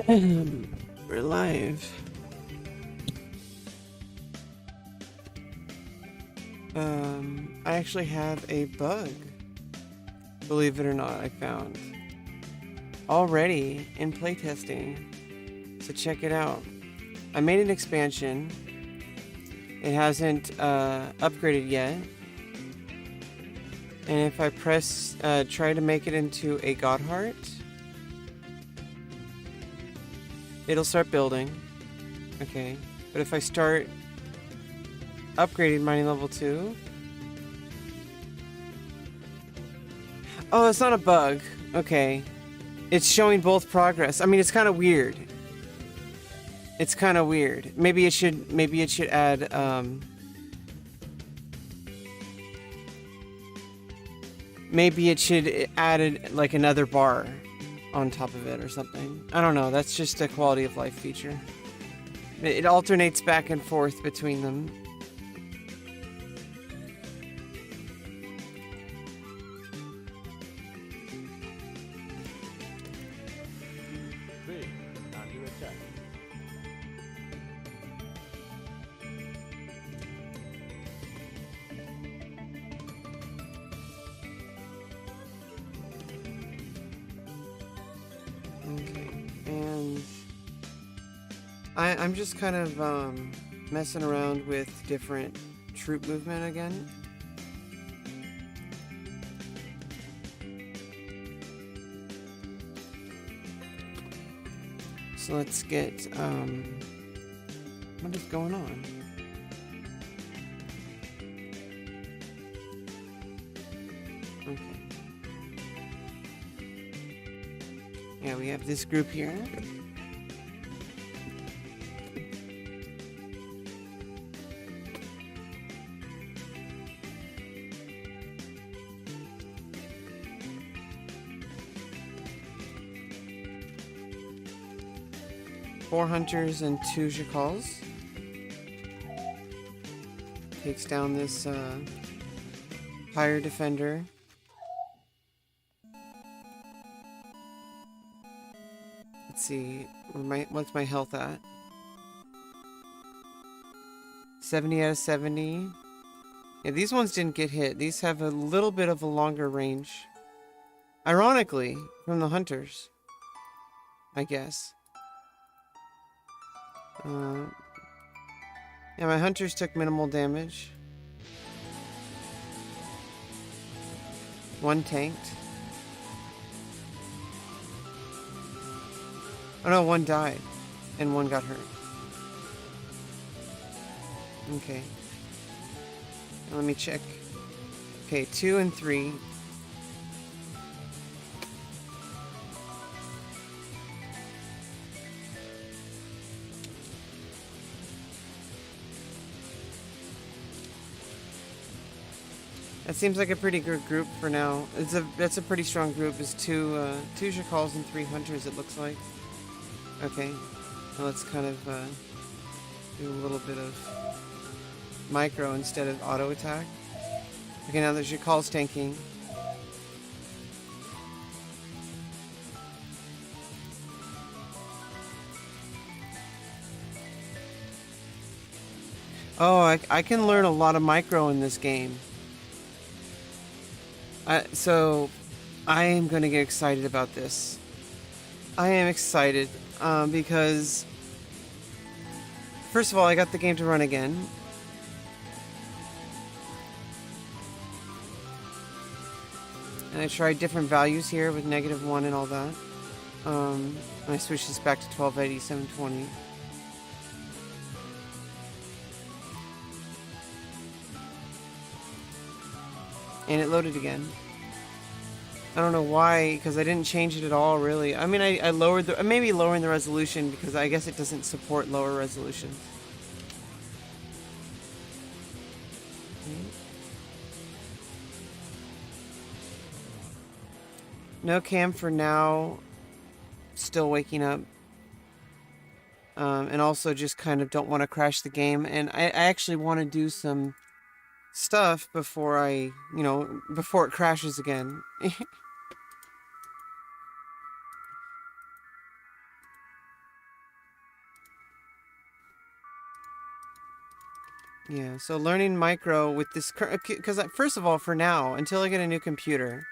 We're live. I actually have a bug, believe it or not, I found already in playtesting. So check it out. I made an expansion. It hasn't upgraded yet. And if I press, try to make it into a God Heart, it'll start building. Okay. But if I start upgrading mining level 2. Oh, it's not a bug. Okay. It's showing both progress. I mean, it's kind of weird. It's kind of weird. Maybe it should add maybe it should add like another bar on top of it or something. I don't know. That's just a quality of life feature. It alternates back and forth between them. I'm just kind of messing around with different troop movement again. So let's get what is going on? Okay. Yeah, we have this group here. Four hunters and 2 Jacals. Takes down this Pyre defender. Let's see, what's my health at? 70 out of 70. Yeah, these ones didn't get hit. These have a little bit of a longer range. Ironically, from the hunters, I guess. Yeah, my hunters took minimal damage. 1 tanked. Oh no, 1 died. And 1 got hurt. Okay. Let me check. Okay, 2 and 3. That seems like a pretty good group for now. That's a pretty strong group. It's 2 Jacals and 3 hunters, it looks like. Okay. Now let's kind of do a little bit of micro instead of auto attack. Okay, now there's Jacals tanking. Oh, I can learn a lot of micro in this game. So I am going to get excited about this. I am excited because, first of all, I got the game to run again. And I tried different values here with -1 and all that. And I switched this back to 1280, 720. And it loaded again. I don't know why, because I didn't change it at all, really. I mean, I lowered the... Maybe lowering the resolution, because I guess it doesn't support lower resolutions. No cam for now. Still waking up. And also just kind of don't want to crash the game. And I actually want to do some stuff before before it crashes again. Yeah, so learning micro with this, because first of all, for now, until I get a new computer,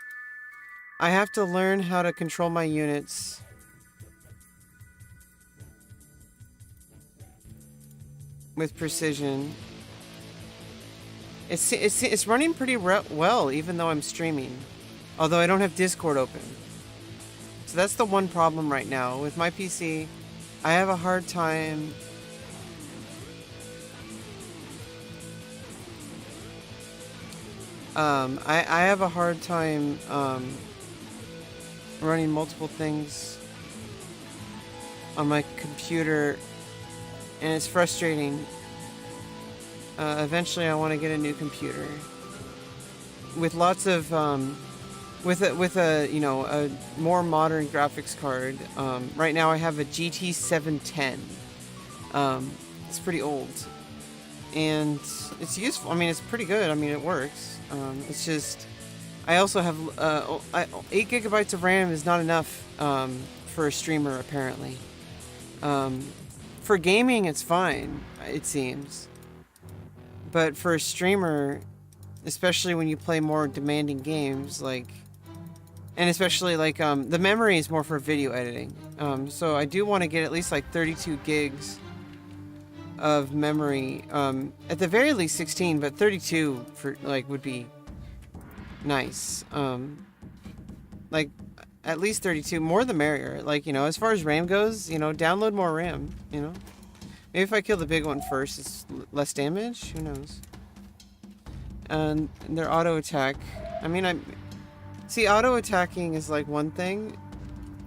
I have to learn how to control my units with precision. It's running pretty well, even though I'm streaming. Although I don't have Discord open. So that's the one problem right now. With my PC, I have a hard time... I have a hard time, running multiple things on my computer, and it's frustrating. Eventually I want to get a new computer with lots of, with a, you know, a more modern graphics card. Right now I have a GT 710. It's pretty old, and it's useful. I mean, it's pretty good. I mean, it works. It's just, I also have 8 gigabytes of RAM is not enough for a streamer, apparently. For gaming, it's fine, it seems. But for a streamer, especially when you play more demanding games, like, and especially like the memory is more for video editing. So I do want to get at least like 32 gigs of memory. At the very least 16, but 32 for like would be nice. Like at least 32, more the merrier. Like, you know, as far as RAM goes, you know, download more RAM, you know. Maybe if I kill the big one first, it's less damage, who knows. And their auto attack, I mean, see, auto attacking is like one thing,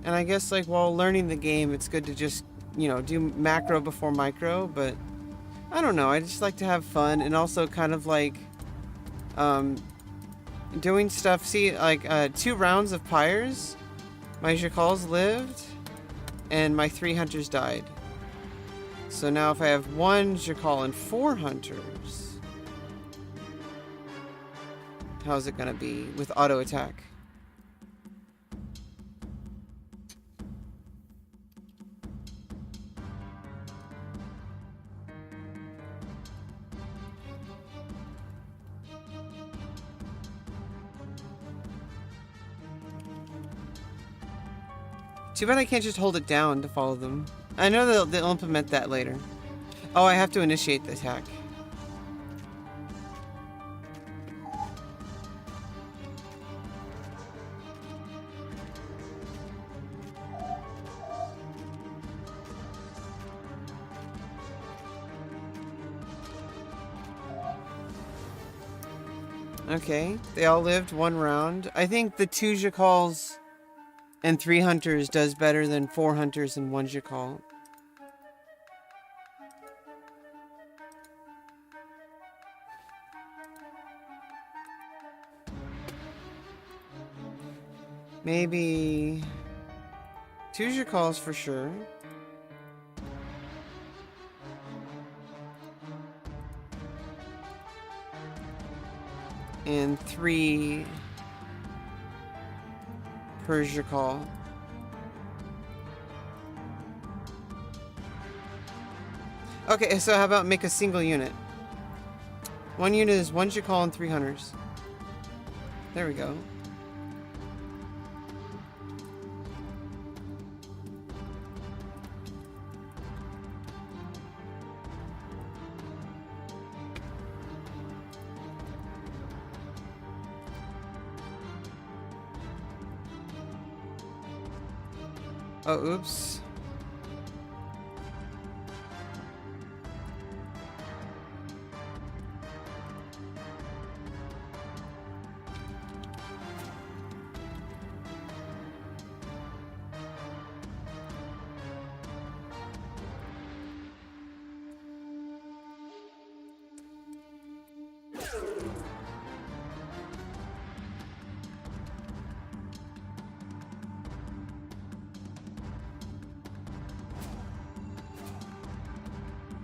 and I guess like while learning the game, it's good to just, you know, do macro before micro, but I don't know, I just like to have fun, and also kind of like doing stuff. See, like 2 rounds of Pyres, my Jacals lived, and my 3 hunters died. So now if I have 1 Jacal and 4 hunters, how's it gonna be with auto attack? Too bad I can't just hold it down to follow them. I know they'll implement that later. Oh, I have to initiate the attack. Okay, they all lived 1 round. I think the 2 Jacals and 3 hunters does better than 4 hunters and 1 Jacal. Maybe 2 Jacals for sure. And 3 per Jacal. Okay, so how about make a single unit? 1 unit is 1 Jacal and 3 hunters. There we go. Oh, oops.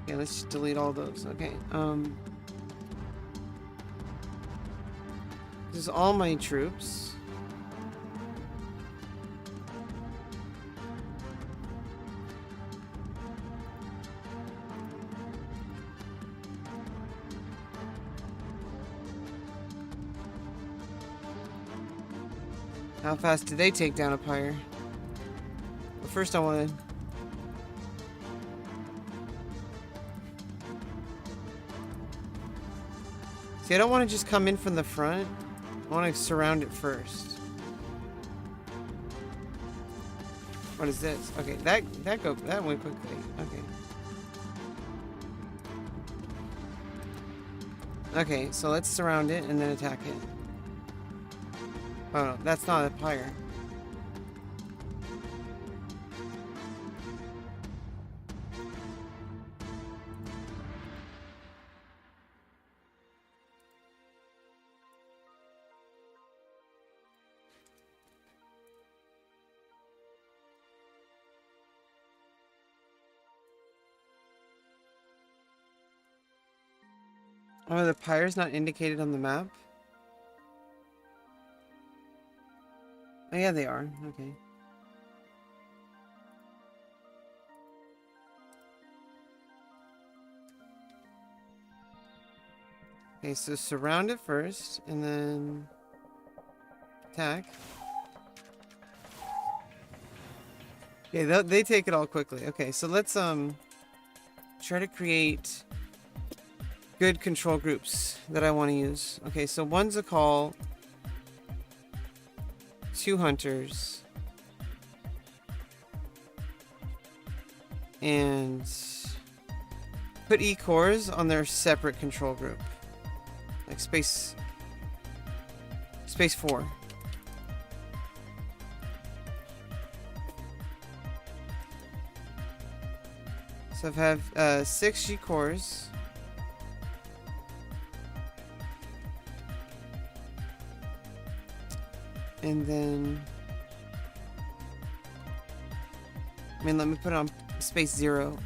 Okay, let's just delete all those. Okay, this is all my troops. How fast do they take down a Pyre? But first I want to... See, I don't want to just come in from the front. I want to surround it first. What is this? Okay, that went quickly. Okay. Okay, so let's surround it and then attack it. Oh no, that's not a Pyre. Oh, the Pyre's not indicated on the map? Oh yeah, they are. Okay. Okay, so surround it first, and then attack. Okay, they take it all quickly. Okay, so let's try to create good control groups that I want to use. Okay, so one's a call, 2 hunters, and put E-cores on their separate control group. Like space 4. So I have 6 G-cores. And then... I mean, let me put it on space 0.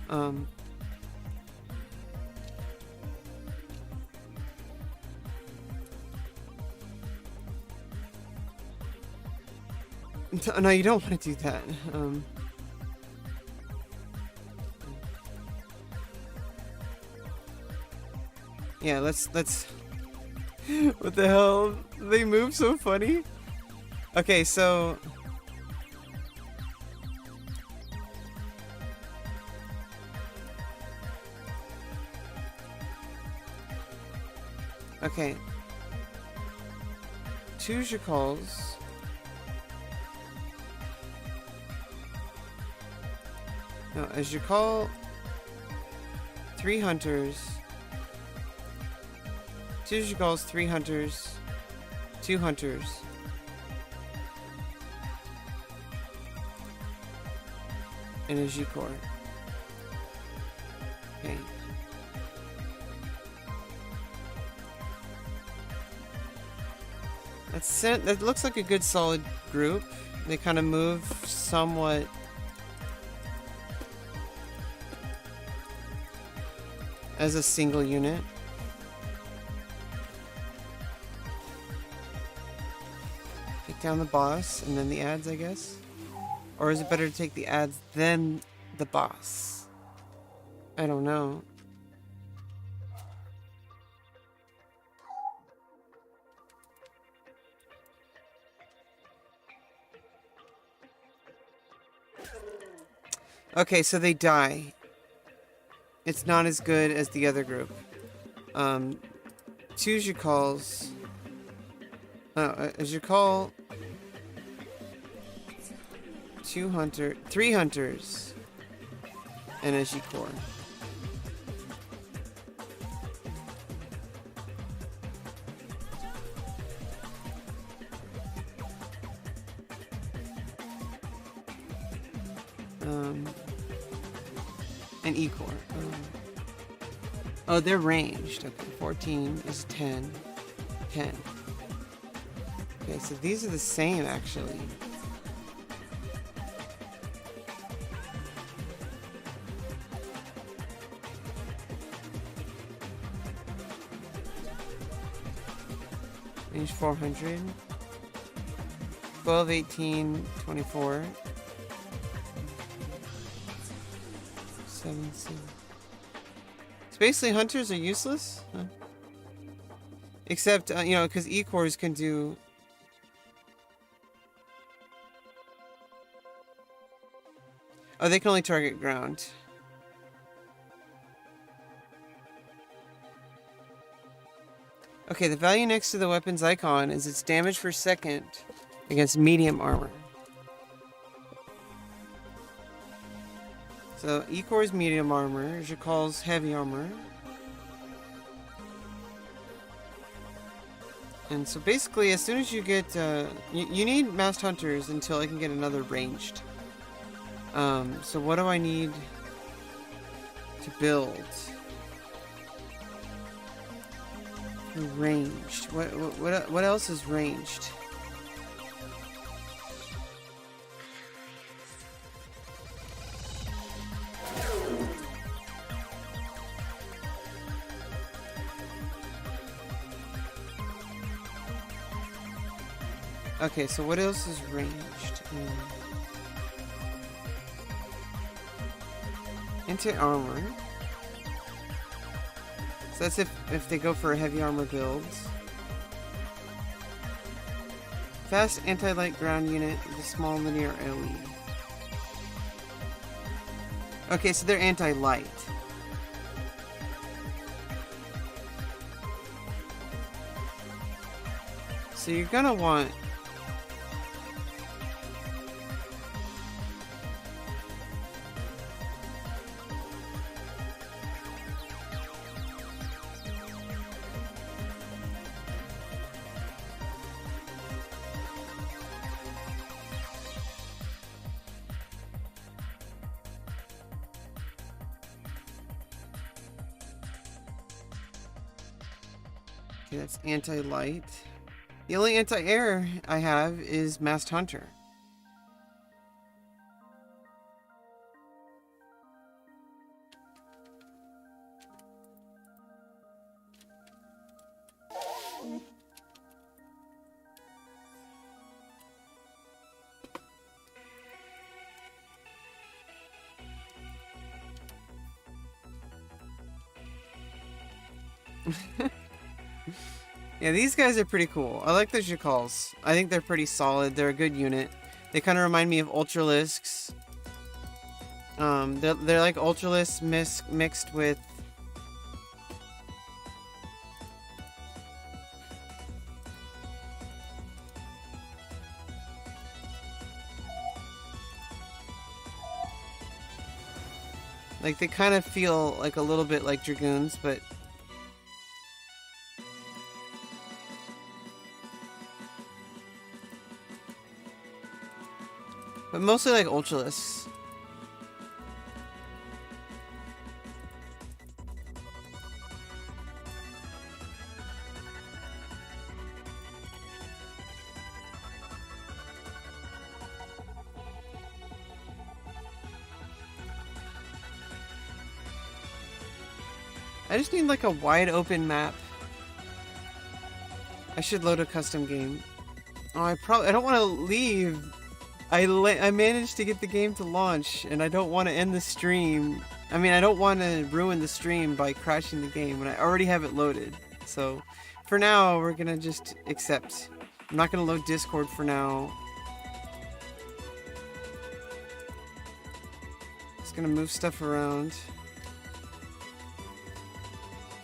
No, you don't want to do that. Yeah, let's... What the hell? They move so funny. Okay, so... Okay. 2 Jacals. No, a Jacal, 3 hunters. 2 Jacals, 3 hunters. 2 hunters. And a G-core. Okay. That looks like a good solid group. They kind of move somewhat as a single unit. Take down the boss and then the ads, I guess. Or is it better to take the ads then the boss? I don't know. Okay, so they die. It's not as good as the other group. 2 Jacals. A Jacal. 3 hunters. And a G-core. An E-core. Oh, they're ranged. Okay, 14 is 10. 10. Okay, so these are the same, actually. Range 400. 12, 18, 24. 7, 7. So basically, hunters are useless? Huh? Except, you know, because E-cores can do... Oh, they can only target ground. Okay, the value next to the weapon's icon is its damage per second against medium armor. So, Ecor's medium armor, Jakal's heavy armor. And so basically, as soon as you get... you need masked hunters until I can get another ranged. So what do I need to build? Ranged. What else is ranged? Okay, so what else is ranged? Anti-armor. So that's if they go for a heavy armor build. Fast anti-light ground unit with a small linear AoE. Okay, so they're anti-light. So you're gonna want... Okay, that's anti-light. The only anti-air I have is Masked Hunter. Yeah, these guys are pretty cool. I like the Jakals. I think they're pretty solid. They're a good unit. They kind of remind me of Ultralisks. They're like Ultralisks mixed with... Like, they kind of feel like a little bit like Dragoons, but... But mostly like Ultralisks. I just need like a wide open map. I should load a custom game. Oh, I don't want to leave. I managed to get the game to launch, and I don't want to end the stream. I mean, I don't want to ruin the stream by crashing the game when I already have it loaded. So, for now, we're gonna just accept. I'm not gonna load Discord for now. Just gonna move stuff around.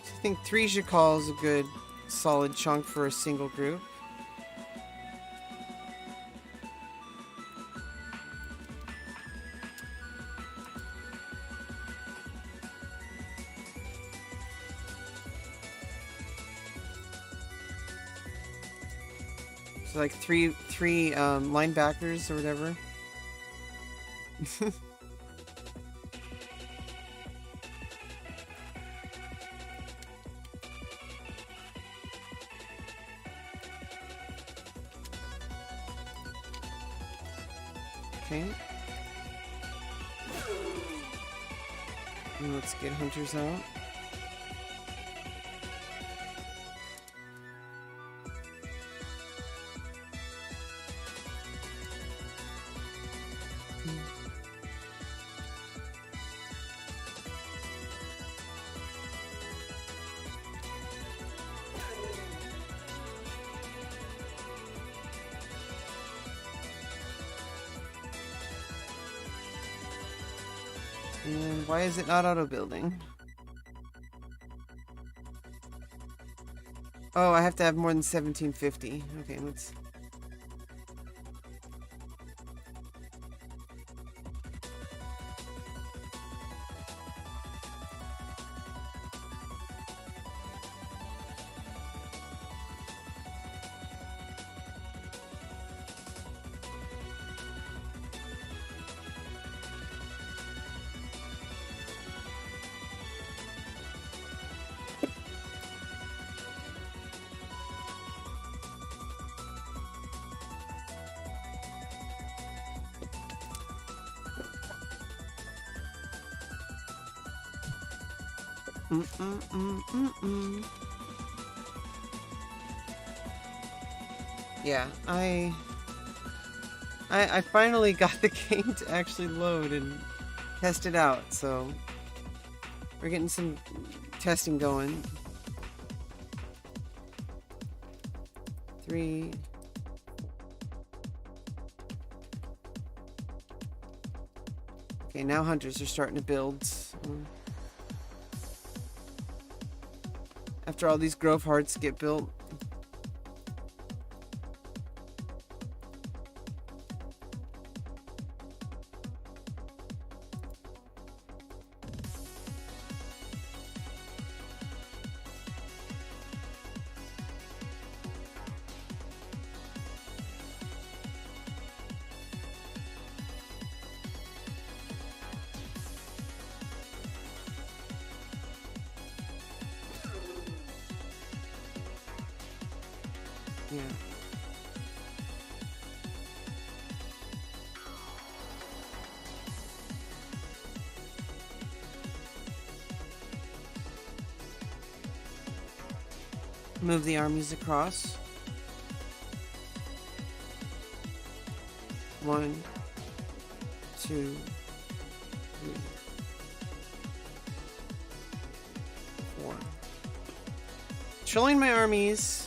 I think 3 Jakal is a good, solid chunk for a single group. Like three linebackers or whatever. Okay. And let's get hunters out. And why is it not auto building? Oh, I have to have more than 1750. Okay, let's... Yeah, I finally got the game to actually load and test it out, so we're getting some testing going. 3. Okay, now hunters are starting to build. After all these grove hearts get built. Yeah. Move the armies across. 1, 2, 3, 4. Trolling my armies.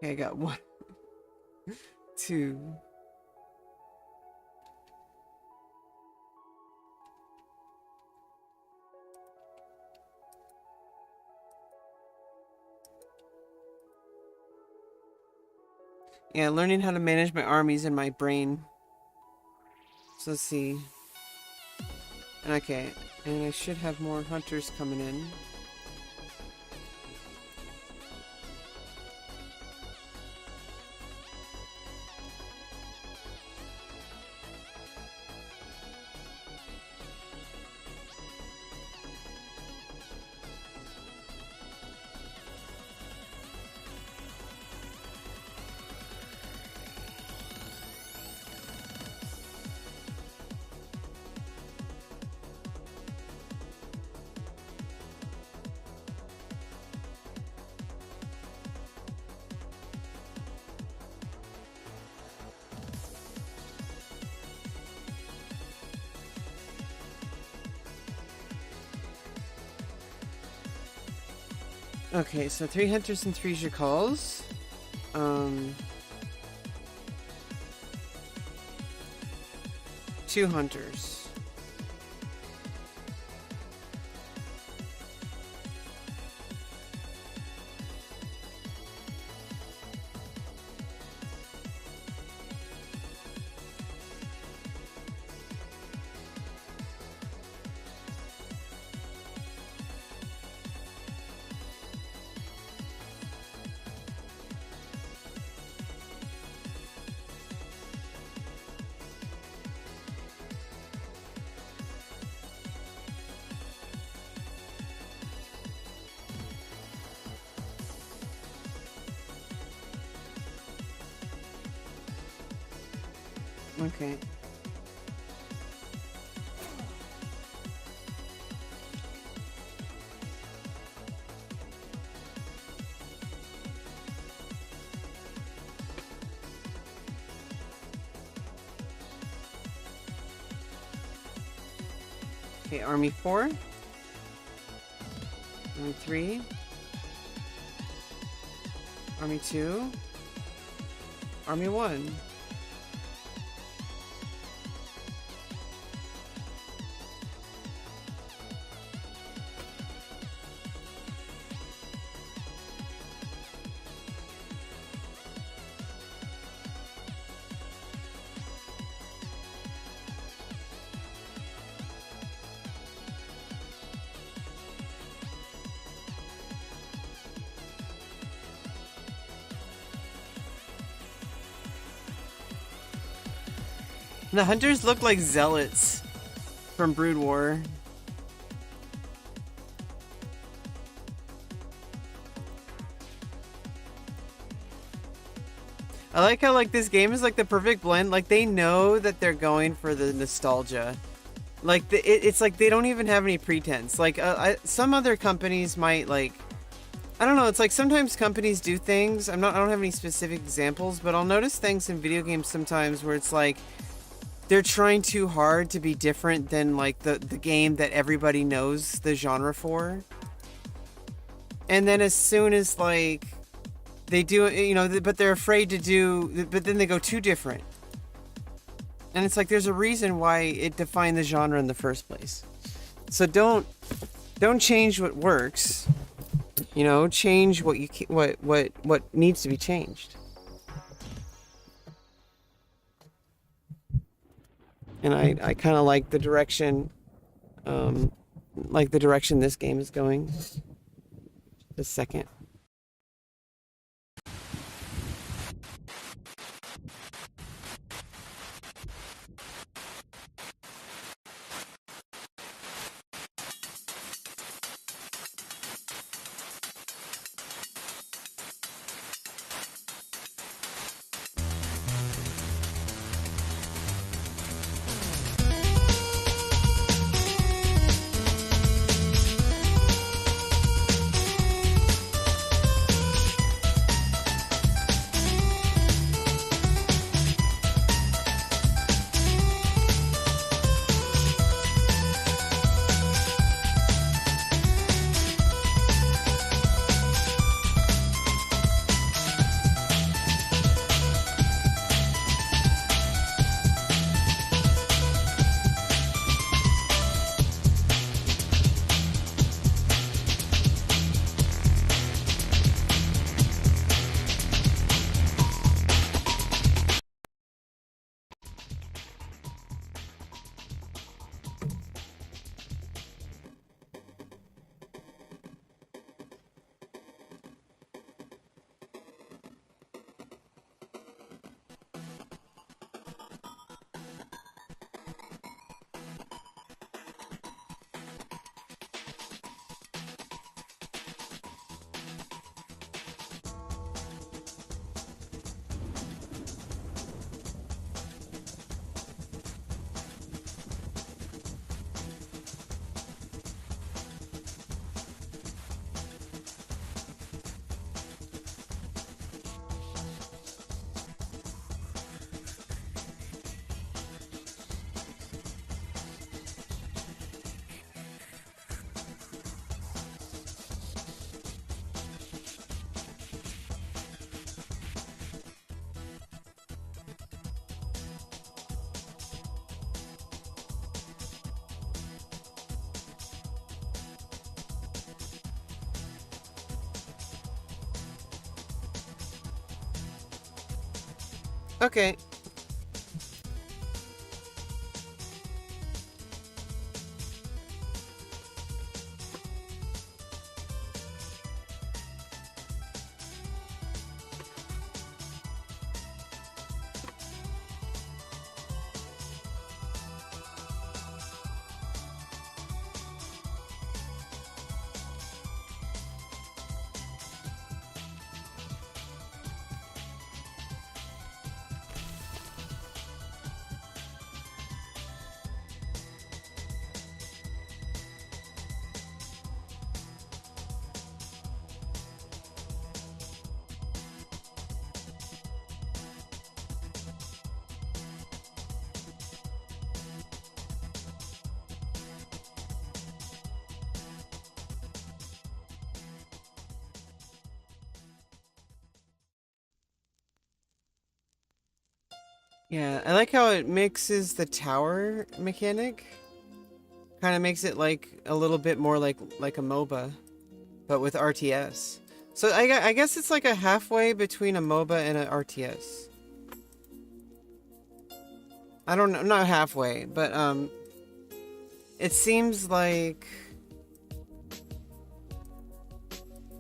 Okay, I got 1, 2. Yeah, learning how to manage my armies in my brain. So let's see. Okay, and I should have more hunters coming in. Okay, so 3 hunters and 3 jacals. 2 hunters. Okay. Okay, Army 4. Army 3. Army 2. Army 1. The hunters look like zealots from Brood War. I like how like this game is like the perfect blend. Like they know that they're going for the nostalgia. Like it's like they don't even have any pretense. Like some other companies might like, I don't know. It's like sometimes companies do things. I don't have any specific examples, but I'll notice things in video games sometimes where it's like they're trying too hard to be different than like the game that everybody knows the genre for. And then as soon as like they do, you know, but they're afraid to do, but then they go too different. And it's like there's a reason why it defined the genre in the first place. So don't change what works. You know, change what what needs to be changed. And I kind of like the direction, this game is going. The second. Okay. Yeah, I like how it mixes the tower mechanic. Kind of makes it like a little bit more like a MOBA, but with RTS. So I guess it's like a halfway between a MOBA and an RTS. I don't know, not halfway, but it seems like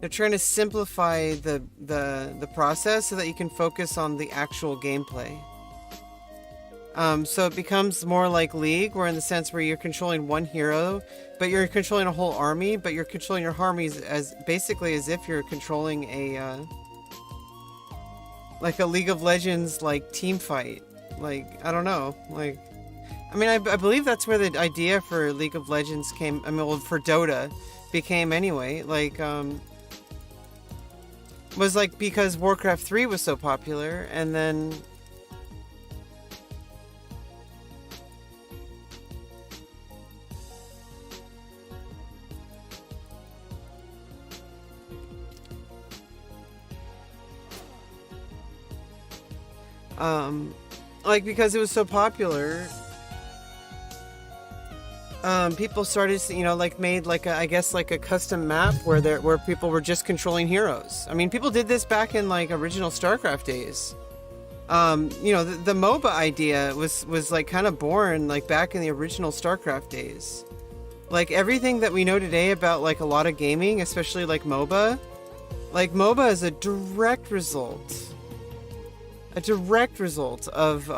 they're trying to simplify the process so that you can focus on the actual gameplay. So it becomes more like League, where in the sense where you're controlling one hero, but you're controlling a whole army, but you're controlling your armies as basically as if you're controlling a like a League of Legends like team fight. Like, I don't know, like, I mean, I believe that's where the idea for League of Legends came. I mean, well, for Dota became anyway. Like, was like because Warcraft 3 was so popular, and then like because it was so popular, people started, you know, like made like a, I guess like a custom map where people were just controlling heroes. I mean, people did this back in like original StarCraft days. You know, the MOBA idea was like kind of born like back in the original StarCraft days. Like everything that we know today about like a lot of gaming, especially like MOBA is a direct result of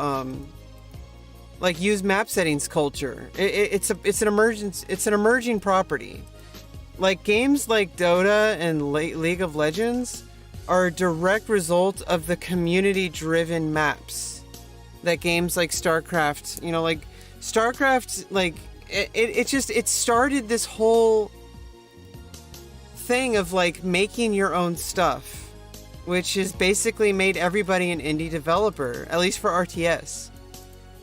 like use map settings culture. It's an emerging property. Like games like Dota and League of Legends are a direct result of the community driven maps that games like StarCraft, you know, like StarCraft, like it started this whole thing of like making your own stuff, which has basically made everybody an indie developer, at least for RTS.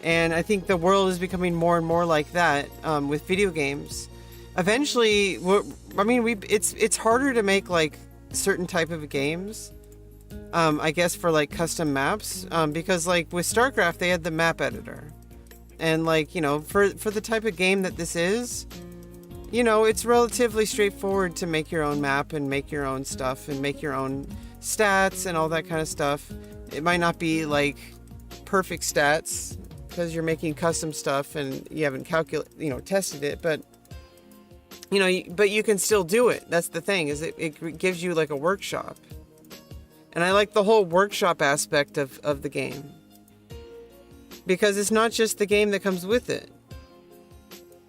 And I think the world is becoming more and more like that with video games. Eventually, I mean, it's harder to make like certain type of games, I guess, for like custom maps, because like with StarCraft they had the map editor, and like, you know, for the type of game that this is, you know, it's relatively straightforward to make your own map and make your own stuff and make your own stats and all that kind of stuff. It might not be like perfect stats because you're making custom stuff and you haven't tested it, but you know, but you can still do it. That's the thing, is it gives you like a workshop. And I like the whole workshop aspect of the game, because it's not just the game that comes with it.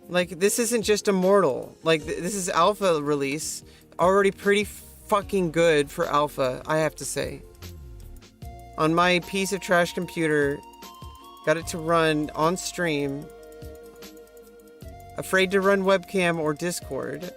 Like, this isn't just Immortal. Like, this is alpha release, already pretty fucking good for alpha, I have to say. On my piece of trash computer, got it to run on stream. Afraid to run webcam or Discord.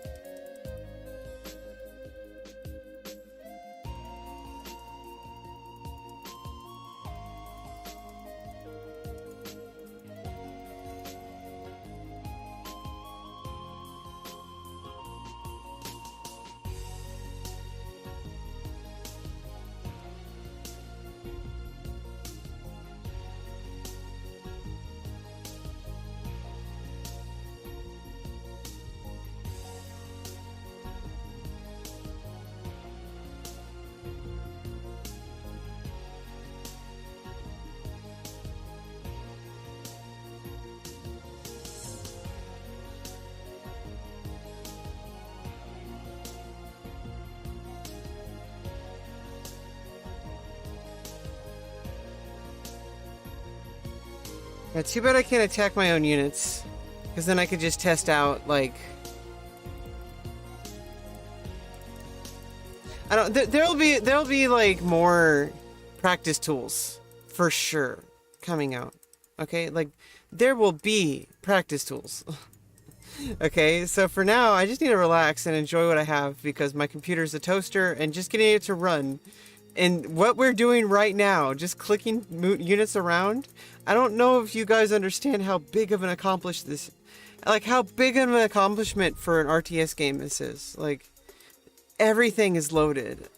Yeah, too bad I can't attack my own units, because then I could just test out, like, I don't. There'll be like more practice tools for sure coming out. Okay, like there will be practice tools. Okay, so for now, I just need to relax and enjoy what I have, because my computer's a toaster and just getting it to run. And what we're doing right now, just clicking units around, I don't know if you guys understand how big of an how big of an accomplishment for an RTS game this is. Like, everything is loaded.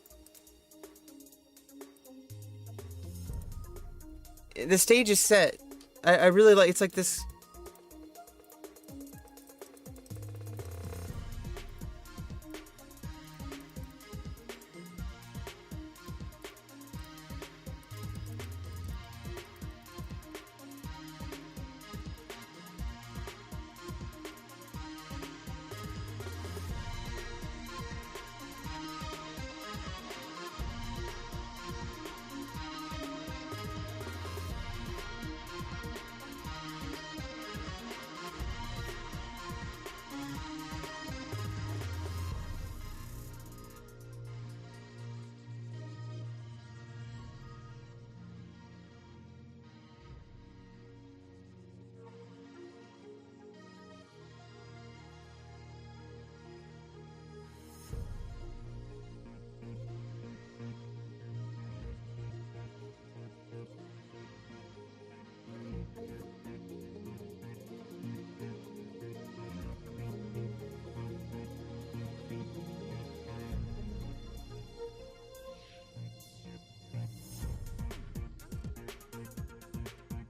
the stage is set. I really like, it's like this.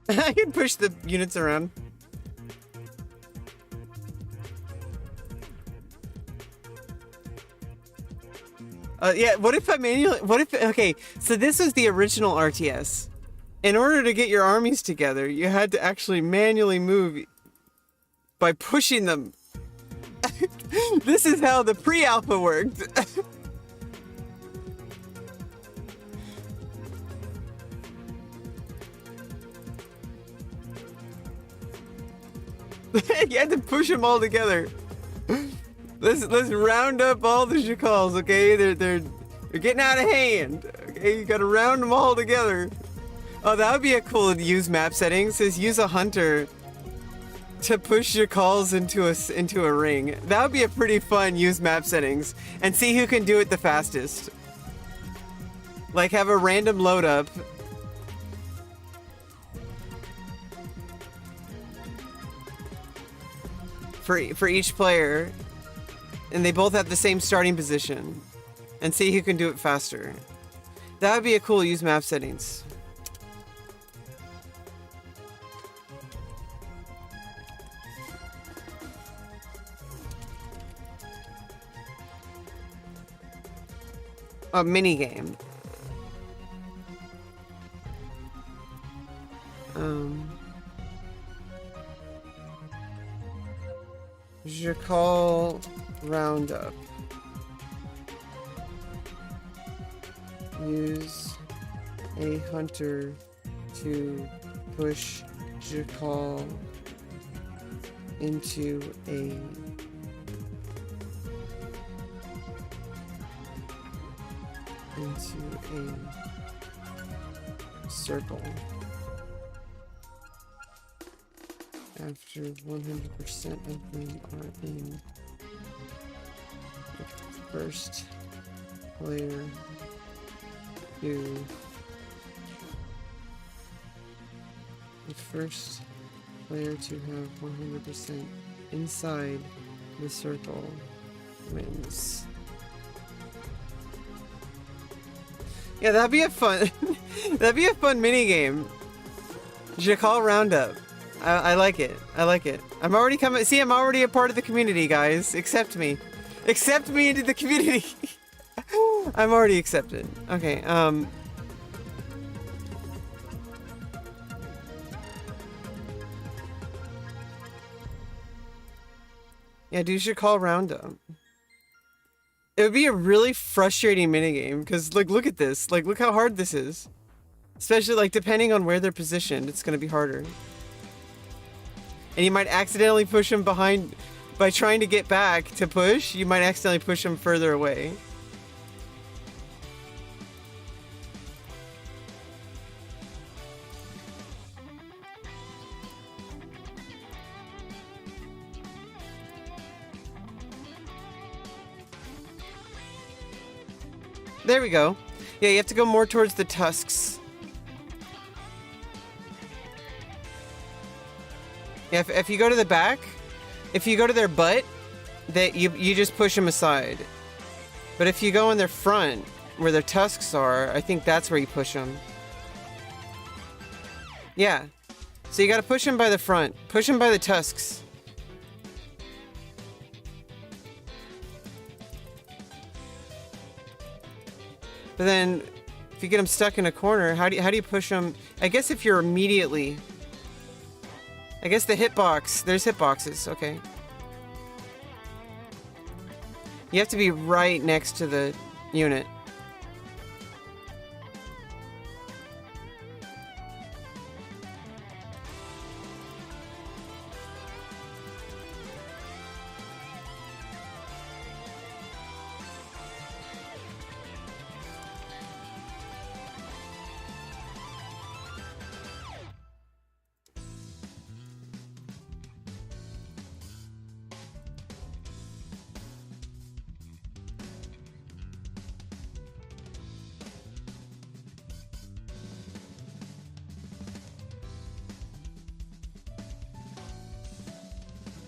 I can push the units around. Yeah, what if I manually... What if... Okay, so this was the original RTS. In order to get your armies together, you had to actually manually move by pushing them. This is how the pre-alpha worked. You had to push them all together. Let's round up all the Shakals, okay? They're getting out of hand. Okay, you gotta round them all together. Oh, that would be a cool use map setting. It says use a hunter to push Shakals into a ring. That would be a pretty fun use map settings, and see who can do it the fastest. Like have a random load up. For each player, and they both have the same starting position, and see who can do it faster. That would be a cool use map settings. A mini game. Shakal Roundup. Use a hunter to push Shakal into a circle. After 100% of them are in, the first player to have 100% inside the circle wins. Yeah, that'd be a fun mini game. Shakal Roundup. I like it. I like it. I'm already coming. See, I'm already a part of the community, guys. Accept me. Accept me into the community. I'm already accepted. Okay, yeah, do Shakal Roundup. It would be a really frustrating minigame, because, like, look at this. Like, look how hard this is. Especially, like, depending on where they're positioned, it's gonna be harder. And you might accidentally push them behind... By trying to get back to push, you might accidentally push them further away. There we go. Yeah, you have to go more towards the tusks. Yeah, if you go to the back, if you go to their butt, you just push them aside. But if you go in their front, where their tusks are, I think that's where you push them. Yeah. So you gotta push him by the front. Push him by the tusks. But then, if you get him stuck in a corner, how do you push him? I guess if you're immediately... I guess the hitbox... There's hitboxes, okay. You have to be right next to the unit.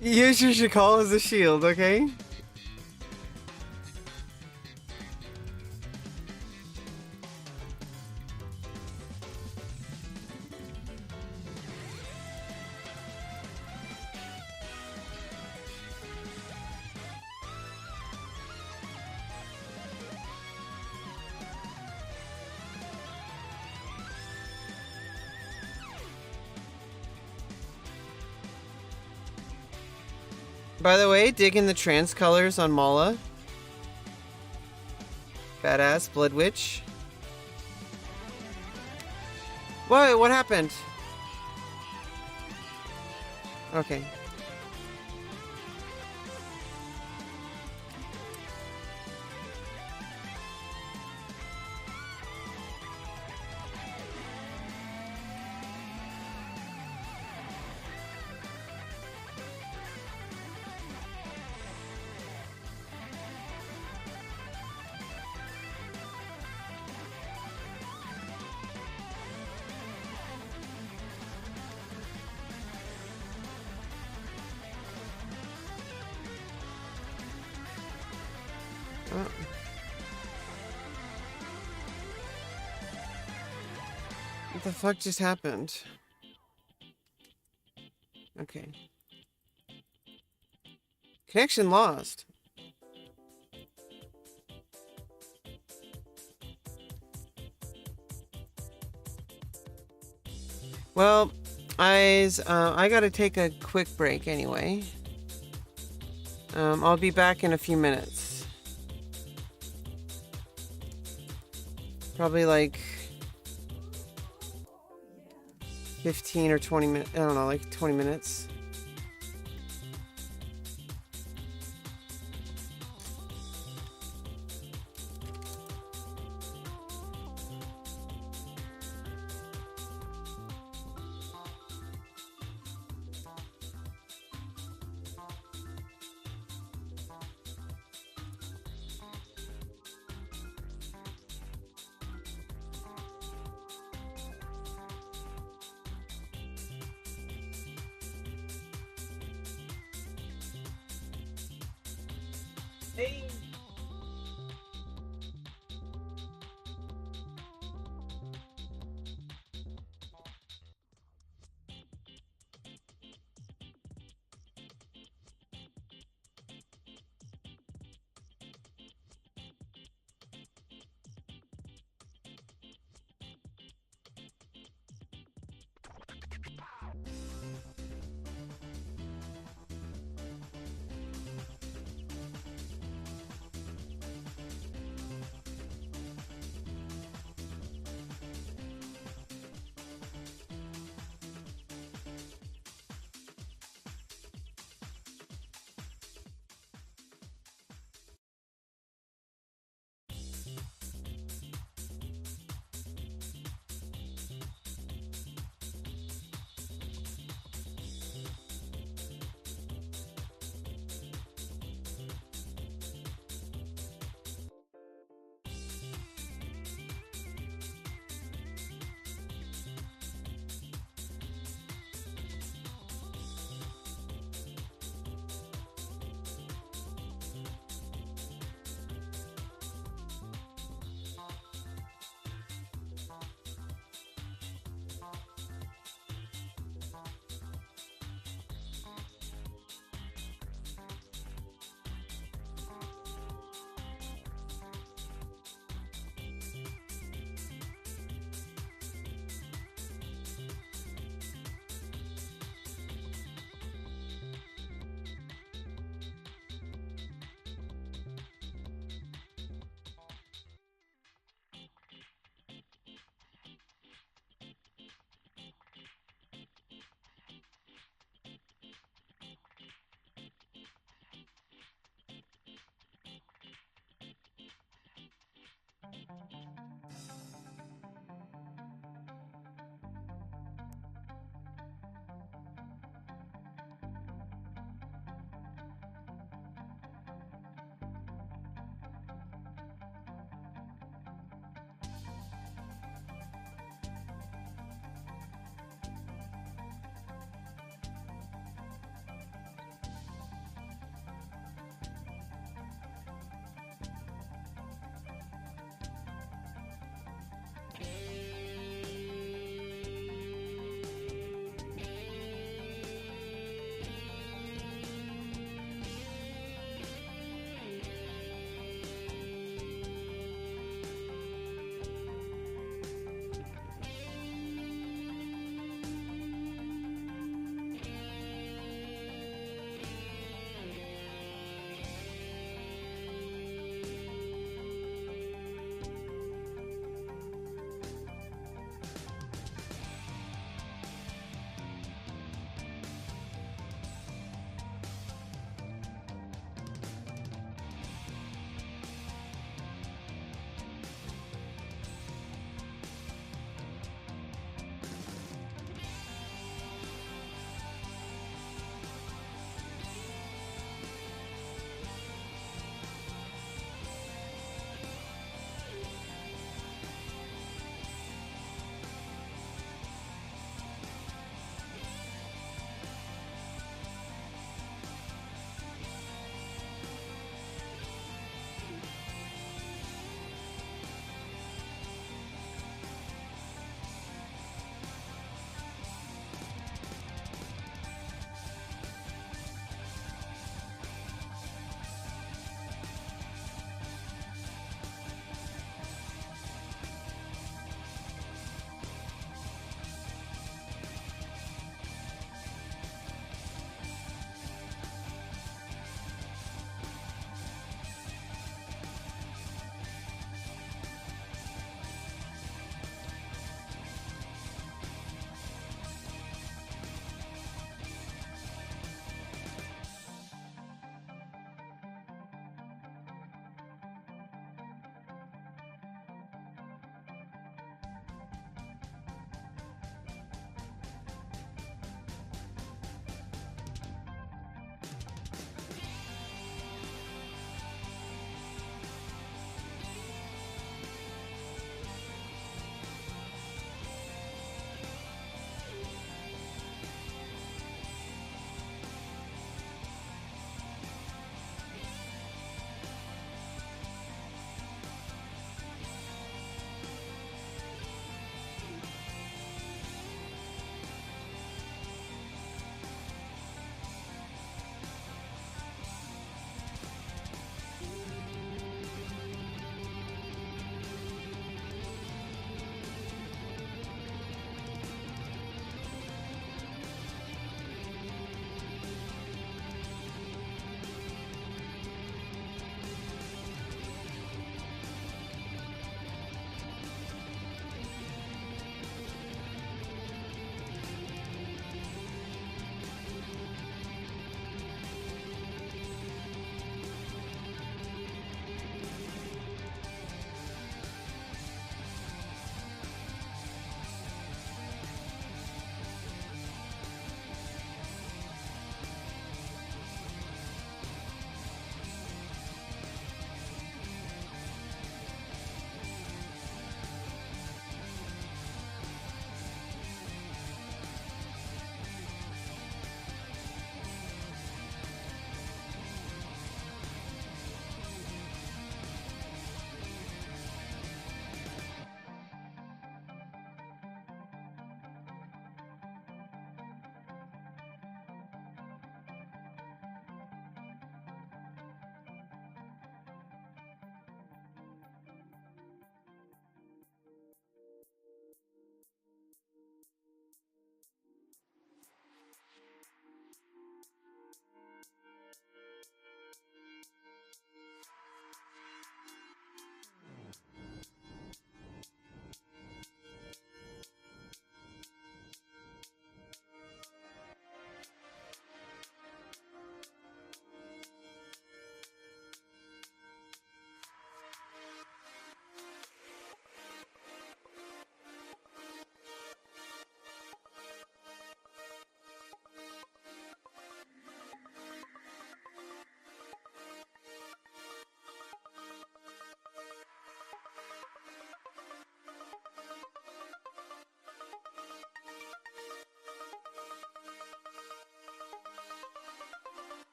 Use your Shakal as a shield, okay? By the way, digging the trans colors on Mala. Badass, Blood Witch. Whoa, what happened? Okay. What the fuck just happened? Okay. Connection lost. Well, I gotta take a quick break anyway. I'll be back in a few minutes. Probably like 15 or 20 minutes. I don't know, like 20 minutes. Hey.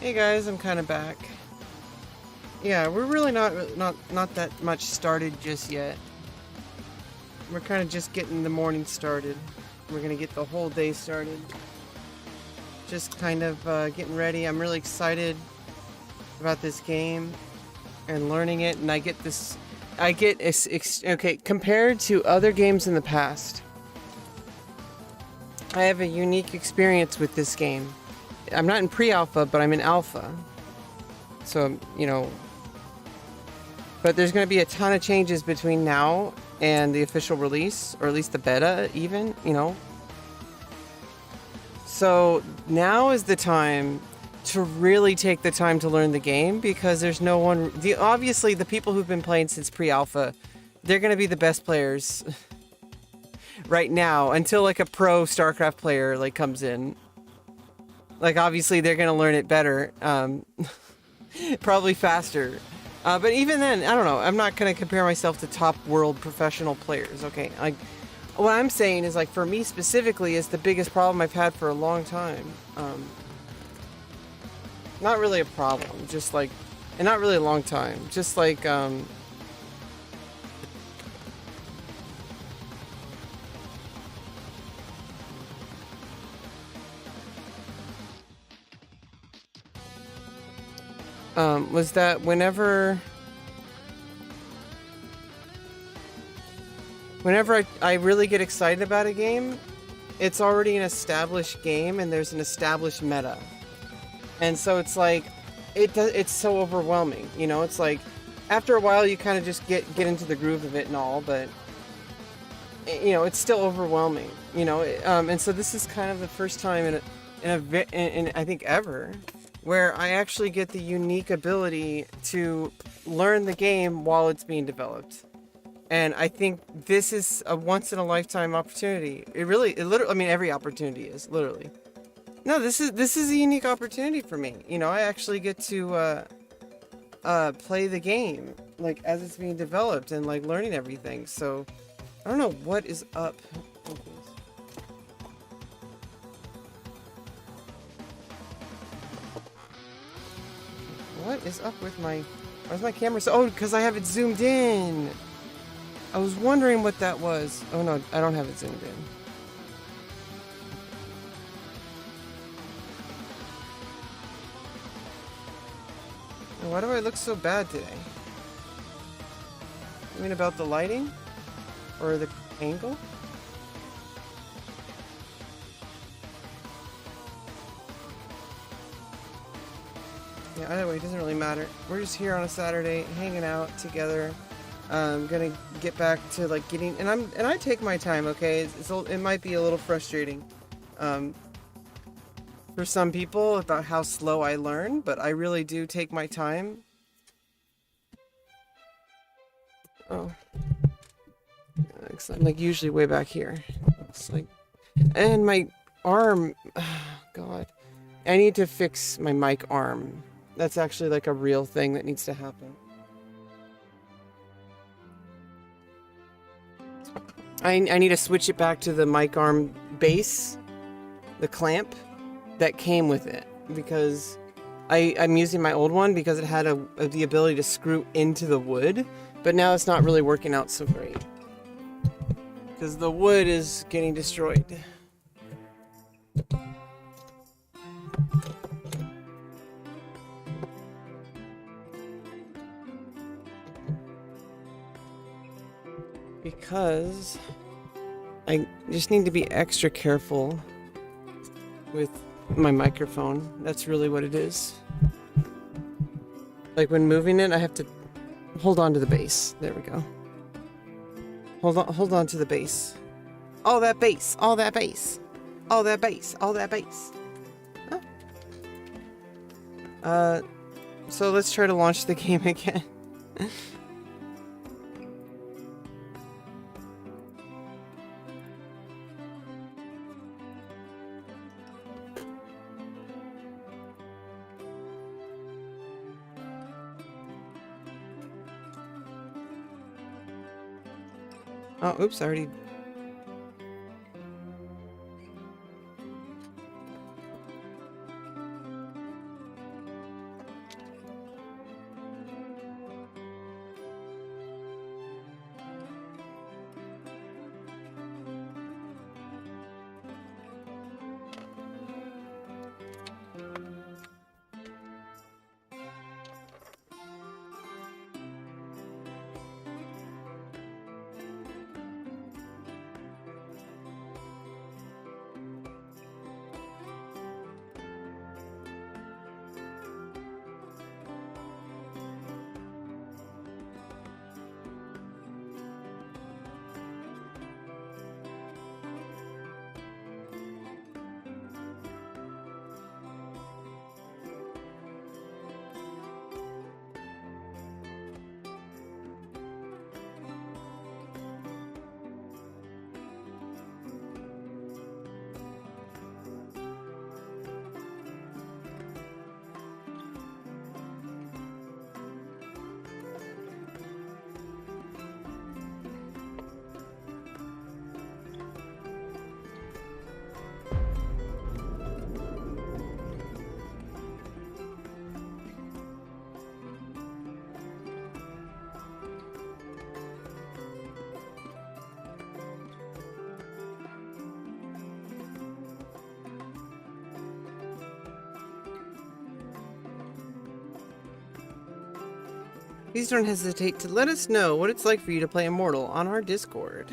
Hey guys, I'm kind of back. Yeah, we're really not that much started just yet. We're kind of just getting the morning started. We're gonna get the whole day started. Just kind of getting ready. I'm really excited about this game and learning it, and I get this. Okay, compared to other games in the past, I have a unique experience with this game. I'm not in pre-alpha, but I'm in alpha. So, you know, but there's going to be a ton of changes between now and the official release, or at least the beta even, you know. So now is the time to really take the time to learn the game, because there's no one, obviously the people who've been playing since pre-alpha, they're going to be the best players right now until like a pro StarCraft player like comes in. Like obviously they're going to learn it better, probably faster. But even then, I don't know. I'm not going to compare myself to top world professional players, okay? Like, what I'm saying is, like, for me specifically, is the biggest problem I've had for a long time. Not really a problem, just like, and not really a long time. Just like, was that whenever I really get excited about a game, it's already an established game and there's an established meta. And so it's like, it's so overwhelming, you know? It's like, after a while you kind of just get into the groove of it and all, but, you know, it's still overwhelming, you know? And so this is kind of the first time in I think ever, where I actually get the unique ability to learn the game while it's being developed. And I think this is a once-in-a-lifetime opportunity. It literally, I mean, every opportunity is, literally. No, this is a unique opportunity for me. You know, I actually get to play the game, like, as it's being developed and, like, learning everything. So, I don't know what is up. What is up with my... Where's my camera? Oh, because I have it zoomed in. I was wondering what that was. Oh no, I don't have it zoomed in. Why do I look so bad today? You mean about the lighting? Or the angle? Yeah, either way, it doesn't really matter. We're just here on a Saturday, hanging out together. I'm gonna get back to like getting, and I take my time, okay? It might be a little frustrating for some people about how slow I learn, but I really do take my time. Oh, I'm like usually way back here. It's like, and my arm, oh, God, I need to fix my mic arm. That's actually like a real thing that needs to happen. I need to switch it back to the mic arm base, the clamp that came with it, because I'm using my old one because it had the ability to screw into the wood, but now it's not really working out so great because the wood is getting destroyed. Because I just need to be extra careful with my microphone. That's really what it is. Like when moving it, I have to hold on to the base. There we go. Hold on to the base. All that base, all that base, all that base, all that base. Huh? So let's try to launch the game again. Oh, oops, I already... Please don't hesitate to let us know what it's like for you to play Immortal on our Discord.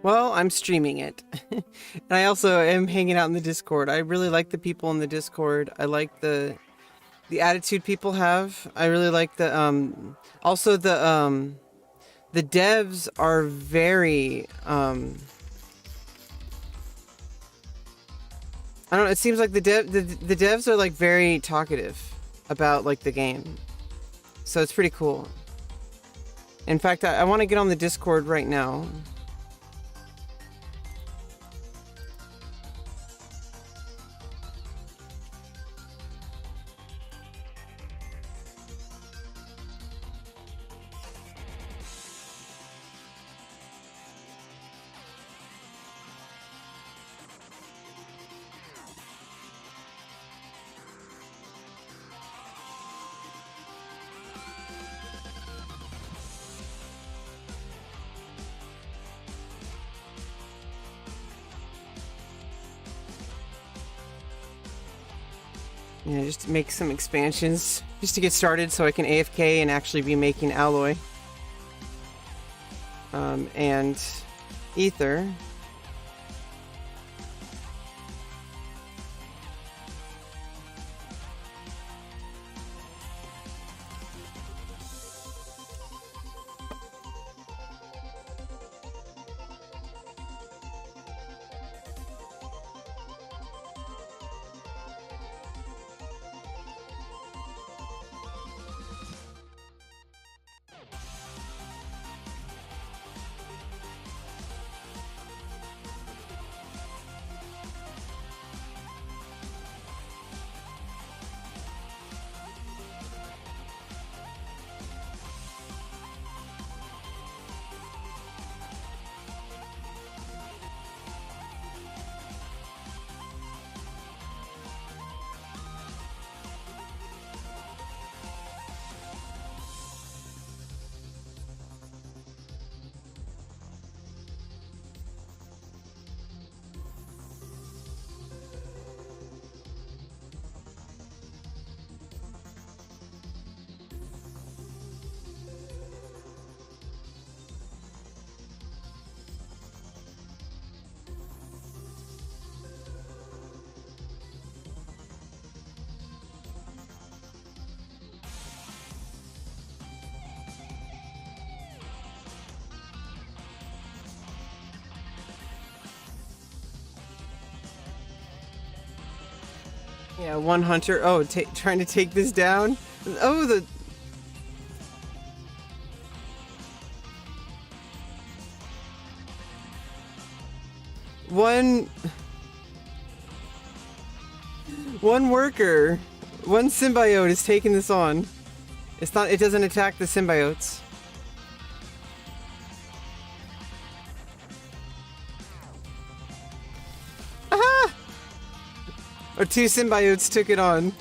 Well, I'm streaming it. And I also am hanging out in the Discord. I really like the people in the Discord. I like the attitude people have. I really like the also the devs are very I don't know, it seems like the devs are like very talkative about like the game. So it's pretty cool. In fact, I want to get on the Discord right now. Yeah, just to make some expansions, just to get started so I can AFK and actually be making alloy. And ether. Yeah, one hunter. Oh, trying to take this down. Oh, the... One worker. One symbiote is taking this on. It's not... It doesn't attack the symbiotes. Aha! Or two symbiotes took it on.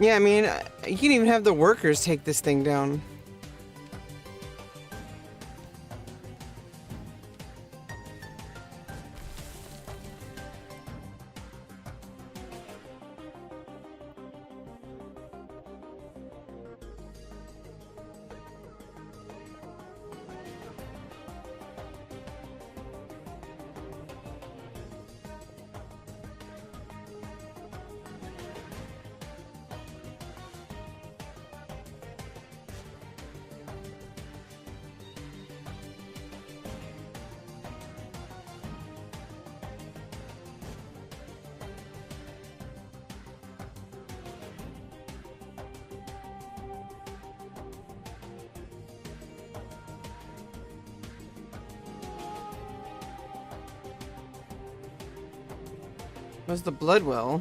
Yeah, I mean, you can even have the workers take this thing down. What's the Bloodwell?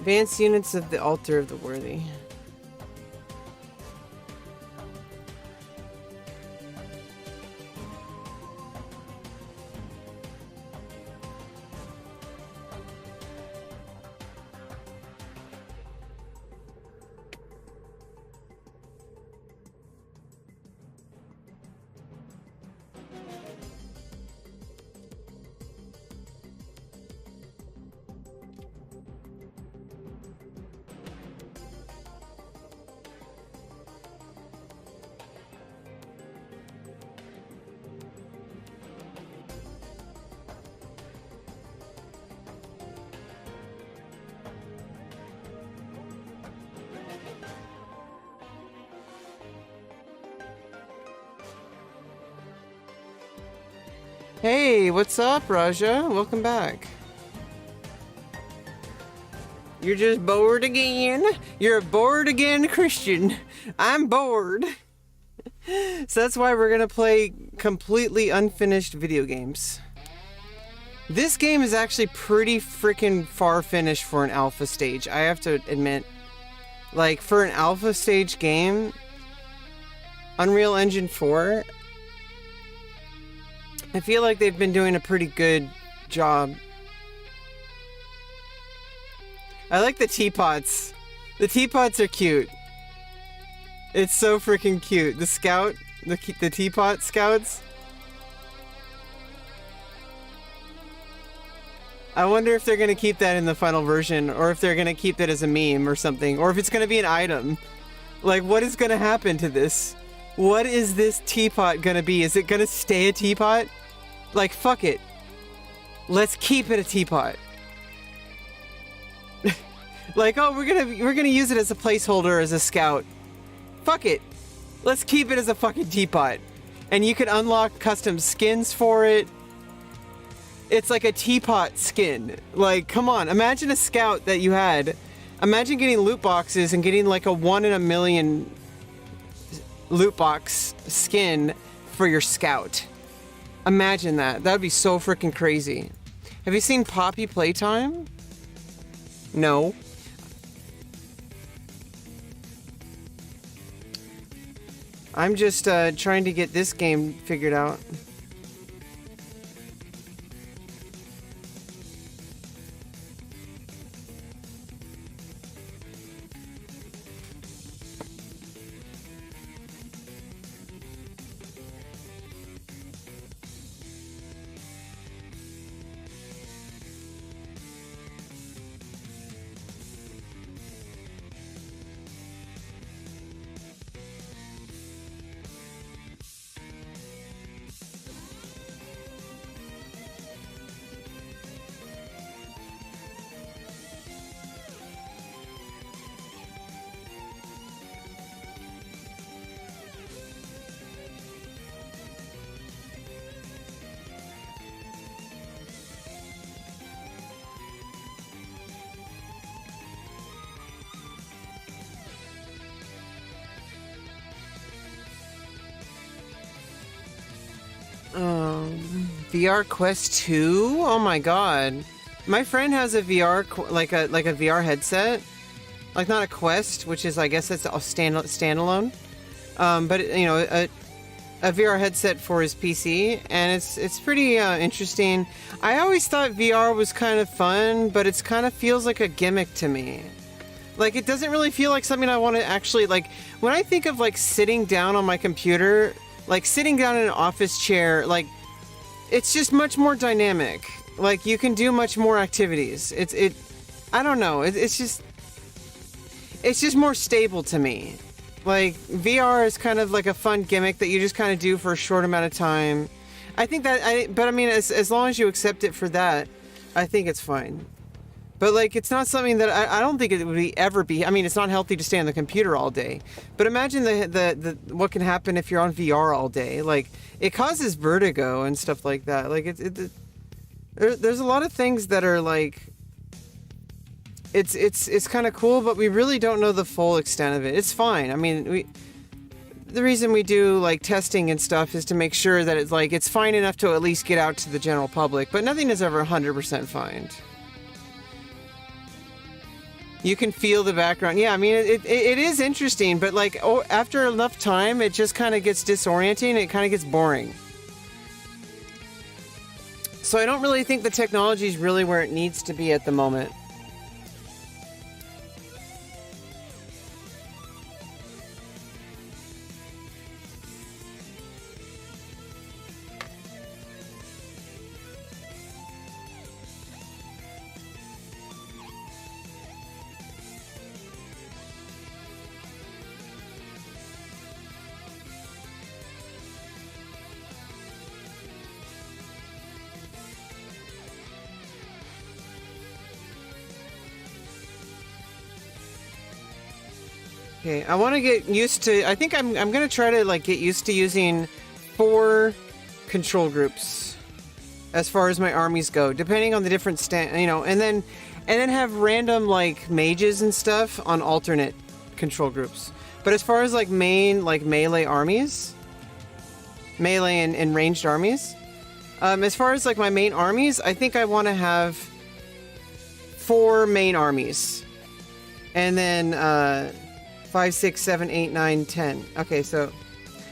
Advanced units of the Altar of the Worthy. Hey, what's up, Raja? Welcome back. You're just bored again? You're bored again, Christian. I'm bored. So that's why we're gonna play completely unfinished video games. This game is actually pretty freaking far finished for an alpha stage, I have to admit. Like, for an alpha stage game, Unreal Engine 4, I feel like they've been doing a pretty good job. I like the teapots. The teapots are cute. It's so freaking cute. The scout, the teapot scouts. I wonder if they're gonna keep that in the final version, or if they're gonna keep that as a meme or something, or if it's gonna be an item. Like, what is gonna happen to this? What is this teapot gonna be? Is it gonna stay a teapot? Like, fuck it. Let's keep it a teapot. Like, oh, we're gonna use it as a placeholder as a scout. Fuck it. Let's keep it as a fucking teapot. And you can unlock custom skins for it. It's like a teapot skin. Like, come on. Imagine a scout that you had. Imagine getting loot boxes and getting like a 1 in a million loot box skin for your scout. Imagine that. That would be so freaking crazy. Have you seen Poppy Playtime? No. I'm just trying to get this game figured out. VR Quest 2? Oh my god. My friend has a VR, like a VR headset. Like, not a Quest, which is, I guess it's a standalone. But, you know, a VR headset for his PC, and it's pretty interesting. I always thought VR was kind of fun, but it's kind of feels like a gimmick to me. Like, it doesn't really feel like something I want to actually, like, when I think of, like, sitting down on my computer, like, sitting down in an office chair, like, it's just much more dynamic. Like, you can do much more activities. I don't know, it's just more stable to me. Like, VR is kind of like a fun gimmick that you just kind of do for a short amount of time. I think that, but I mean, as long as you accept it for that, I think it's fine. But, like, it's not something that I don't think it would ever be. I mean, it's not healthy to stay on the computer all day. But imagine the what can happen if you're on VR all day. Like, it causes vertigo and stuff like that. Like, there's a lot of things that are, like, it's kind of cool, but we really don't know the full extent of it. It's fine. I mean, the reason we do, like, testing and stuff is to make sure that it's fine enough to at least get out to the general public. But nothing is ever 100% fine. You can feel the background. Yeah, I mean, it is interesting, but, like, after enough time, it just kind of gets disorienting. It kind of gets boring. So I don't really think the technology is really where it needs to be at the moment. Okay, I want to get used to... I think I'm going to try to, like, get used to using 4 control groups as far as my armies go, depending on the different and then have random, like, mages and stuff on alternate control groups. But as far as, like, main, like, melee armies, melee and ranged armies, as far as, like, my main armies, I think I want to have 4 main armies. And then, 5, 6, 7, 8, 9, 10. Okay, so...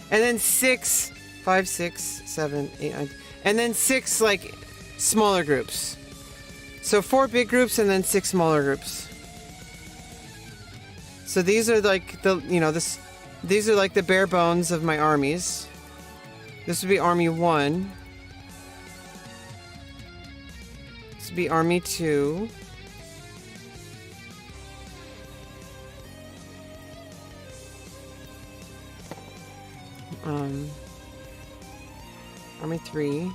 And then 6... 5, 6, 7, 8, 9... And then 6, like, smaller groups. So 4 big groups and then 6 smaller groups. So these are, like, these are, like, the bare bones of my armies. This would be Army 1. This would be Army 2. Army 3,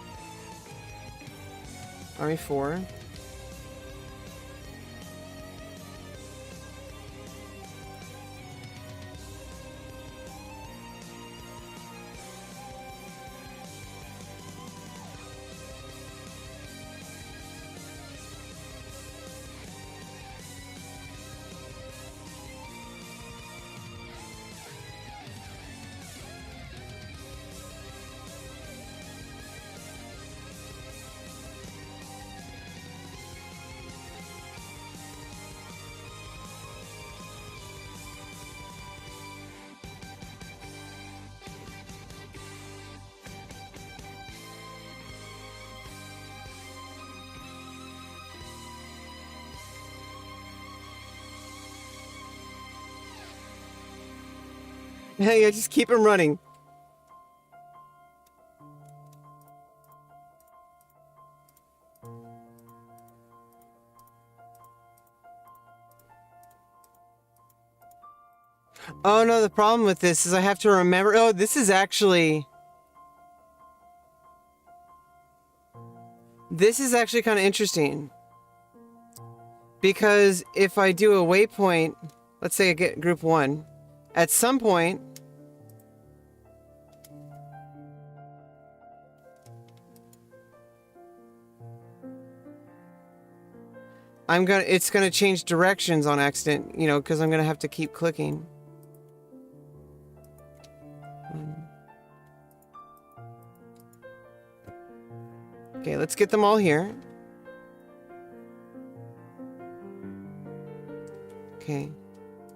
Army 4, Yeah, just keep them running. Oh no, the problem with this is I have to remember... Oh, this is actually... This is actually kind of interesting. Because if I do a waypoint... Let's say I get group 1. At some point... It's gonna change directions on accident, you know, because I'm gonna have to keep clicking. Okay, let's get them all here. Okay.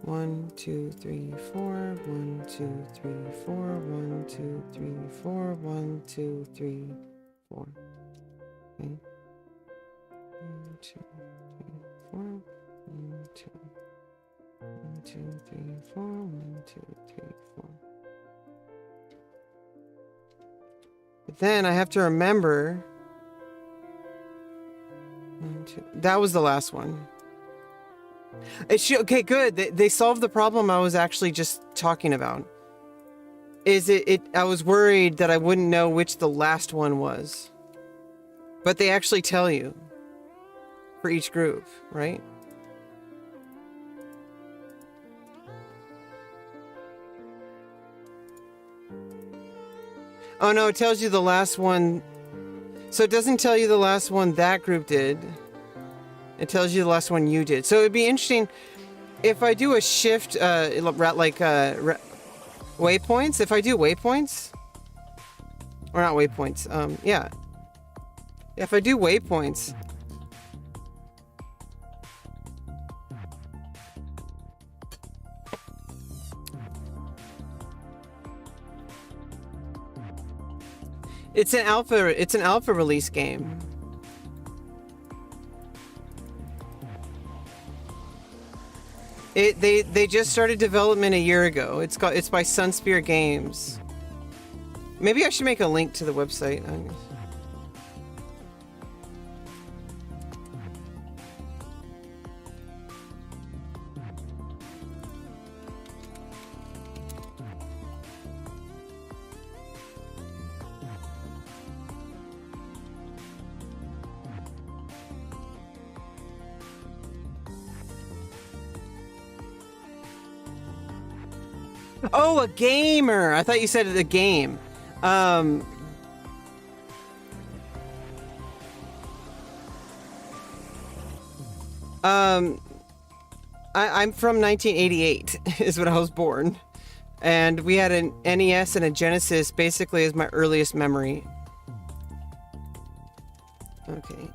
1, 2, 3, 4. 1, 2, 3, 4. 1, 2, 3, 4. 1, 2, 3, 4. Okay. 1, 2, 3, 4. 1, 2. 1, 2, 3, 4. 1, 2, 3, 4. But then I have to remember. 1, 2. That was the last one. Okay, good. They solved the problem I was actually just talking about. I was worried that I wouldn't know which the last one was. But they actually tell you for each group, right? Oh no, it tells you the last one. So it doesn't tell you the last one that group did. It tells you the last one you did. So it'd be interesting if I do a shift, waypoints. If I do waypoints, or not waypoints. Yeah. If I do waypoints. It's an alpha release game. They just started development a year ago. It's by Sunspear Games. Maybe I should make a link to the website. Oh, a gamer! I thought you said a game. I'm from 1988, is when I was born. And we had an NES and a Genesis basically as my earliest memory. Okay.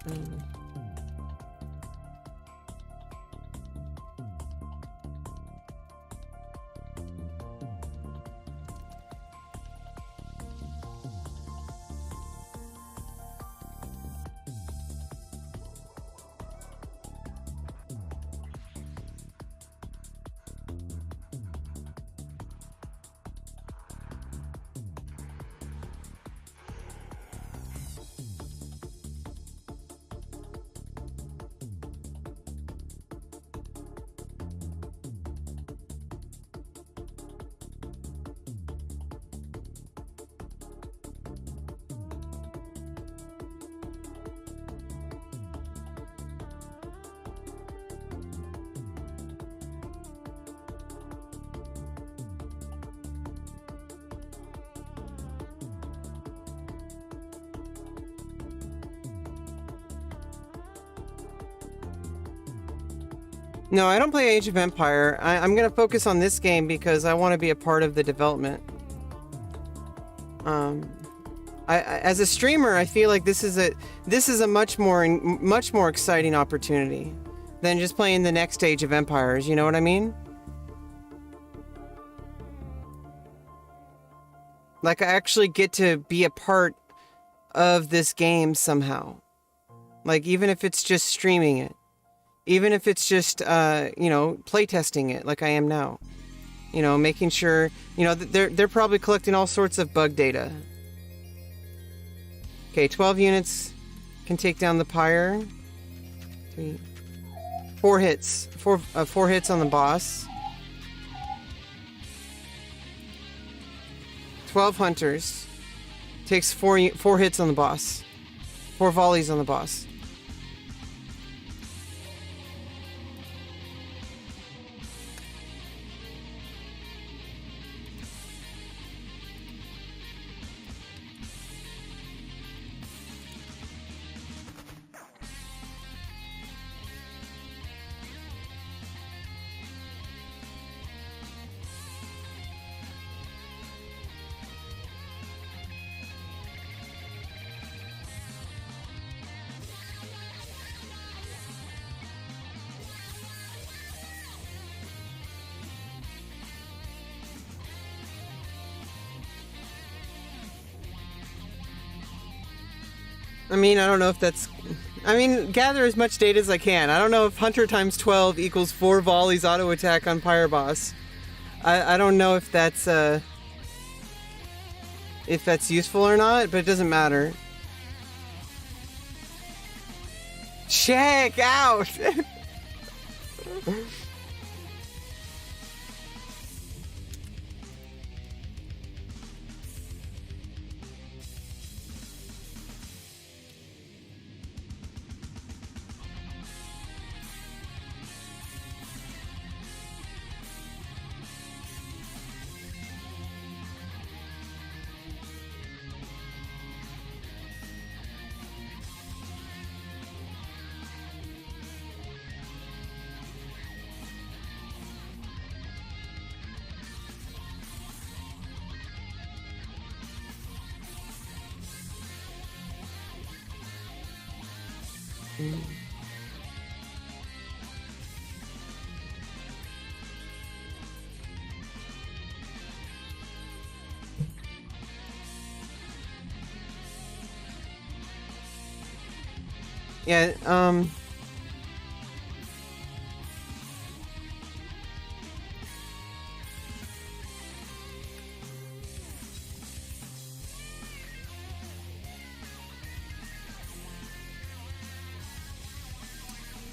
No, I don't play Age of Empire. I'm going to focus on this game because I want to be a part of the development. As a streamer, I feel like this is a much more exciting opportunity than just playing the next Age of Empires. You know what I mean? Like I actually get to be a part of this game somehow. Like even if it's just streaming it. Even if it's just, playtesting it like I am now. You know, making sure, they're probably collecting all sorts of bug data. Okay, 12 units can take down the Pyre. 4 hits. Four hits on the boss. 12 hunters. Takes 4 hits on the boss. 4 volleys on the boss. I mean, I don't know if that's... I mean, gather as much data as I can. I don't know if Hunter times 12 equals 4 volleys auto attack on Pyre boss. I don't know if that's useful or not, but it doesn't matter. Check out! Yeah,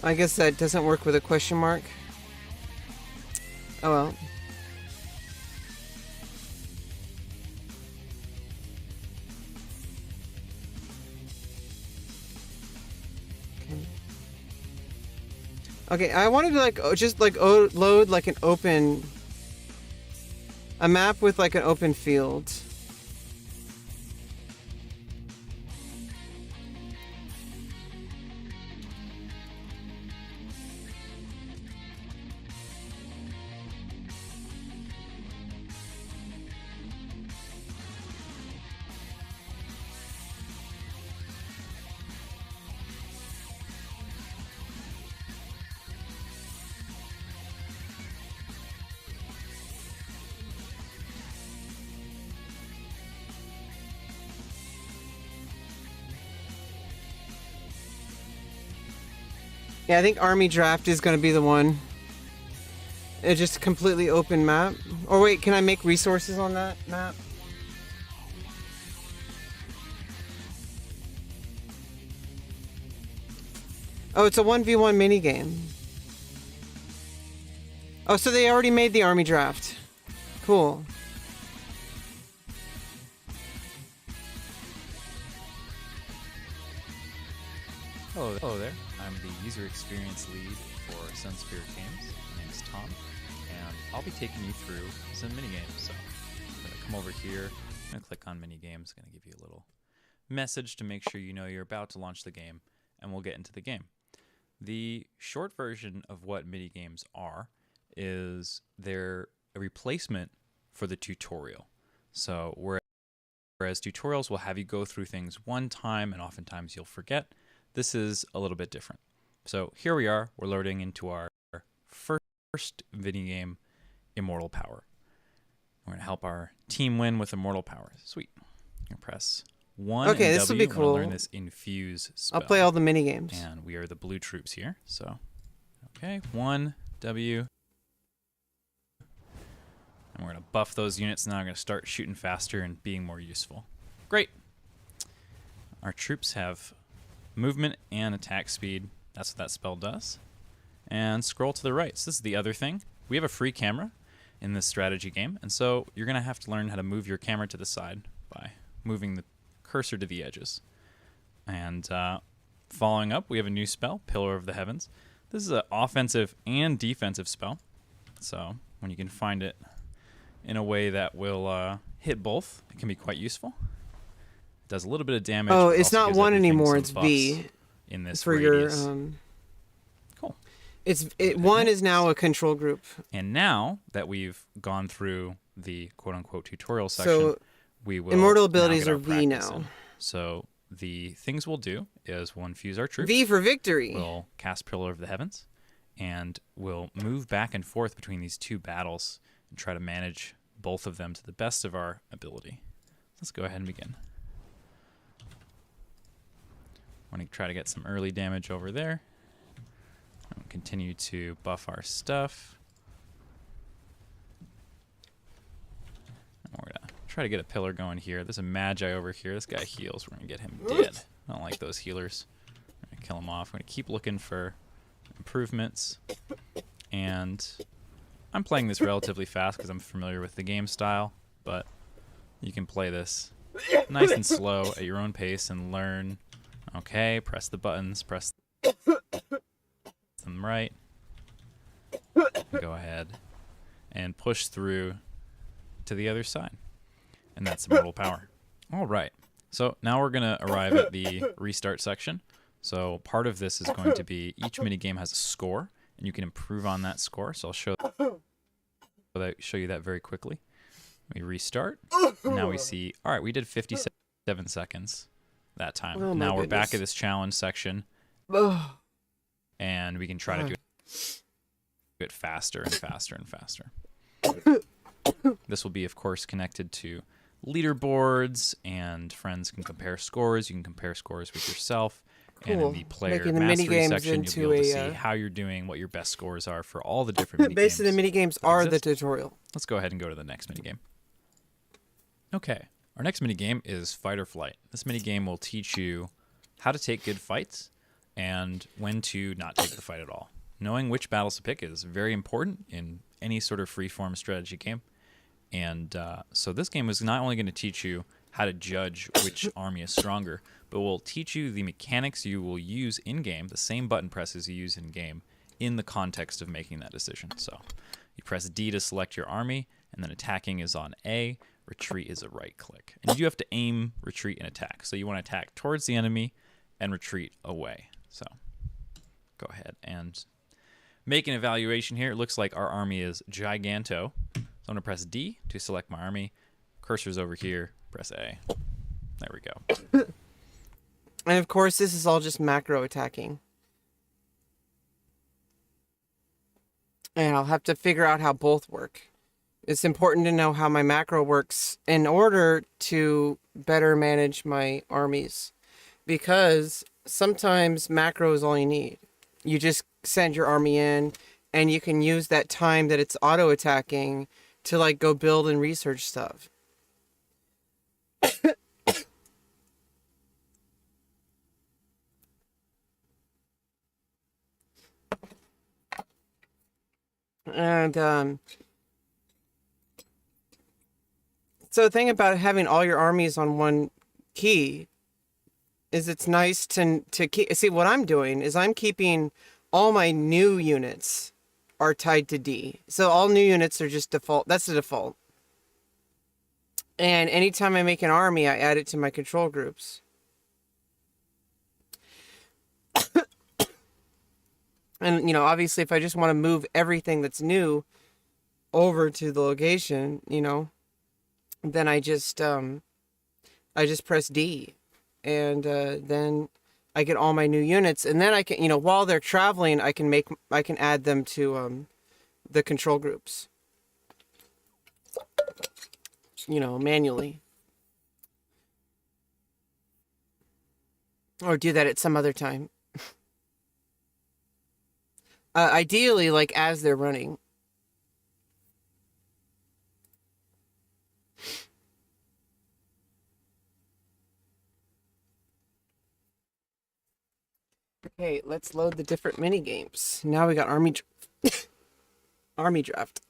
I guess that doesn't work with a question mark. Oh well. Okay, I wanted to like just like load like a map with like an open field. Yeah, I think Army Draft is going to be the one. It's just a completely open map. Or wait, can I make resources on that map? Oh, it's a 1v1 minigame. Oh, so they already made the Army Draft. Cool. Hello there. I'm the user experience lead for Sunspirit Games. My name is Tom, and I'll be taking you through some minigames. So I'm going to come over here, I'm going to click on minigames, going to give you a little message to make sure you know you're about to launch the game, and we'll get into the game. The short version of what minigames are is they're a replacement for the tutorial. So whereas tutorials will have you go through things one time and oftentimes you'll forget, this is a little bit different. So here we are, we're loading into our first video game, Immortal Power. We're going to help our team win with Immortal Power. Sweet. I'm going to press 1 okay, and this W. will be cool. Learn this infuse spell. I'll play all the mini games. And we are the blue troops here. So, okay, 1 W. And we're going to buff those units. Now I'm going to start shooting faster and being more useful. Great. Our troops have movement and attack speed. That's what that spell does. And scroll to the right. So this is the other thing. We have a free camera in this strategy game, and so you're going to have to learn how to move your camera to the side by moving the cursor to the edges. And following up, we have a new spell, Pillar of the Heavens. This is an offensive and defensive spell. So when you can find it in a way that will hit both, it can be quite useful. It does a little bit of damage. Oh, it's not 1 anymore, it's B. In this for radius. Your cool. 1 is now a control group. And now that we've gone through the quote-unquote tutorial section, So we will Immortal now abilities get our are V practice now. in. So the things we'll do is we'll infuse our troops. V for victory. We'll cast Pillar of the Heavens, and we'll move back and forth between these two battles and try to manage both of them to the best of our ability. Let's go ahead and begin. Want to try to get some early damage over there. And continue to buff our stuff. And we're gonna try to get a pillar going here. There's a Magi over here. This guy heals. We're gonna get him dead. I don't like those healers. I'm gonna kill him off. I'm gonna keep looking for improvements. And I'm playing this relatively fast because I'm familiar with the game style, but you can play this nice and slow at your own pace and learn. Okay, press the buttons, press them right. Go ahead and push through to the other side. And that's Immortal Power. All right, so now we're gonna arrive at the restart section. So part of this is going to be each minigame has a score, and you can improve on that score. So I'll show you that very quickly. We restart. And now we see, all right, we did 57 seconds that time. Oh, now we're goodness. back at this challenge section, and we can try to do it faster and faster and faster. This will be, of course, connected to leaderboards, and friends can compare scores. You can compare scores with yourself. And in the player Making the mastery minigames section, you'll be able to into see how you're doing, what your best scores are for all the different minigames. Basically, the minigames are the exist. tutorial. Let's go ahead and go to the next minigame. Okay, our next minigame is Fight or Flight. This minigame will teach you how to take good fights and when to not take the fight at all. Knowing which battles to pick is very important in any sort of free-form strategy game. And so this game is not only going to teach you how to judge which army is stronger, but will teach you the mechanics you will use in-game, the same button presses you use in-game, in the context of making that decision. So you press D to select your army, and then attacking is on A, retreat is a right-click. And you do have to aim, retreat, and attack. So you want to attack towards the enemy and retreat away. So go ahead and make an evaluation here. It looks like our army is Giganto. So I'm going to press D to select my army. Cursor's over here. Press A. There we go. And of course, this is all just macro attacking. And I'll have to figure out how both work. It's important to know how my macro works in order to better manage my armies. Because sometimes macro is all you need. You just send your army in, and you can use that time that it's auto-attacking to like go build and research stuff. And so the thing about having all your armies on one key is it's nice to keep. See, what I'm doing is I'm keeping all my new units are tied to D. So all new units are just default. That's the default. And anytime I make an army, I add it to my control groups. And, you know, obviously, if I just want to move everything that's new over to the location, you know, then I just press D. And then I get all my new units. And then I can, you know, while they're traveling, I can add them to the control groups. You know, manually. Or do that at some other time. Ideally, like, as they're running. Okay, let's load the different mini games. Now we got army army draft.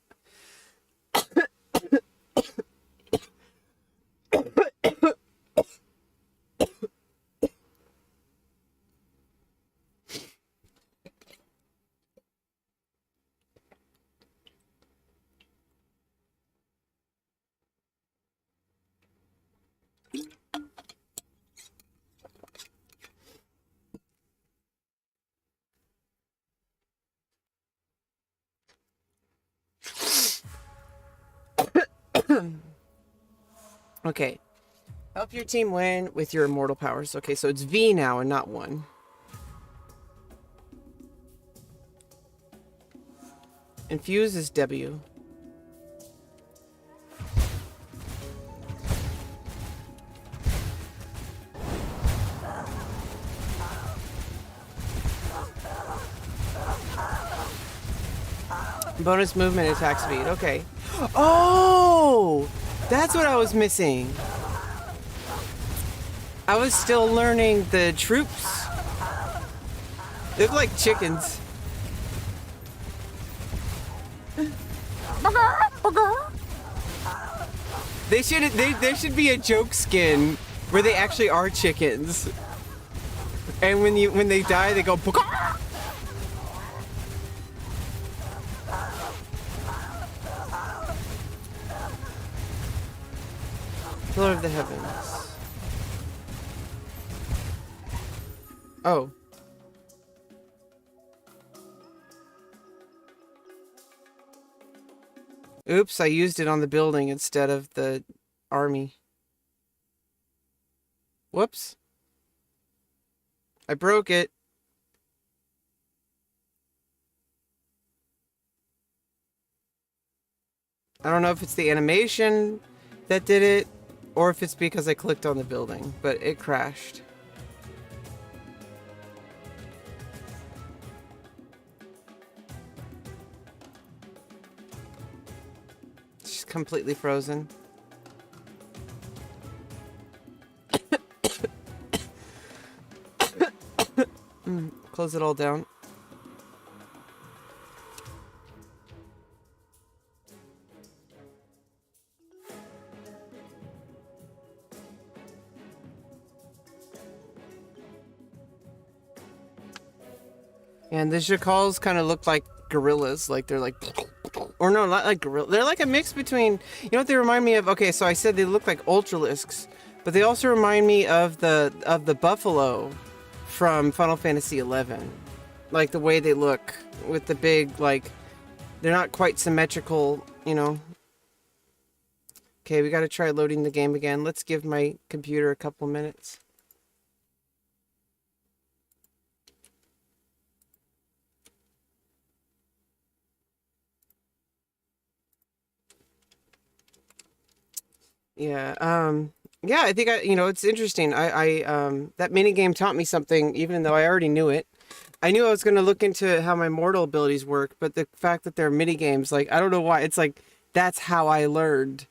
Okay. Help your team win with your immortal powers. Okay, so it's V now and not 1. Infuse is W. bonus movement attack speed. Okay. Oh! That's what I was missing. I was still learning the troops. They look like chickens. There should be a joke skin where they actually are chickens. And when they die, they go Pillar of the Heavens. Oh. Oops, I used it on the building instead of the army. Whoops. I broke it. I don't know if it's the animation that did it, or if it's because I clicked on the building, but it crashed. It's just completely frozen. Close it all down. And the Jacals kind of look like gorillas, like they're like, or no, not like gorilla. They're like a mix between, you know what they remind me of? Okay, so I said they look like ultralisks, but they also remind me of the buffalo from Final Fantasy XI. Like the way they look with the big, like, they're not quite symmetrical, you know. Okay, we got to try loading the game again. Let's give my computer a couple minutes. Yeah, yeah, I think it's interesting. That mini game taught me something, even though I already knew it. I knew I was going to look into how my mortal abilities work, but the fact that they're mini games, like, I don't know why, it's like, that's how I learned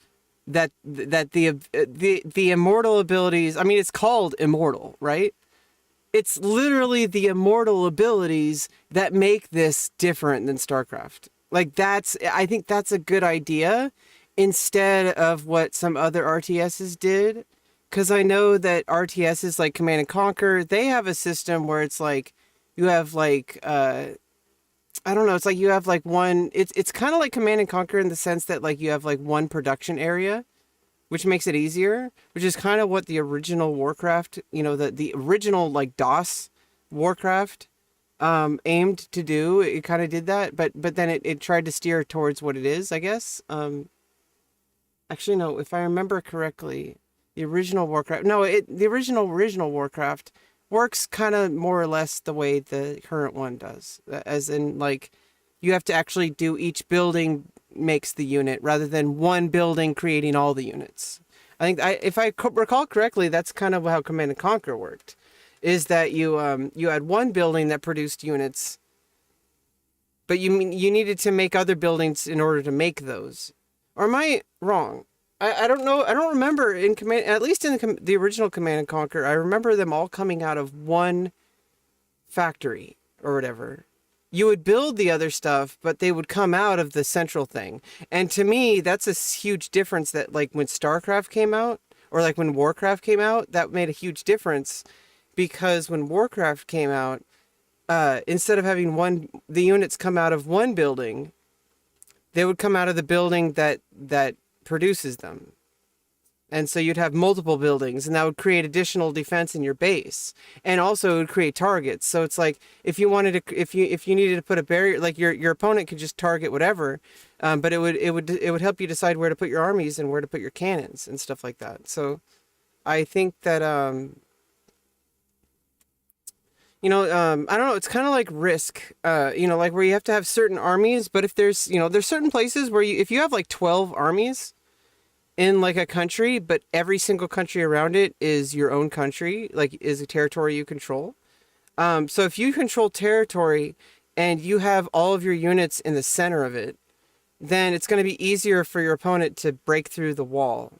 that the immortal abilities, I mean, it's called Immortal, right? It's literally the immortal abilities that make this different than StarCraft. Like, I think that's a good idea, instead of what some other RTSs did. Because I know that RTSs like Command and Conquer, they have a system where it's like, you have like, I don't know, it's like you have like one, it's kind of like Command and Conquer in the sense that like you have like one production area, which makes it easier, which is kind of what the original Warcraft, the original like DOS Warcraft aimed to do. It kind of did that, but then it tried to steer towards what it is, I guess. Actually, no, if I remember correctly, the original Warcraft... No, the original Warcraft works kind of more or less the way the current one does. As in, like, you have to actually do each building makes the unit, rather than one building creating all the units. I think, if I recall correctly, that's kind of how Command and Conquer worked. Is that you had one building that produced units, but you needed to make other buildings in order to make those. Or am I wrong? I don't know. I don't remember in Command, at least in the original Command and Conquer, I remember them all coming out of one factory or whatever. You would build the other stuff, but they would come out of the central thing. And to me, that's a huge difference that, like, when StarCraft came out, or like when Warcraft came out, that made a huge difference. Because when Warcraft came out, instead of having the units come out of one building, they would come out of the building that produces them. And so you'd have multiple buildings, and that would create additional defense in your base. And also it would create targets. So it's like, if you needed to put a barrier, like your opponent could just target whatever, but it would help you decide where to put your armies and where to put your cannons and stuff like that. So I think that, I don't know, it's kind of like Risk, like where you have to have certain armies, but if there's certain places where if you have like 12 armies in like a country, but every single country around it is your own country, like is a territory you control. So if you control territory and you have all of your units in the center of it, then it's going to be easier for your opponent to break through the wall.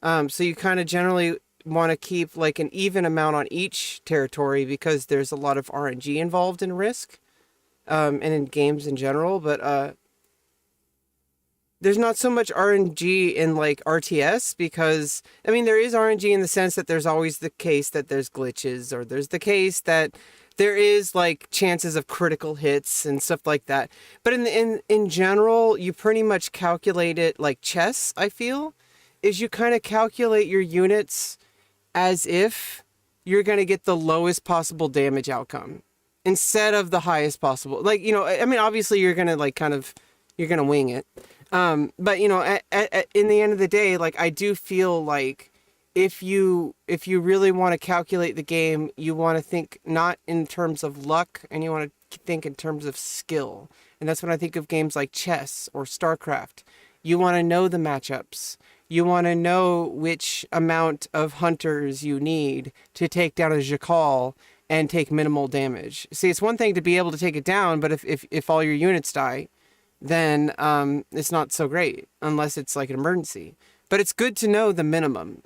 So you kind of generally want to keep like an even amount on each territory because there's a lot of RNG involved in Risk, and in games in general, but there's not so much RNG in like RTS because, I mean, there is RNG in the sense that there's always the case that there's glitches, or there's the case that there is like chances of critical hits and stuff like that. But in general, you pretty much calculate it like chess, I feel, is you kind of calculate your units as if you're going to get the lowest possible damage outcome instead of the highest possible. Like, you know, I mean, obviously you're going to like kind of, you're going to wing it. But you know, in the end of the day, like I do feel like if you really want to calculate the game, you want to think not in terms of luck, and you want to think in terms of skill. And that's when I think of games like chess or StarCraft. You want to know the matchups. You want to know which amount of hunters you need to take down a Jakal and take minimal damage. See, it's one thing to be able to take it down, but if all your units die, then it's not so great unless it's like an emergency. But it's good to know the minimum.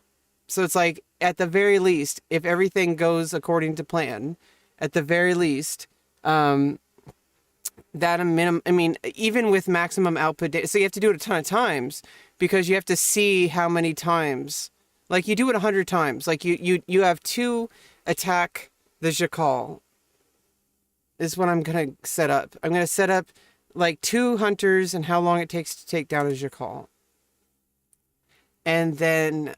So it's like, at the very least, if everything goes according to plan, at the very least, that a minimum, I mean, even with maximum output data, so you have to do it a ton of times because you have to see how many times, like you do it 100 times. Like you have to attack the Jakal. This is what I'm going to set up. I'm going to set up like 2 hunters and how long it takes to take down a Jakal. And then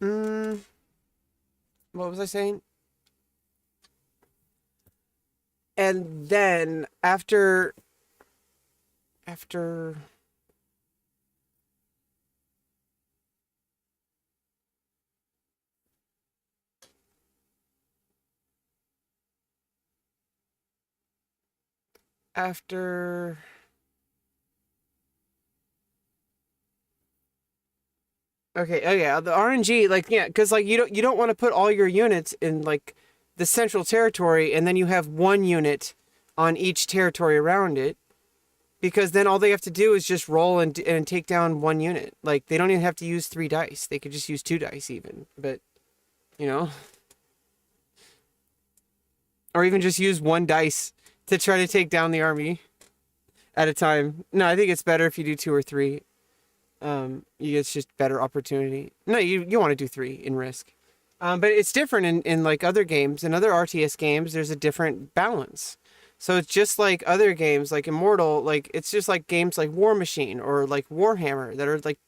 mm, what was I saying? And then after after okay, oh yeah, the RNG, like, yeah, because like you don't want to put all your units in like the central territory and then you have one unit on each territory around it, because then all they have to do is just roll and take down one unit. Like they don't even have to use 3 dice. They could just use 2 dice even. But you know, or even just use 1 dice to try to take down the army at a time. No, I think it's better if you do 2 or 3. It's just better opportunity. No, you want to do 3 in Risk. But it's different in like other games. In other RTS games, there's a different balance. So it's just like other games, like Immortal, like it's just like games like War Machine or like Warhammer that are like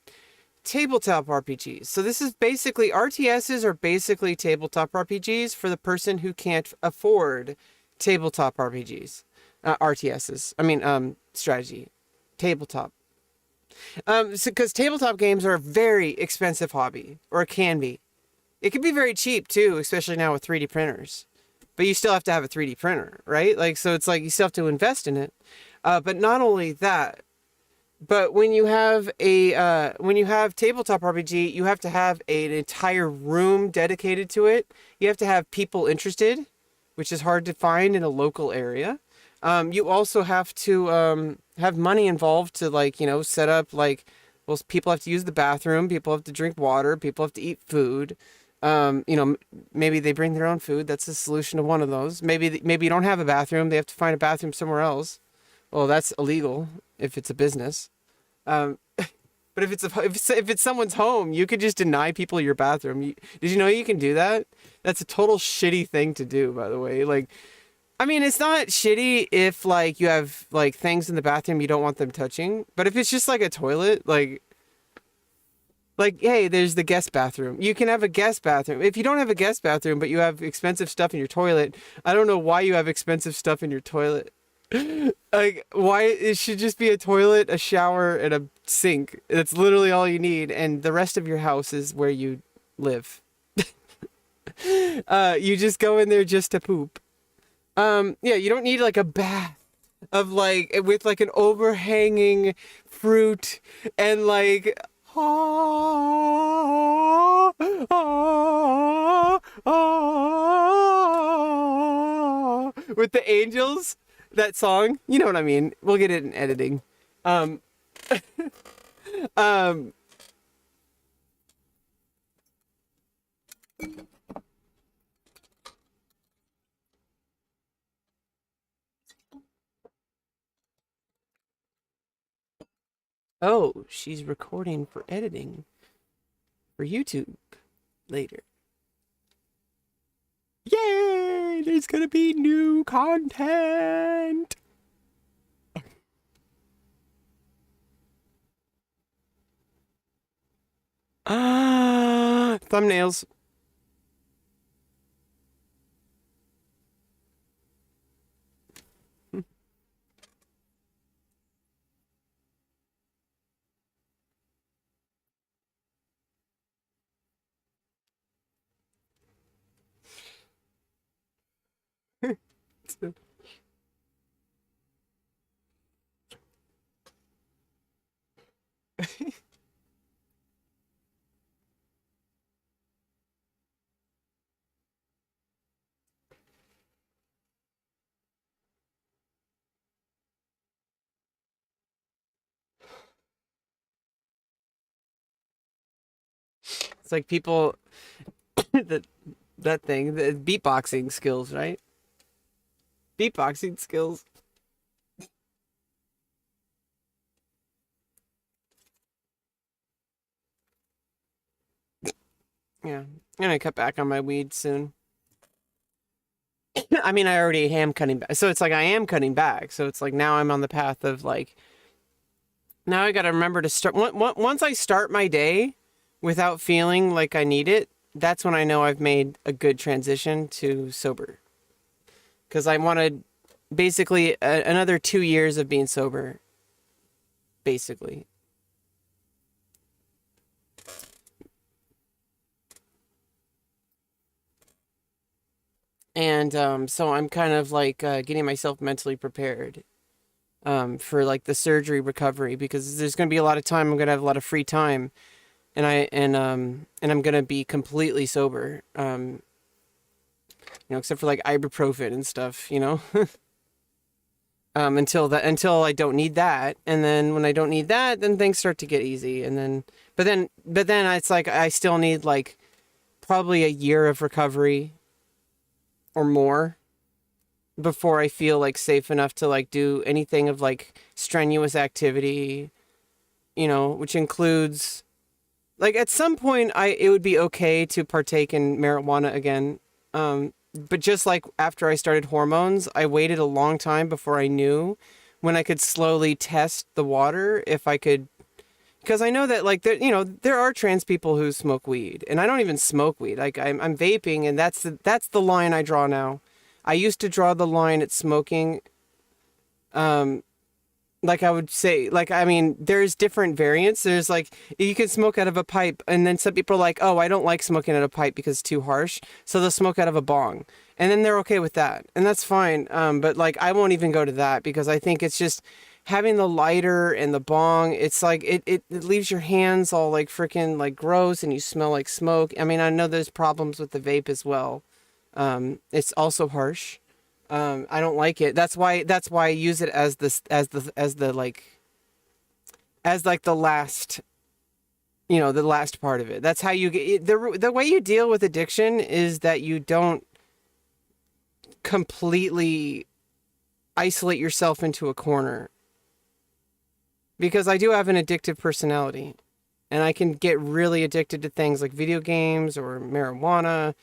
tabletop RPGs. So this is basically, RTSs are basically tabletop RPGs for the person who can't afford tabletop RPGs. RTSs. I mean, strategy. Tabletop. Because tabletop games are a very expensive hobby, or it can be. It can be very cheap too, especially now with 3D printers. But you still have to have a 3D printer, right? Like, so it's like you still have to invest in it. But not only that, but when you have tabletop RPG, you have to have an entire room dedicated to it. You have to have people interested, which is hard to find in a local area. You also have to have money involved to, like, you know, set up, like, well, people have to use the bathroom, people have to drink water, people have to eat food. You know, maybe they bring their own food. That's the solution to one of those. Maybe you don't have a bathroom. They have to find a bathroom somewhere else. Well, that's illegal if it's a business. But if it's someone's home, you could just deny people your bathroom. Did you know you can do that? That's a total shitty thing to do, by the way. Like, I mean, it's not shitty if, like, you have, like, things in the bathroom you don't want them touching. But if it's just, like, a toilet, like, hey, there's the guest bathroom. You can have a guest bathroom. If you don't have a guest bathroom, but you have expensive stuff in your toilet, I don't know why you have expensive stuff in your toilet. Like, why? It should just be a toilet, a shower, and a sink. That's literally all you need. And the rest of your house is where you live. You just go in there just to poop. Yeah, you don't need like a bath of like with like an overhanging fruit and like ah, ah, ah, with the angels. That song, you know what I mean. We'll get it in editing. Um, um, oh, she's recording for editing for YouTube later. Yay! There's gonna be new content. Ah, thumbnails. It's like people that that thing, the beatboxing skills, right? Beatboxing skills. Yeah, I'm gonna cut back on my weed soon. I mean, I already am cutting back, so it's like I am cutting back. So it's like now I'm on the path of like now I gotta remember to start. Once I start my day without feeling like I need it, that's when I know I've made a good transition to sober. Because I wanted basically another 2 years of being sober, basically. And so I'm kind of like getting myself mentally prepared for like the surgery recovery because there's going to be a lot of time. I'm going to have a lot of free time, and I'm going to be completely sober. Except for like ibuprofen and stuff. Until I don't need that, and then when I don't need that, then things start to get easy, and then but then it's like I still need like probably a year of recovery or more before I feel like safe enough to like do anything of like strenuous activity, which includes like at some point it would be okay to partake in marijuana again. But just like after I started hormones, I waited a long time before I knew when I could slowly test the water if I could, because I know that like there are trans people who smoke weed, and I don't even smoke weed. Like I'm vaping, and that's the line I draw now. I used to draw the line at smoking. Like I would say, like, I mean, there's different variants. There's like, you can smoke out of a pipe, and then some people are like, oh, I don't like smoking out of a pipe because it's too harsh. So they'll smoke out of a bong. And then they're okay with that. And that's fine. But like, I won't even go to that because I think it's just having the lighter and the bong. It's like, it leaves your hands all like freaking like gross and you smell like smoke. I mean, I know there's problems with the vape as well. It's also harsh. I don't like it. That's why I use it as the last, the last part of it. That's how you get the way you deal with addiction is that you don't completely isolate yourself into a corner. Because I do have an addictive personality, and I can get really addicted to things like video games or marijuana.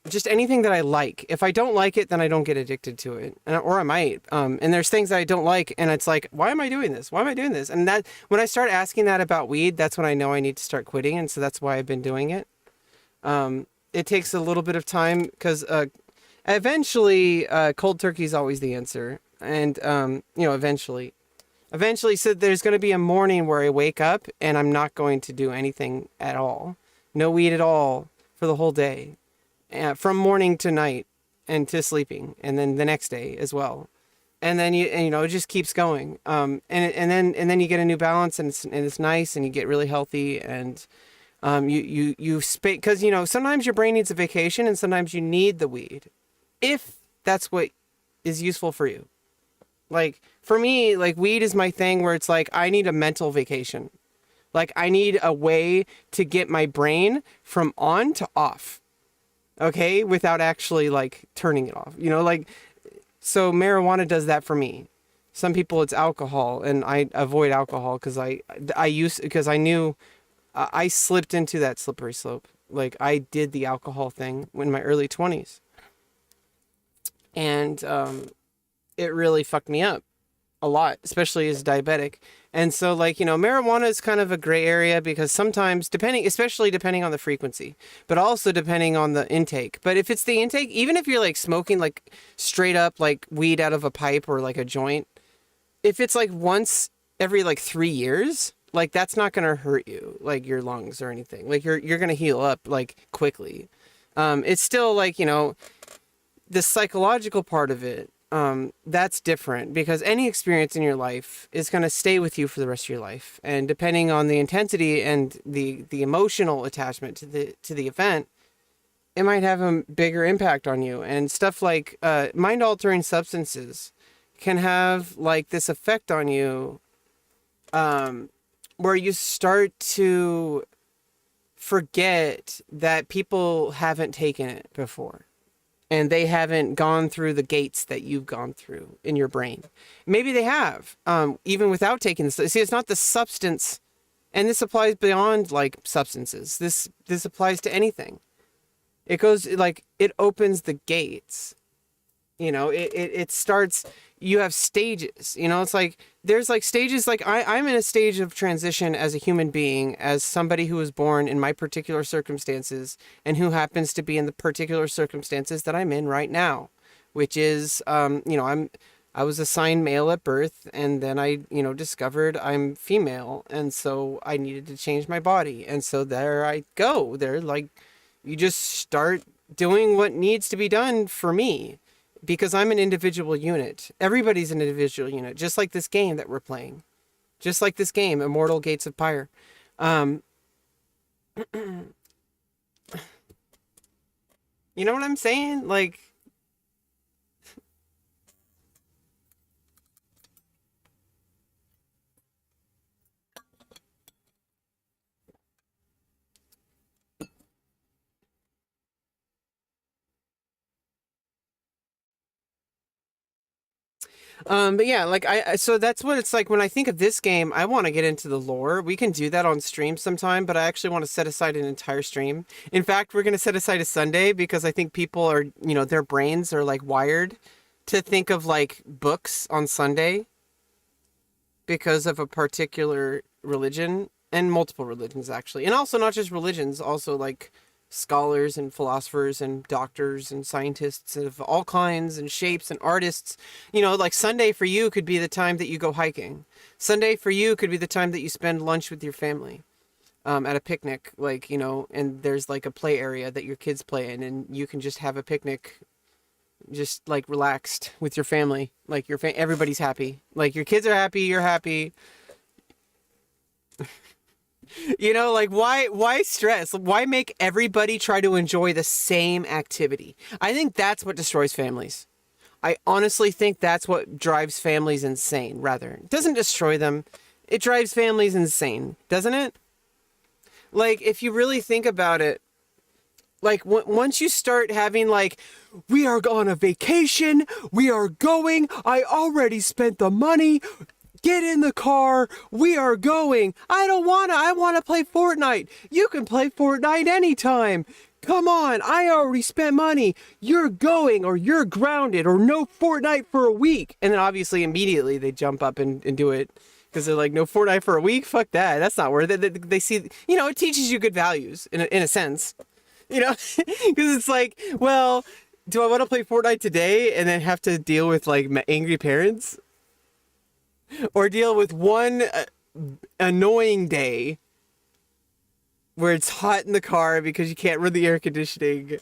Just anything that I like. If I don't like it, then I don't get addicted to it, or I might. And there's things that I don't like, and it's like, why am I doing this? Why am I doing this? And that when I start asking that about weed, that's when I know I need to start quitting, and so that's why I've been doing it. It takes a little bit of time because eventually, cold turkey is always the answer, and eventually, so there's going to be a morning where I wake up and I'm not going to do anything at all, no weed at all for the whole day. From morning to night, and to sleeping, and then the next day as well. And then it just keeps going. And then you get a new balance, and it's nice, and you get really healthy, and because sometimes your brain needs a vacation, and sometimes you need the weed, if that's what is useful for you. Like for me, like weed is my thing where it's like I need a mental vacation. Like I need a way to get my brain from on to off. Okay, without actually like turning it off. So marijuana does that for me. Some people it's alcohol, and I avoid alcohol because I knew I slipped into that slippery slope. Like I did the alcohol thing in my early 20s, and it really fucked me up a lot, especially as diabetic. And so marijuana is kind of a gray area because sometimes especially depending on the frequency, but also depending on the intake. But if it's the intake, even if you're like smoking like straight up like weed out of a pipe or like a joint, if it's like once every like 3 years, like that's not going to hurt you, like your lungs or anything. Like you're going to heal up like quickly. It's still like, the psychological part of it, that's different because any experience in your life is going to stay with you for the rest of your life. And depending on the intensity and the emotional attachment to the event, it might have a bigger impact on you. And stuff like mind altering substances can have like this effect on you, where you start to forget that people haven't taken it before. And they haven't gone through the gates that you've gone through in your brain. Maybe they have, even without taking this. See, it's not the substance, and this applies beyond like substances. This applies to anything. It goes like it opens the gates. It starts. You have stages. It's like there's like stages. Like I'm in a stage of transition as a human being, as somebody who was born in my particular circumstances and who happens to be in the particular circumstances that I'm in right now, which is I was assigned male at birth, and then I discovered I'm female, and so I needed to change my body, and so there I go. There, like, you just start doing what needs to be done for me. Because I'm an individual unit. Everybody's an individual unit, just like this game that we're playing. Just like this game, Immortal Gates of Pyre. You know what I'm saying? Like... But yeah, like so that's what it's like when I think of this game. I want to get into the lore. We can do that on stream sometime, but I actually want to set aside an entire stream. In fact, we're going to set aside a Sunday because I think people are, their brains are like wired to think of like books on Sunday because of a particular religion, and multiple religions actually. And also not just religions, also like scholars and philosophers and doctors and scientists of all kinds and shapes and artists. Like Sunday for you could be the time that you go hiking. Sunday for you could be the time that you spend lunch with your family, at a picnic, like, and there's like a play area that your kids play in, and you can just have a picnic, just like relaxed with your family. Like everybody's happy. Like your kids are happy, you're happy. Like why stress? Why make everybody try to enjoy the same activity? I think that's what destroys families. I honestly think that's what drives families insane, rather. It doesn't destroy them. It drives families insane, doesn't it? Like, if you really think about it, like, once you start having, like, we are on a vacation, we are going, I already spent the money, get in the car, we are going. I want to play Fortnite. You can play Fortnite anytime. Come on, I already spent money. You're going, or you're grounded, or no Fortnite for a week. And then obviously immediately they jump up and do it because they're like, no Fortnite for a week? Fuck that. That's not worth it. They see, it teaches you good values in a sense, because it's like, well, do I want to play Fortnite today and then have to deal with like angry parents? Or deal with one annoying day where it's hot in the car because you can't run the air conditioning.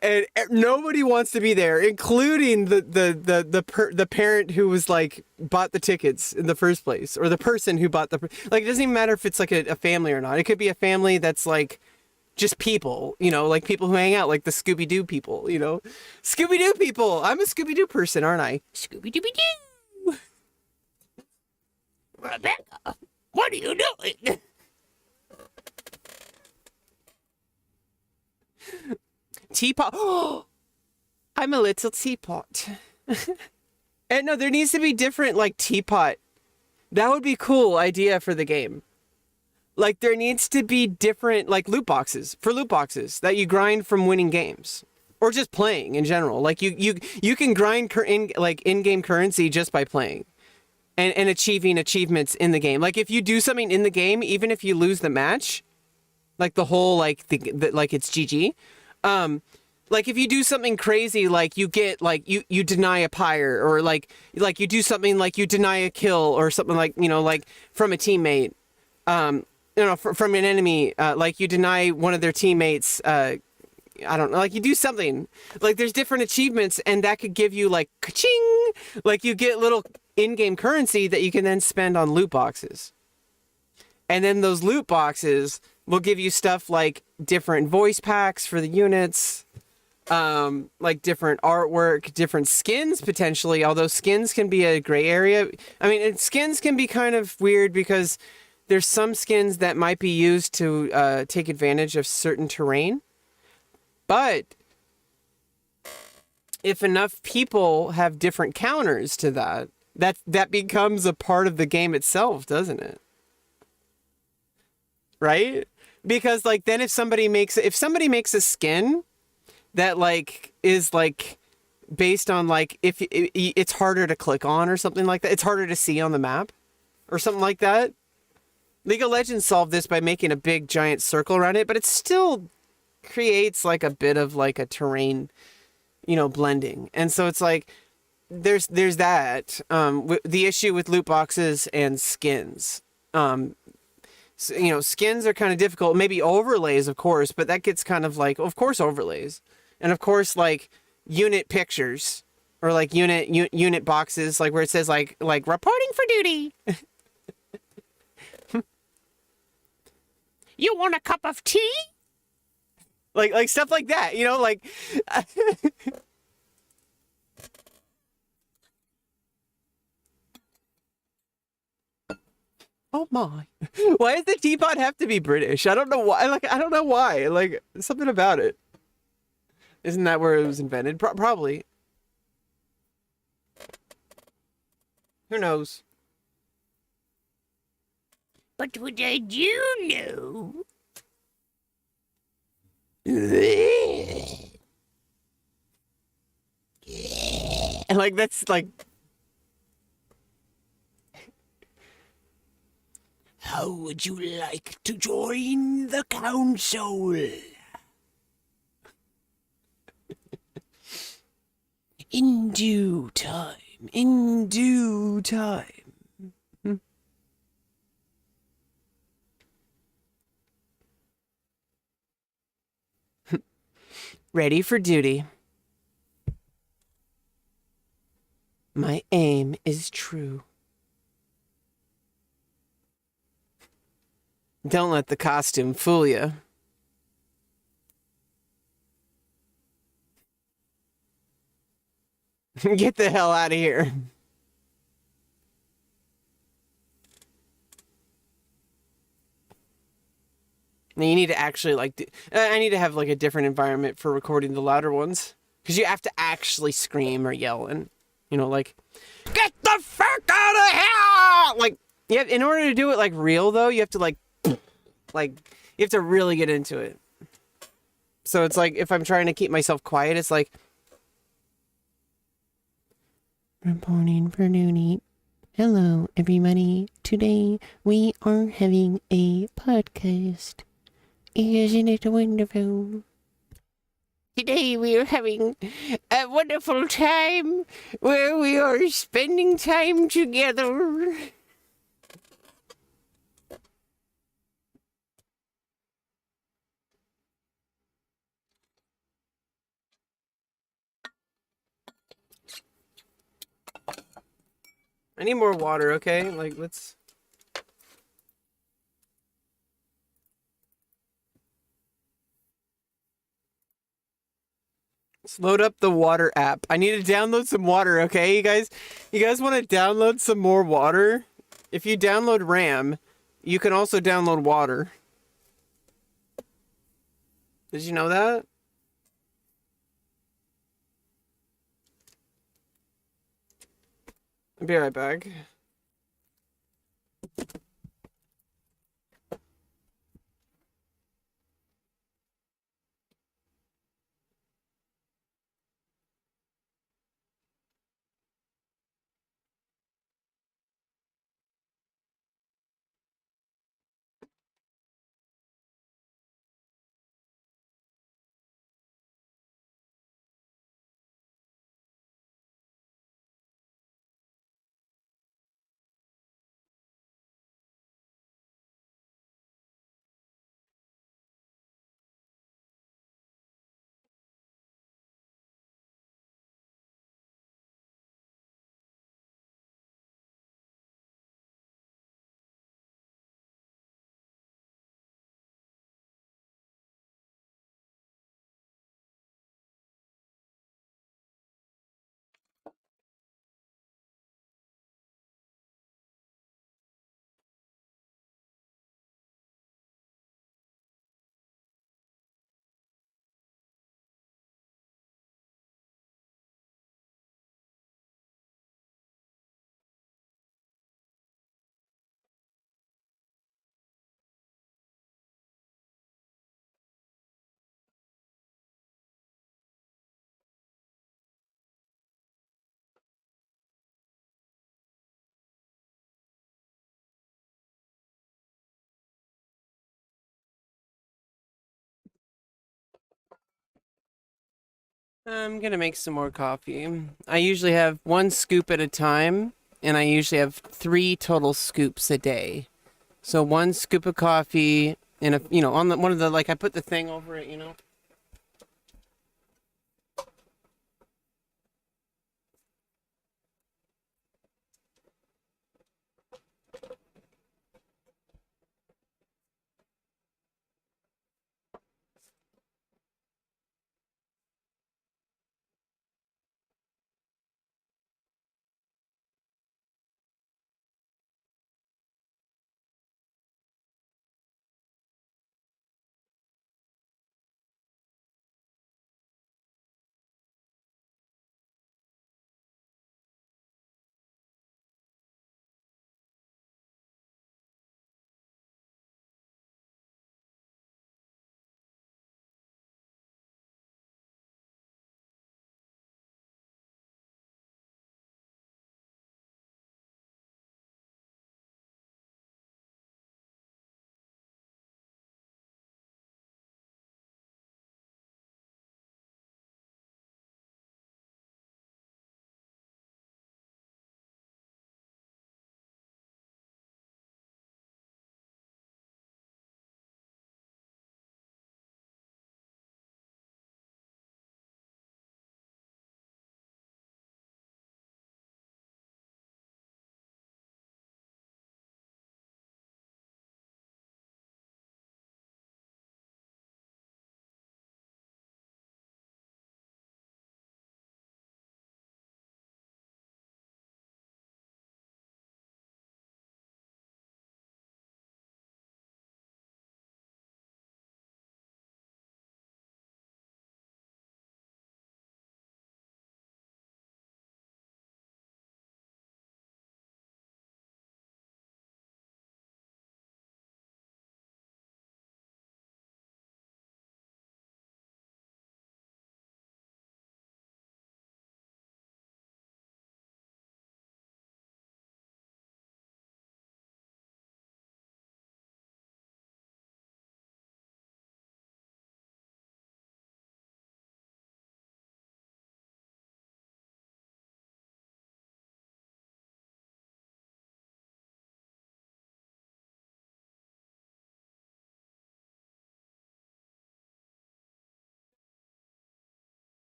and nobody wants to be there, including the parent who was like bought the tickets in the first place, or the person who bought like, it doesn't even matter if it's like a family or not. It could be a family that's like just people, you know, like people who hang out, like the Scooby-Doo people, you know, Scooby-Doo people. I'm a Scooby-Doo person, aren't I? Scooby-Dooby-Doo. Rebecca, what are you doing? Teapot. Oh, I'm a little teapot. And no, there needs to be different, like, teapot. That would be a cool idea for the game. Like, there needs to be different, like, loot boxes that you grind from winning games, or just playing in general. Like, you can grind in-game currency just by playing and achieving achievements in the game. Like, if you do something in the game, even if you lose the match, like the whole like like it's GG. Like if you do something crazy, like you get like you deny a pyre, or like you do something like you deny a kill or something, like, you know, like from a teammate, you know, from an enemy, like you deny one of their teammates, I don't know, like you do something, like there's different achievements, and that could give you like ka-ching, like you get little in-game currency that you can then spend on loot boxes. And then those loot boxes will give you stuff like different voice packs for the units, like different artwork, different skins potentially, although skins can be a gray area. I mean, skins can be kind of weird because there's some skins that might be used to take advantage of certain terrain. But if enough people have different counters to that becomes a part of the game itself, doesn't it? Right? Because like then if somebody makes a skin that like is like based on like if it's harder to click on or something like that, it's harder to see on the map or something like that. League of Legends solved this by making a big giant circle around it, but it still creates like a bit of like a terrain, you know, blending. And so it's like there's that the issue with loot boxes and skins. So, you know, skins are kind of difficult. Maybe overlays, of course, but that gets kind of like, of course, overlays, and of course, like unit pictures or like unit boxes, like where it says like reporting for duty. You want a cup of tea? Like stuff like that, you know, like. Oh my. Why does the teapot have to be British? I don't know why. Like, I don't know why. Like, something about it. Isn't that where it was invented? Probably. Who knows? But what I do know. And like, that's like. How would you like to join the council? In due time. In due time. Ready for duty. My aim is true. Don't let the costume fool you. Get the hell out of here. Now you need to actually like I need to have like a different environment for recording the louder ones, because you have to actually scream or yell, and you know, like, get the fuck out of here! Like, yeah, in order to do it like real though, you have to like you have to really get into it. So it's like if I'm trying to keep myself quiet, it's like reporting for duty. Hello everybody. Today we are having a podcast. Isn't it wonderful? Today we are having a wonderful time where we are spending time together. I need more water, okay? Like, let's... Let's load up the water app. I need to download some water, okay? You guys want to download some more water? If you download RAM, you can also download water. Did you know that? I'll be right back. I'm gonna make some more coffee. I usually have one scoop at a time, and I usually have 3 total scoops a day. So one scoop of coffee, and on the one of the like I put the thing over it.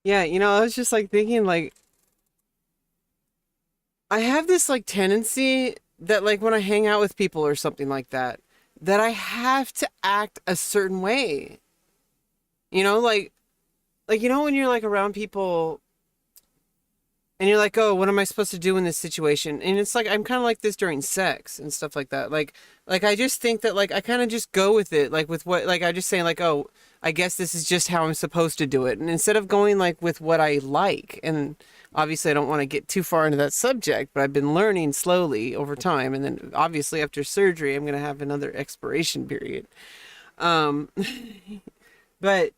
Yeah, I was just like thinking like I have this like tendency that like when I hang out with people or something like that, that I have to act a certain way. You know, like when you're like around people and you're like, "Oh, what am I supposed to do in this situation?" And it's like I'm kind of like this during sex and stuff like that. Like I just think that like I kind of just go with it, like with what like I just say like, "Oh, I guess this is just how I'm supposed to do it." And instead of going like with what I like, and obviously I don't want to get too far into that subject, but I've been learning slowly over time, and then obviously after surgery, I'm going to have another expiration period. Um but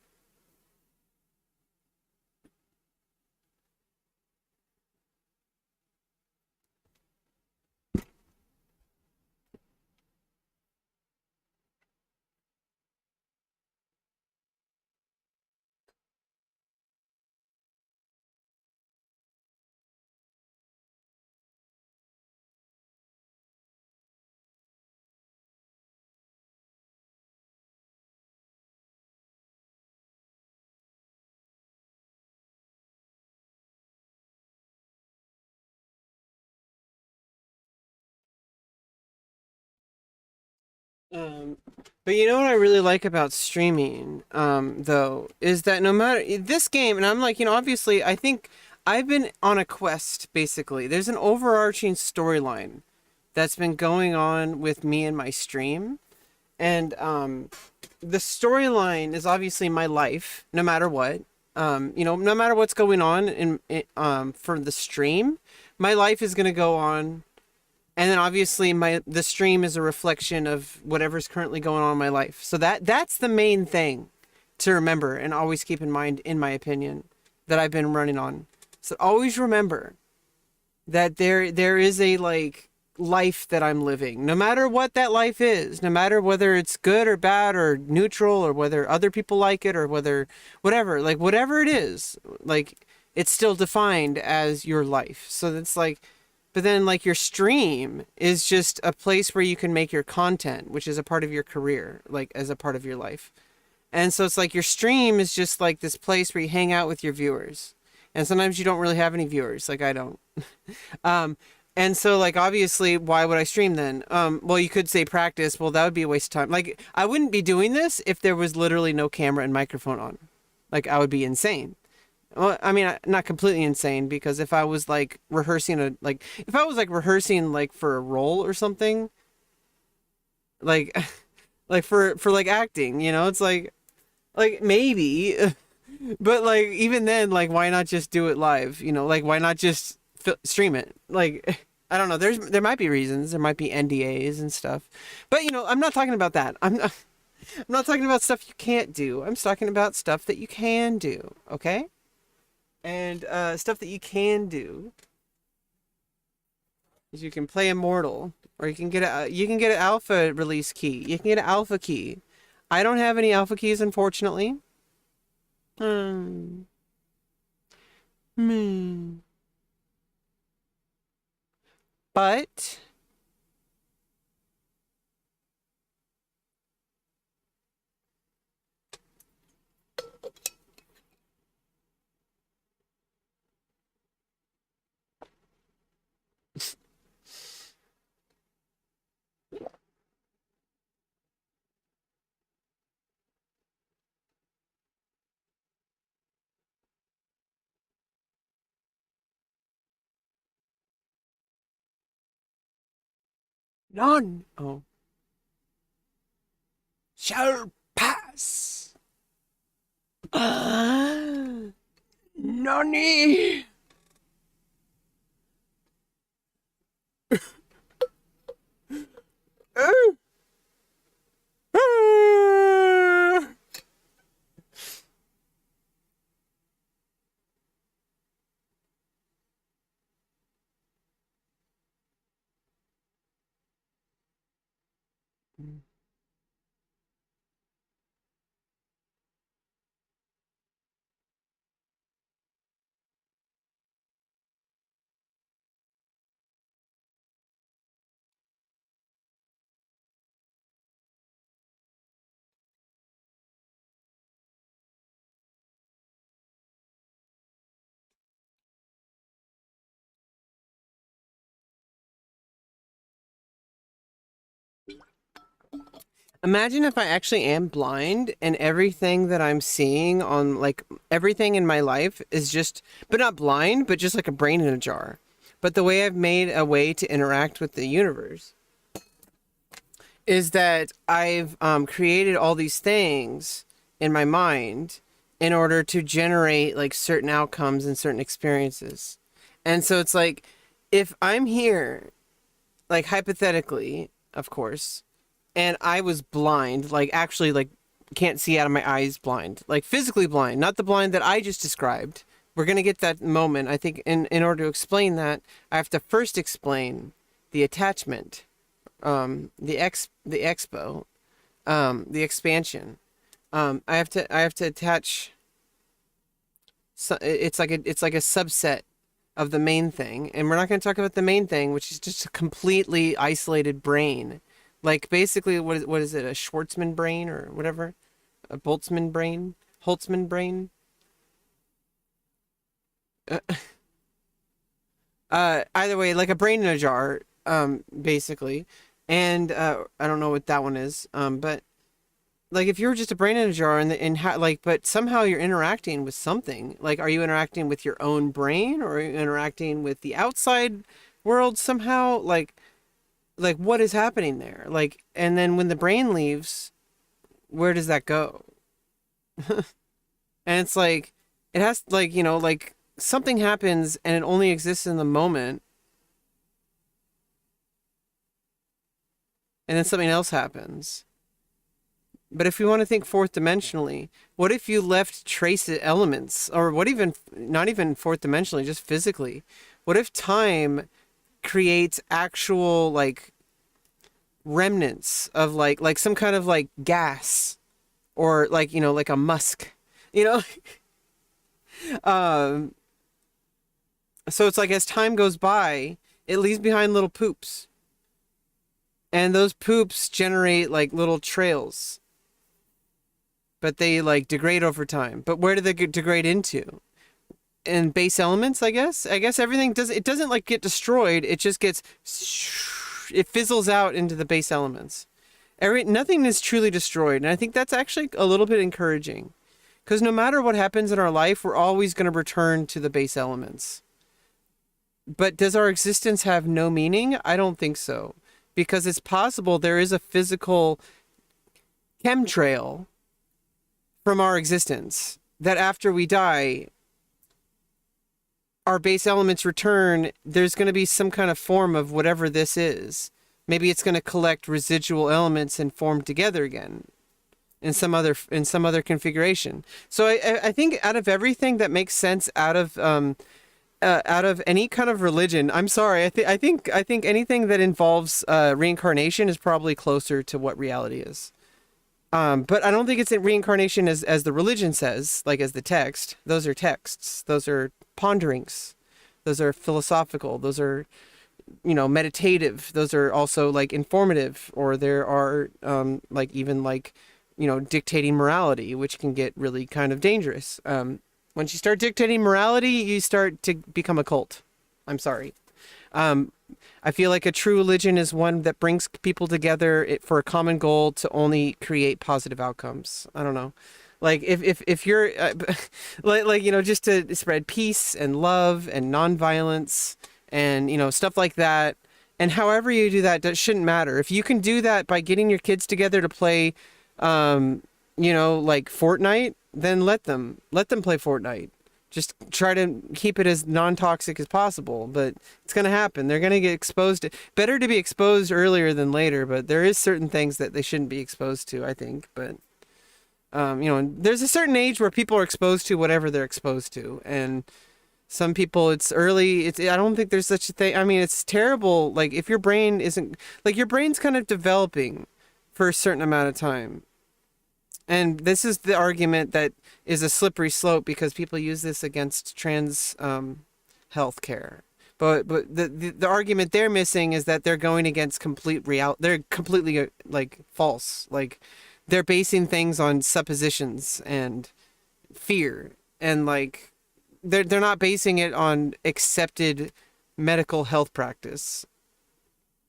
Um, but you know what I really like about streaming, though, is that no matter this game, and I'm like, obviously, I think I've been on a quest, basically. There's an overarching storyline that's been going on with me and my stream. And the storyline is obviously my life, no matter what. No matter what's going on for the stream, my life is going to go on, and then obviously the stream is a reflection of whatever's currently going on in my life. So that's the main thing to remember and always keep in mind, in my opinion, that I've been running on. So always remember that there is a like life that I'm living, no matter what that life is, no matter whether it's good or bad or neutral, or whether other people like it, or whether whatever, like whatever it is, like it's still defined as your life. So it's like, but then like your stream is just a place where you can make your content, which is a part of your career, like as a part of your life. And so it's like your stream is just like this place where you hang out with your viewers. And sometimes you don't really have any viewers, like I don't. Um, and so like obviously, why would I stream then? Well, you could say practice. Well, that would be a waste of time. Like I wouldn't be doing this if there was literally no camera and microphone on. Like I would be insane. Well, I mean, not completely insane, because if I was like if I was like rehearsing like for a role or something, like like for like acting, it's like maybe, but like even then, like why not just do it live? Like why not just stream it? Like I don't know. There might be reasons. There might be NDAs and stuff, but I'm not talking about that. I'm not talking about stuff you can't do. I'm talking about stuff that you can do. Okay, and stuff that you can do is you can play Immortal, or you can get an alpha release key. You can get an alpha key. I don't have any alpha keys, unfortunately. Hmm. Hmm. But none, oh, shall pass. Nani? Imagine if I actually am blind and everything that I'm seeing on like everything in my life is just, but not blind, but just like a brain in a jar. But the way I've made a way to interact with the universe is that I've created all these things in my mind in order to generate like certain outcomes and certain experiences. And so it's like, if I'm here, like hypothetically, of course, and I was blind, like actually like can't see out of my eyes blind, like physically blind, not the blind that I just described. We're going to get that moment. I think in order to explain that, I have to first explain the attachment, the expo, the expansion. I have to attach, so it's like a subset of the main thing, and we're not going to talk about the main thing, which is just a completely isolated brain. Like basically, what is it? A Schwartzman brain or whatever? A Boltzmann brain? Holtzman brain? Uh, either way, like a brain in a jar, basically. And I don't know what that one is. But like if you're just a brain in a jar like, but somehow you're interacting with something. Like, are you interacting with your own brain, or are you interacting with the outside world somehow? Like what is happening there? Like, and then when the brain leaves, where does that go? And it's like, it has, like, like something happens and it only exists in the moment, and then something else happens. But if we want to think fourth dimensionally, what if you left trace elements, or what, even not even fourth dimensionally, just physically? What if time creates actual like remnants of like some kind of like gas, or like, like a musk, you know? um so it's like as time goes by, it leaves behind little poops, and those poops generate like little trails, but they like degrade over time. But where do they degrade into? In base elements, I guess everything doesn't like get destroyed, it just gets, it fizzles out into the base elements. Nothing is truly destroyed, and I think that's actually a little bit encouraging, because no matter what happens in our life, we're always going to return to the base elements. But does our existence have no meaning? I don't think so, because it's possible there is a physical chemtrail from our existence that after we die, our base elements return. There's going to be some kind of form of whatever this is. Maybe it's going to collect residual elements and form together again in some other configuration. So I think out of everything that makes sense out of any kind of religion, I'm sorry, I think anything that involves reincarnation is probably closer to what reality is. But I don't think it's a reincarnation as the religion says, like as the text. Those are texts. Those are ponderings. Those are philosophical. Those are, meditative. Those are also like informative, or there are like even like, dictating morality, which can get really kind of dangerous. Once you start dictating morality, you start to become a cult. I'm sorry. I feel like a true religion is one that brings people together for a common goal to only create positive outcomes. I don't know. Like if you're like just to spread peace and love and nonviolence and stuff like that. And however you do that, that shouldn't matter. If you can do that by getting your kids together to play like Fortnite, then let them play Fortnite. Just try to keep it as non-toxic as possible, but it's going to happen. They're going to get exposed to, better to be exposed earlier than later, but there is certain things that they shouldn't be exposed to, I think. But, there's a certain age where people are exposed to whatever they're exposed to. And some people, it's early. I don't think there's such a thing. I mean, it's terrible. Like if your brain isn't, like your brain's kind of developing for a certain amount of time. And this is the argument that is a slippery slope, because people use this against trans health care. But the argument they're missing is that they're going against complete reality. They're completely like false. Like they're basing things on suppositions and fear, and like they're not basing it on accepted medical health practice.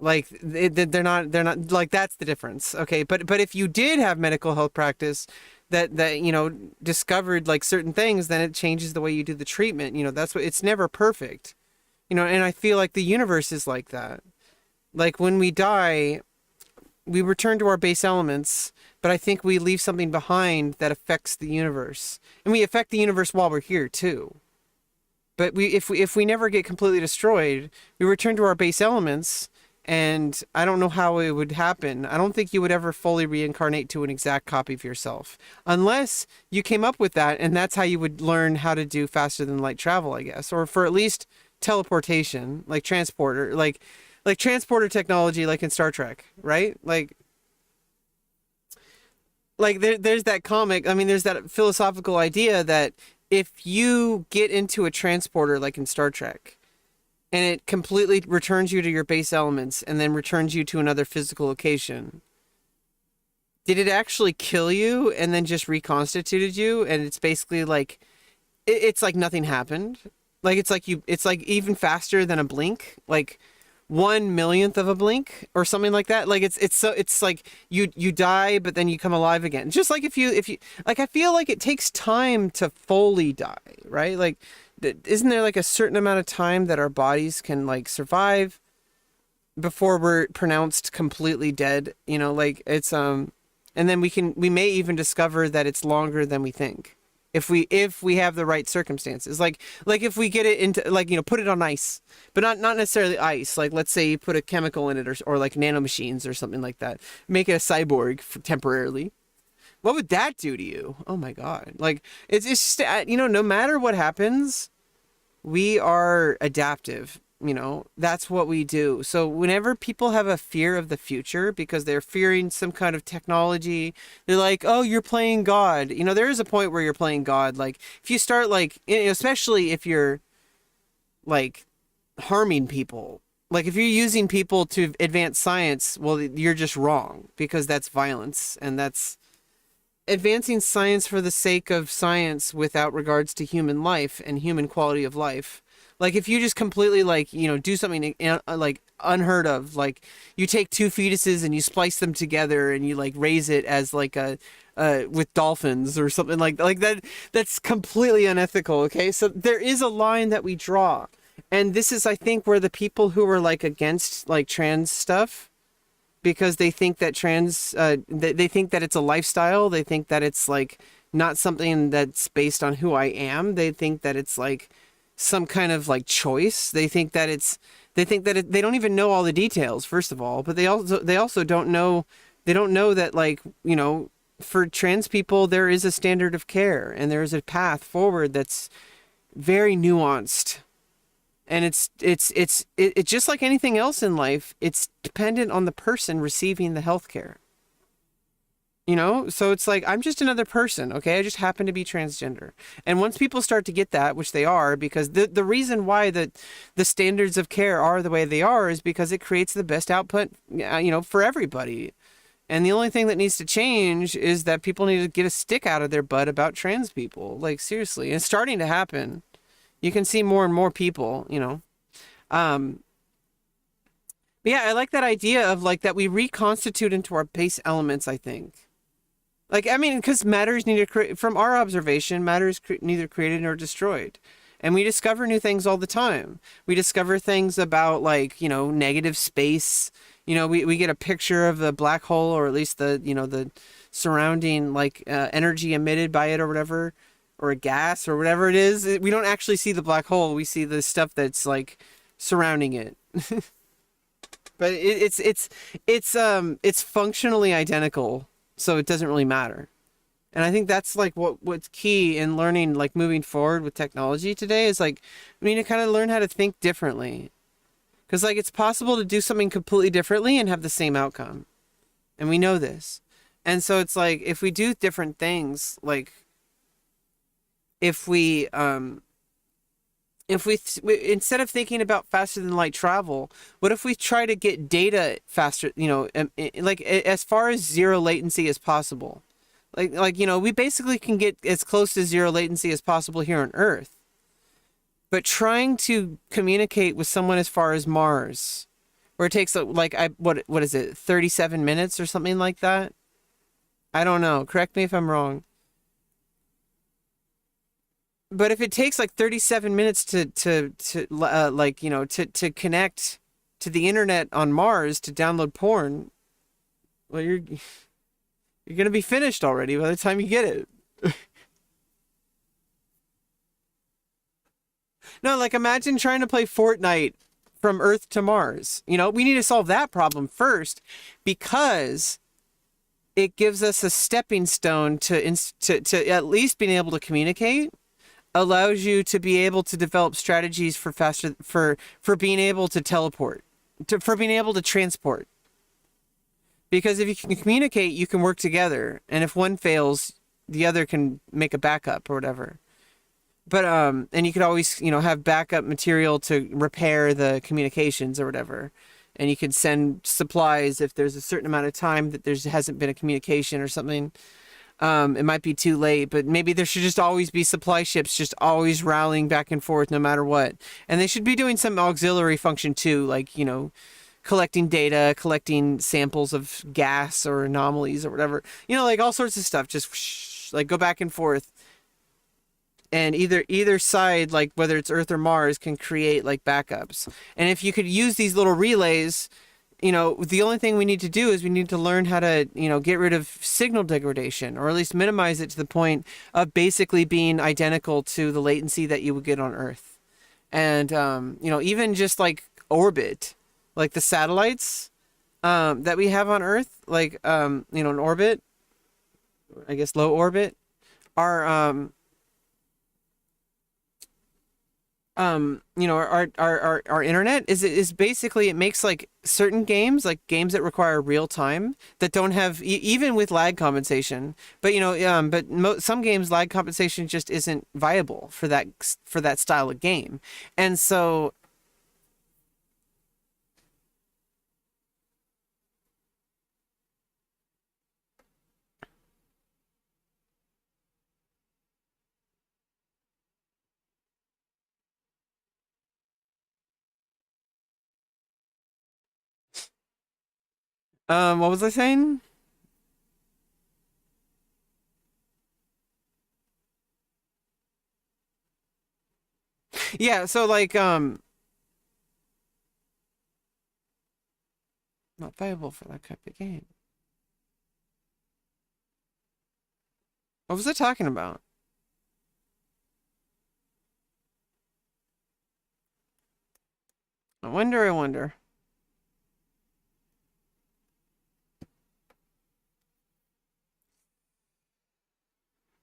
Like they're not like, that's the difference. Okay, but if you did have medical health practice that you know discovered like certain things, then it changes the way you do the treatment. You know, that's what, it's never perfect. You know, and I feel like the universe is like that. Like when we die, we return to our base elements, but I think we leave something behind that affects the universe, and we affect the universe while we're here too. But if we never get completely destroyed, we return to our base elements, and I don't know how it would happen. I don't think you would ever fully reincarnate to an exact copy of yourself, unless you came up with that, and that's how you would learn how to do faster than light travel, I guess, or for at least teleportation, like transporter, like transporter technology, like in Star Trek, right? Like there's that comic. I mean, there's that philosophical idea that if you get into a transporter, like in Star Trek, and it completely returns you to your base elements and then returns you to another physical location, did it actually kill you and then just reconstituted you? And it's basically like, it's like nothing happened. Like it's like even faster than a blink, like 1/1,000,000th of a blink or something like that. Like it's like you die, but then you come alive again. Just like if you like, I feel like it takes time to fully die, right? Like, isn't there like a certain amount of time that our bodies can like survive before we're pronounced completely dead? You know, like it's and then we may even discover that it's longer than we think, if we have the right circumstances. Like if we get it into, like, you know, put it on ice, but not necessarily ice. Like, let's say you put a chemical in it, or like nanomachines or something like that, make it a cyborg temporarily. What would that do to you? Oh my God. Like, it's just, you know, no matter what happens, we are adaptive. You know, that's what we do. So whenever people have a fear of the future because they're fearing some kind of technology, they're like, oh, you're playing God. You know, there is a point where you're playing God. Like, if you start, like, especially if you're like harming people, like if you're using people to advance science, well, you're just wrong, because that's violence, and that's advancing science for the sake of science without regards to human life and human quality of life. Like, if you just completely, like, you know, do something like unheard of, like you take two fetuses and you splice them together and you like raise it as like a with dolphins or something like that, that's completely unethical. Okay, so there is a line that we draw, and this is, I think, where the people who are like against like trans stuff, because they think that they think that it's a lifestyle, they think that it's like not something that's based on who I am, they think that it's like some kind of like choice, they think that they don't even know all the details, first of all, but they also don't know that, like, you know, for trans people there is a standard of care and there is a path forward that's very nuanced. And it's just like anything else in life. It's dependent on the person receiving the healthcare. You know, so it's like, I'm just another person, okay? I just happen to be transgender. And once people start to get that, which they are, because the reason why the standards of care are the way they are is because it creates the best output, you know, for everybody. And the only thing that needs to change is that people need to get a stick out of their butt about trans people. Like, seriously. And it's starting to happen. You can see more and more people, you know. But yeah, I like that idea of like that we reconstitute into our base elements, I think. Like, I mean, because matter is neither, from our observation, matter is neither created nor destroyed. And we discover new things all the time. We discover things about, like, you know, negative space. You know, we get a picture of the black hole, or at least the, you know, the surrounding, like, energy emitted by it or whatever, or a gas or whatever it is. We don't actually see the black hole. We see the stuff that's like surrounding it. But it's functionally identical, so it doesn't really matter. And I think that's like what's key in learning, like moving forward with technology today, is like, we need to kind of learn how to think differently. Because like, it's possible to do something completely differently and have the same outcome. And we know this. And so it's like, if we do different things, like, if we instead of thinking about faster than light travel, what if we try to get data faster, you know, like as far as zero latency as possible? Like, you know, we basically can get as close to zero latency as possible here on Earth. But trying to communicate with someone as far as Mars, Or it takes like what is it, 37 minutes or something like that? I don't know. Correct me if I'm wrong. But if it takes like 37 minutes to like, to connect to the internet on Mars to download porn, well, you're gonna be finished already by the time you get it. No, like imagine trying to play Fortnite from Earth to Mars. We need to solve that problem first because it gives us a stepping stone to at least being able to communicate, allows you to be able to develop strategies for faster for being able to teleport, for being able to transport. Because if you can communicate, you can work together, and if one fails, the other can make a backup or whatever. But and you could always have backup material to repair the communications or whatever, and you could send supplies if there's a certain amount of time that there hasn't been a communication or something. It might be too late, but maybe there should just always be supply ships just always rallying back and forth no matter what. And they should be doing some auxiliary function too, like, collecting data, collecting samples of gas or anomalies or whatever. Like all sorts of stuff. Just like go back and forth. And either side, like whether it's Earth or Mars, can create like backups. And if you could use these little relays, the only thing we need to do is we need to learn how to, get rid of signal degradation, or at least minimize it to the point of basically being identical to the latency that you would get on Earth. And, even just like orbit, like the satellites that we have on Earth, like, in orbit, I guess low orbit, are, our internet is basically, it makes like certain games, like games that require real time, that don't have even with lag compensation, but some games lag compensation just isn't viable for that style of game. And so what was I saying? Yeah, so like not viable for that type of game. What was I talking about? I wonder.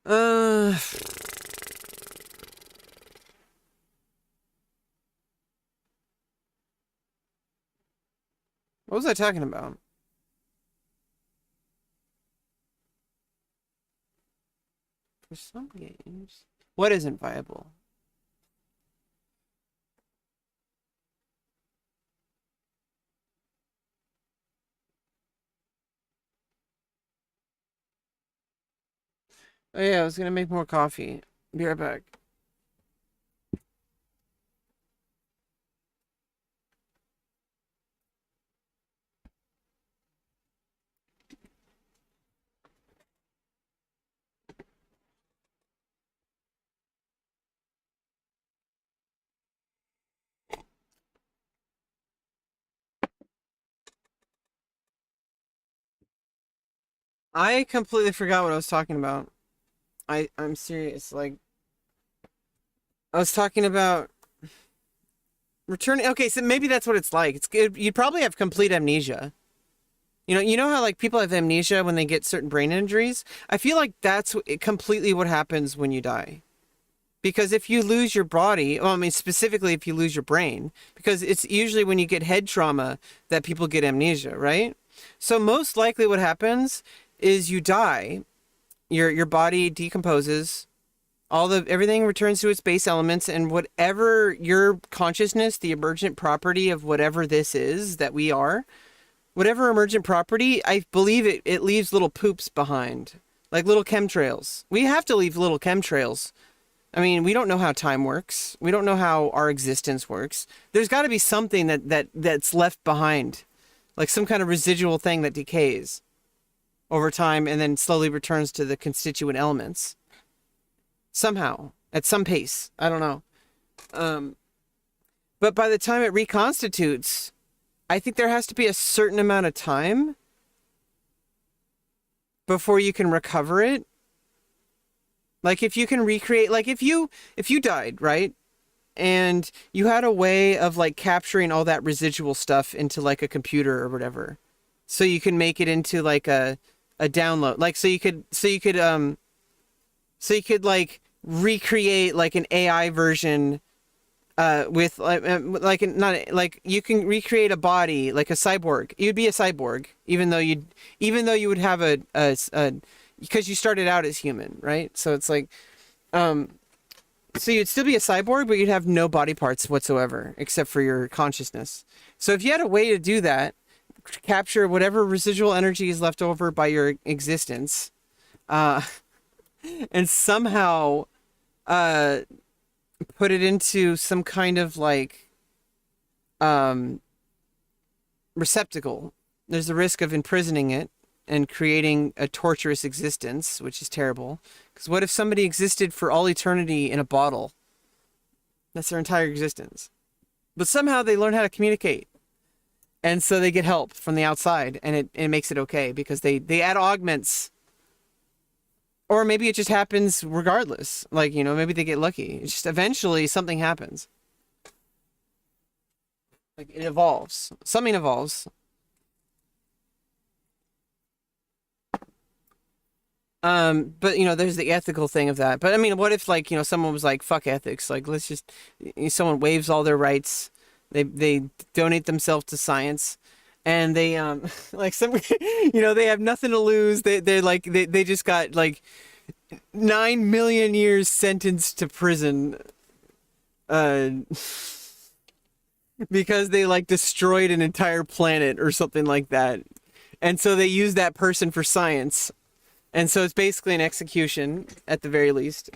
Uh, what was I talking about? For some games, what isn't viable? Oh yeah, I was gonna make more coffee. Be right back. I completely forgot what I was talking about. I'm serious. Like, I was talking about returning. Okay, so maybe that's what it's like. It's good. You'd probably have complete amnesia. You know how like people have amnesia when they get certain brain injuries? I feel like that's completely what happens when you die. Because if you lose your body, well, I mean, specifically if you lose your brain, because it's usually when you get head trauma that people get amnesia, right? So most likely what happens is you die, your body decomposes, everything returns to its base elements, and whatever your consciousness, the emergent property of whatever this is that we are, whatever emergent property, I believe it leaves little poops behind, like little chemtrails. We have to leave little chemtrails I mean, we don't know how time works. We don't know how our existence works. There's got to be something that's left behind, like some kind of residual thing that decays over time and then slowly returns to the constituent elements. Somehow, at some pace. I don't know. But by the time it reconstitutes, I think there has to be a certain amount of time before you can recover it. Like if you can recreate, like if you died, right? And you had a way of like capturing all that residual stuff into like a computer or whatever. So you can make it into like a download. Like so you could like recreate like an AI version with not like you can recreate a body like a cyborg. You'd be a cyborg even though you would have a because you started out as human, right? So it's like so you'd still be a cyborg, but you'd have no body parts whatsoever except for your consciousness. So if you had a way to do that, capture whatever residual energy is left over by your existence, and somehow put it into some kind of like receptacle, there's the risk of imprisoning it and creating a torturous existence, which is terrible. Because what if somebody existed for all eternity in a bottle? That's their entire existence. But somehow they learn how to communicate. And so they get help from the outside, and it makes it okay because they add augments. Or maybe it just happens regardless. Like, you know, maybe they get lucky. It's just eventually something happens. Like it evolves. Something evolves. But you know, there's the ethical thing of that. But I mean, what if like, you know, someone was like, fuck ethics. Like, let's just, someone waives all their rights. They donate themselves to science. And they, like some, you know, they have nothing to lose. They're like, they just got like 9 million years sentenced to prison, because they like destroyed an entire planet or something like that. And so they use that person for science. And so it's basically an execution at the very least.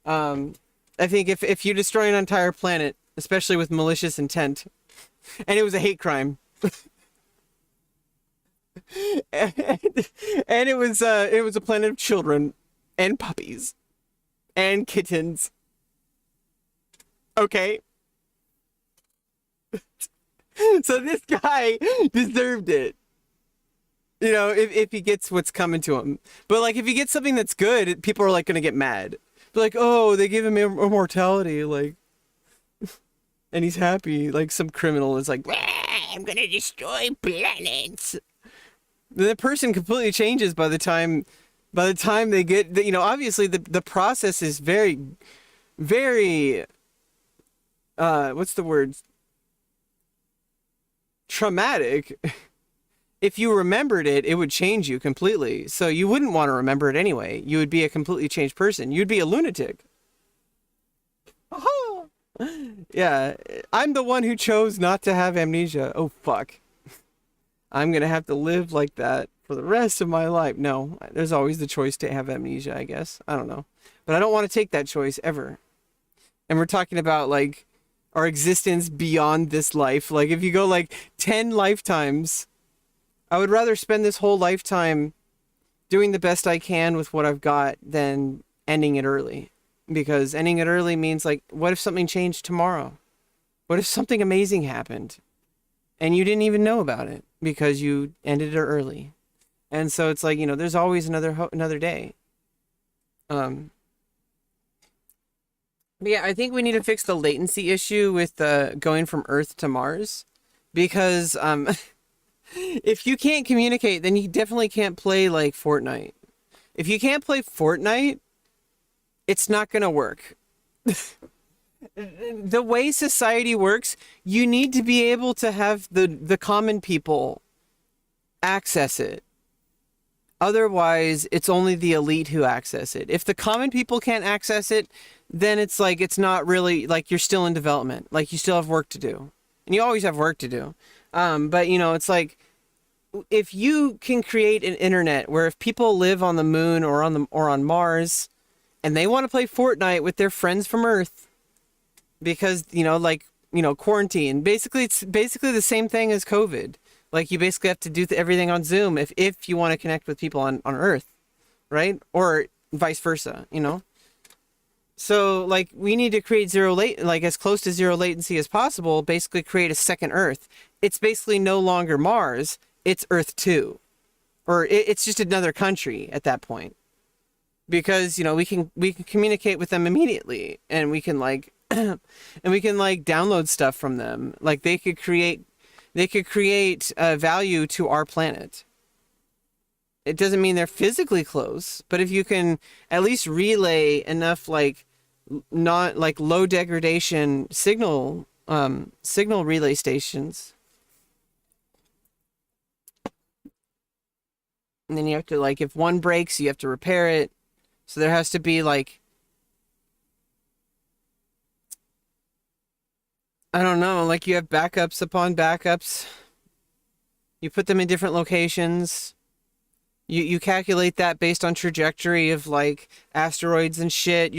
I think if you destroy an entire planet, especially with malicious intent, and it was a hate crime, and it was a planet of children and puppies and kittens. Okay. So this guy deserved it. You know, if he gets what's coming to him. But like if he gets something that's good, people are like going to get mad. They're like, "Oh, they give him immortality," like, and he's happy. Like some criminal is like, "I'm going to destroy planets." The person completely changes by the time they get, you know, obviously the process is very, very, what's the word? Traumatic. If you remembered it, it would change you completely. So you wouldn't want to remember it anyway. You would be a completely changed person. You'd be a lunatic. Yeah, I'm the one who chose not to have amnesia. Oh, fuck. I'm going to have to live like that for the rest of my life. No, there's always the choice to have amnesia, I guess. I don't know. But I don't want to take that choice ever. And we're talking about, like, our existence beyond this life. Like, if you go, like, 10 lifetimes, I would rather spend this whole lifetime doing the best I can with what I've got than ending it early. Because ending it early means, like, what if something changed tomorrow? What if something amazing happened and you didn't even know about it because you ended it early? And so it's like, you know, there's always another day. But yeah, I think we need to fix the latency issue with going from Earth to Mars, because if you can't communicate, then you definitely can't play like Fortnite. If you can't play Fortnite, it's not gonna work. The way society works, you need to be able to have the common people access it. Otherwise, it's only the elite who access it. If the common people can't access it, then it's like, it's not really, like, you're still in development. Like, you still have work to do. And you always have work to do. But, you know, it's like, if you can create an internet where if people live on the moon or on Mars, and they want to play Fortnite with their friends from Earth because, quarantine. Basically, it's basically the same thing as COVID. Like, you basically have to do everything on Zoom if you want to connect with people on Earth, right? Or vice versa, So, like, we need to create as close to zero latency as possible, basically create a second Earth. It's basically no longer Mars, it's Earth 2. Or it's just another country at that point. Because, we can communicate with them immediately, and we can, download stuff from them. Like, they could create value to our planet. It doesn't mean they're physically close, but if you can at least relay enough, not low degradation signal relay stations, and then you have to, if one breaks, you have to repair it. So there has to be I don't know, you have backups upon backups. You put them in different locations. You calculate that based on trajectory of asteroids and shit.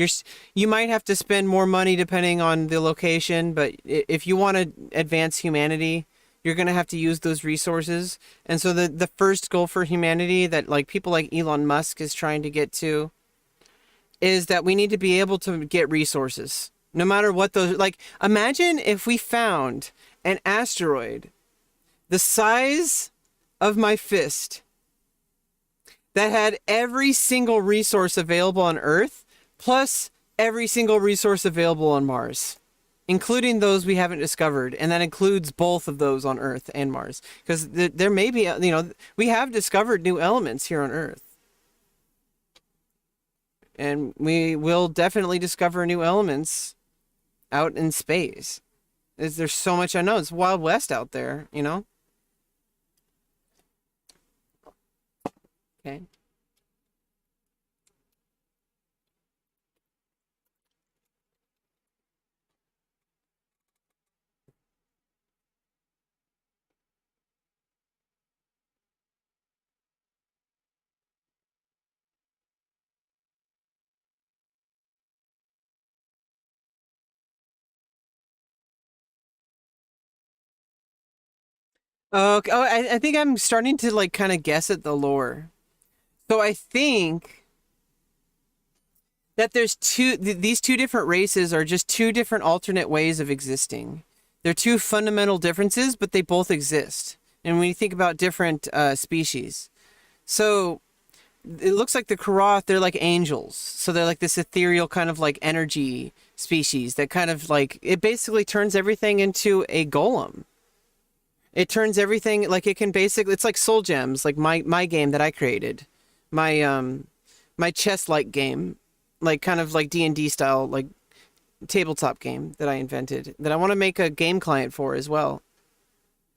You might have to spend more money depending on the location, but if you want to advance humanity, you're going to have to use those resources. And so the first goal for humanity that people like Elon Musk is trying to get to is that we need to be able to get resources. No matter what those... imagine if we found an asteroid the size of my fist that had every single resource available on Earth, plus every single resource available on Mars, including those we haven't discovered. And that includes both of those on Earth and Mars. Because there may be, we have discovered new elements here on Earth. And we will definitely discover new elements out in space. There's so much unknown. It's Wild West out there, Okay. Okay. Oh, I think I'm starting to kind of guess at the lore. So I think that there's these two different races are just two different alternate ways of existing. They're two fundamental differences, but they both exist. And when you think about different species, so it looks like the Karath, they're like angels. So they're this ethereal kind of energy species that kind of it basically turns everything into a golem. It turns everything it can basically, it's like Soul Gems, my game that I created, my chess-like game, kind of D&D style tabletop game that I invented that I want to make a game client for as well.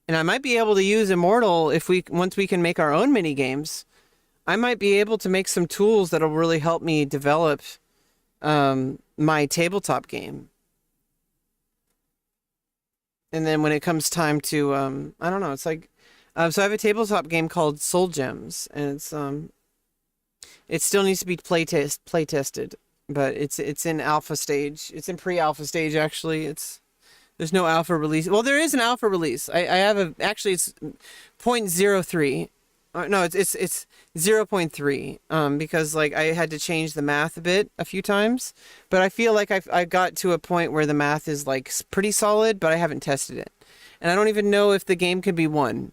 And I might be able to use Immortal once we can make our own mini games. I might be able to make some tools that'll really help me develop my tabletop game. And then when it comes time to, I don't know, it's so I have a tabletop game called Soul Gems, and it still needs to be play tested, but it's in alpha stage. It's in pre-alpha stage, actually. There's no alpha release. Well, there is an alpha release. I have actually it's 0.03. No, it's 0.3. Because I had to change the math a few times, but I feel like I got to a point where the math is pretty solid, but I haven't tested it, and I don't even know if the game can be won.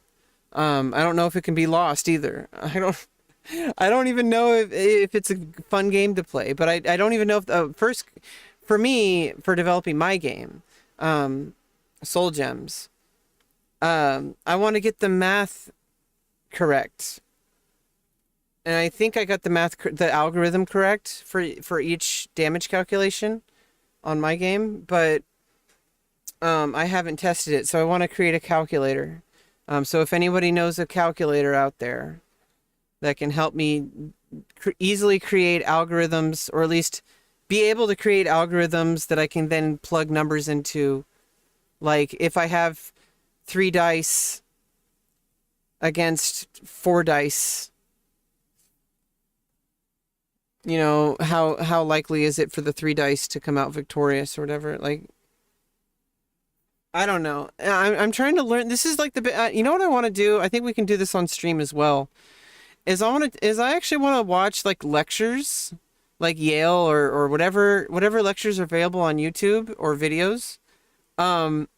I don't know if it can be lost either. I don't even know if it's a fun game to play, but I don't even know if first for me for developing my game, Soul Gems. I want to get the math correct. And I think I got the algorithm correct for each damage calculation on my game, but I haven't tested it, so I want to create a calculator. So if anybody knows a calculator out there that can help me easily create algorithms, or at least be able to create algorithms that I can then plug numbers into, if I have 3 dice against 4 dice, You know, how likely is it for the 3 dice to come out victorious or whatever? Like, I don't know. I'm trying to learn. This is like you know what I want to do? I think we can do this on stream as well. I actually want to watch like lectures, like Yale or whatever lectures are available on YouTube or videos, um,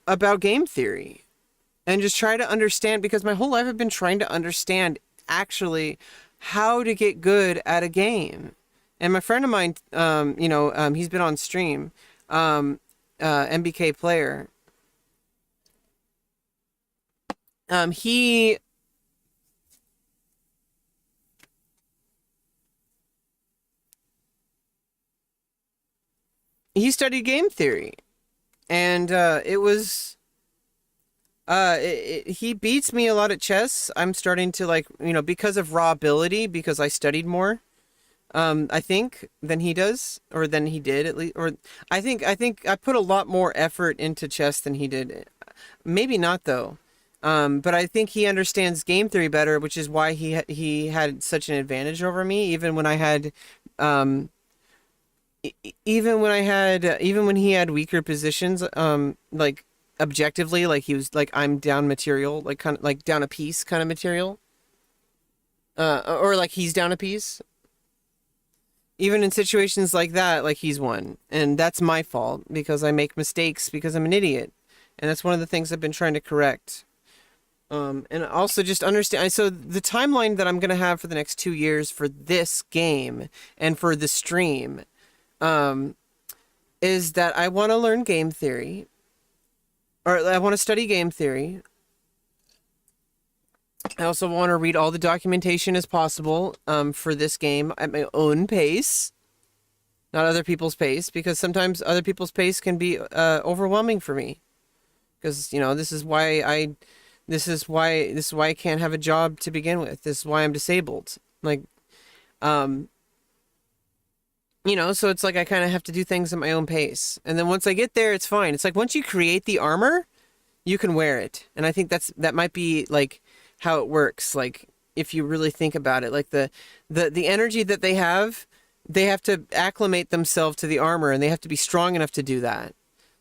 about game theory, and just try to understand, because my whole life I've been trying to understand actually how to get good at a game. And my friend of mine, he's been on stream, MBK player. He studied game theory, and he beats me a lot at chess. I'm starting to, like, because of raw ability, because I studied more, I think, than he does, or than he did at least, or I think I put a lot more effort into chess than he did. Maybe not though. But I think he understands game theory better, which is why he had such an advantage over me, even when I had, even when he had weaker positions, like objectively, like he was like, I'm down material, like kind of like down a piece kind of material, or like he's down a piece. Even in situations like that, like he's won, and that's my fault because I make mistakes because I'm an idiot, and that's one of the things I've been trying to correct. And also just understand. So the timeline that I'm gonna have for the next 2 years for this game and for the stream, is that I want to learn game theory, or I want to study game theory. I also want to read all the documentation as possible, for this game at my own pace, not other people's pace, because sometimes other people's pace can be overwhelming for me. Because this is why I can't have a job to begin with. This is why I'm disabled. Like, so it's like I kind of have to do things at my own pace. And then once I get there, it's fine. It's like once you create the armor, you can wear it. And I think that might be like how it works. Like, if you really think about it, like the energy that they have to acclimate themselves to the armor, and they have to be strong enough to do that.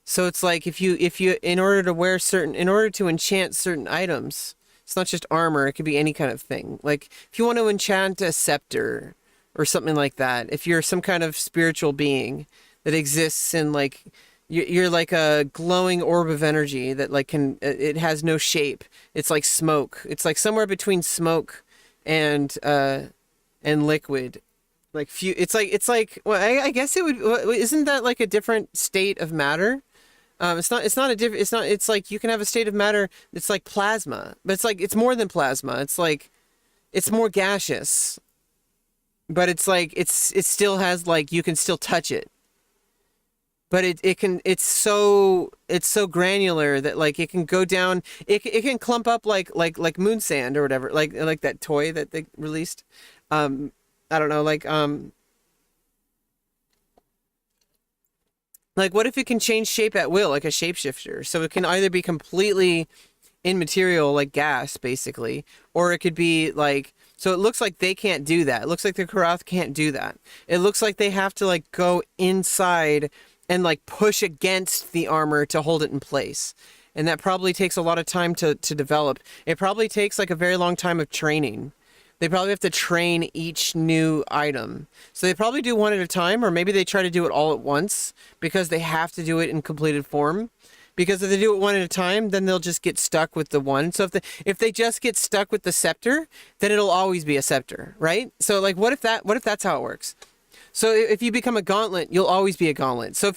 So it's like if you in order to enchant certain items, it's not just armor, it could be any kind of thing. Like if you want to enchant a scepter or something like that, if you're some kind of spiritual being that exists in, like, you're like a glowing orb of energy that, like, it has no shape. It's like smoke. It's like somewhere between smoke and liquid. Like it's like well, I guess it would, isn't that like a different state of matter? It's like you can have a state of matter that's like plasma, but it's like, it's more than plasma. It's like, it's more gaseous, but it's like, it still has, like, you can still touch it, but it's so granular that, like, it can go down, it can clump up like moon sand or whatever, like that toy that they released. I don't know, like, what if it can change shape at will, like a shapeshifter? So it can either be completely immaterial, like gas, basically, or it could be like, so it looks like they can't do that. It looks like the Karath can't do that. It looks like they have to, like, go inside and, like, push against the armor to hold it in place. And that probably takes a lot of time to develop. It probably takes, like, a very long time of training. They probably have to train each new item. So they probably do one at a time, or maybe they try to do it all at once because they have to do it in completed form. Because if they do it one at a time, then they'll just get stuck with the one. So if they just get stuck with the scepter, then it'll always be a scepter, right? So, like, what if that's how it works? So if you become a gauntlet, you'll always be a gauntlet. So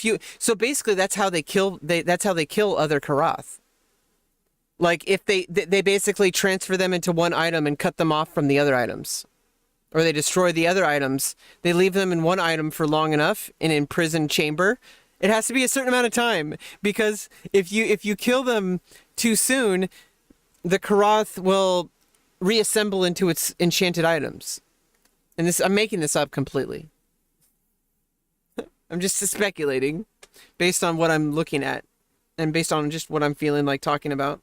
basically that's how they kill other Karath. Like, if they basically transfer them into one item and cut them off from the other items, or they destroy the other items, they leave them in one item for long enough in an imprisoned chamber. It has to be a certain amount of time, because if you kill them too soon, the Karath will reassemble into its enchanted items. And I'm making this up completely. I'm just speculating based on what I'm looking at and based on just what I'm feeling like talking about.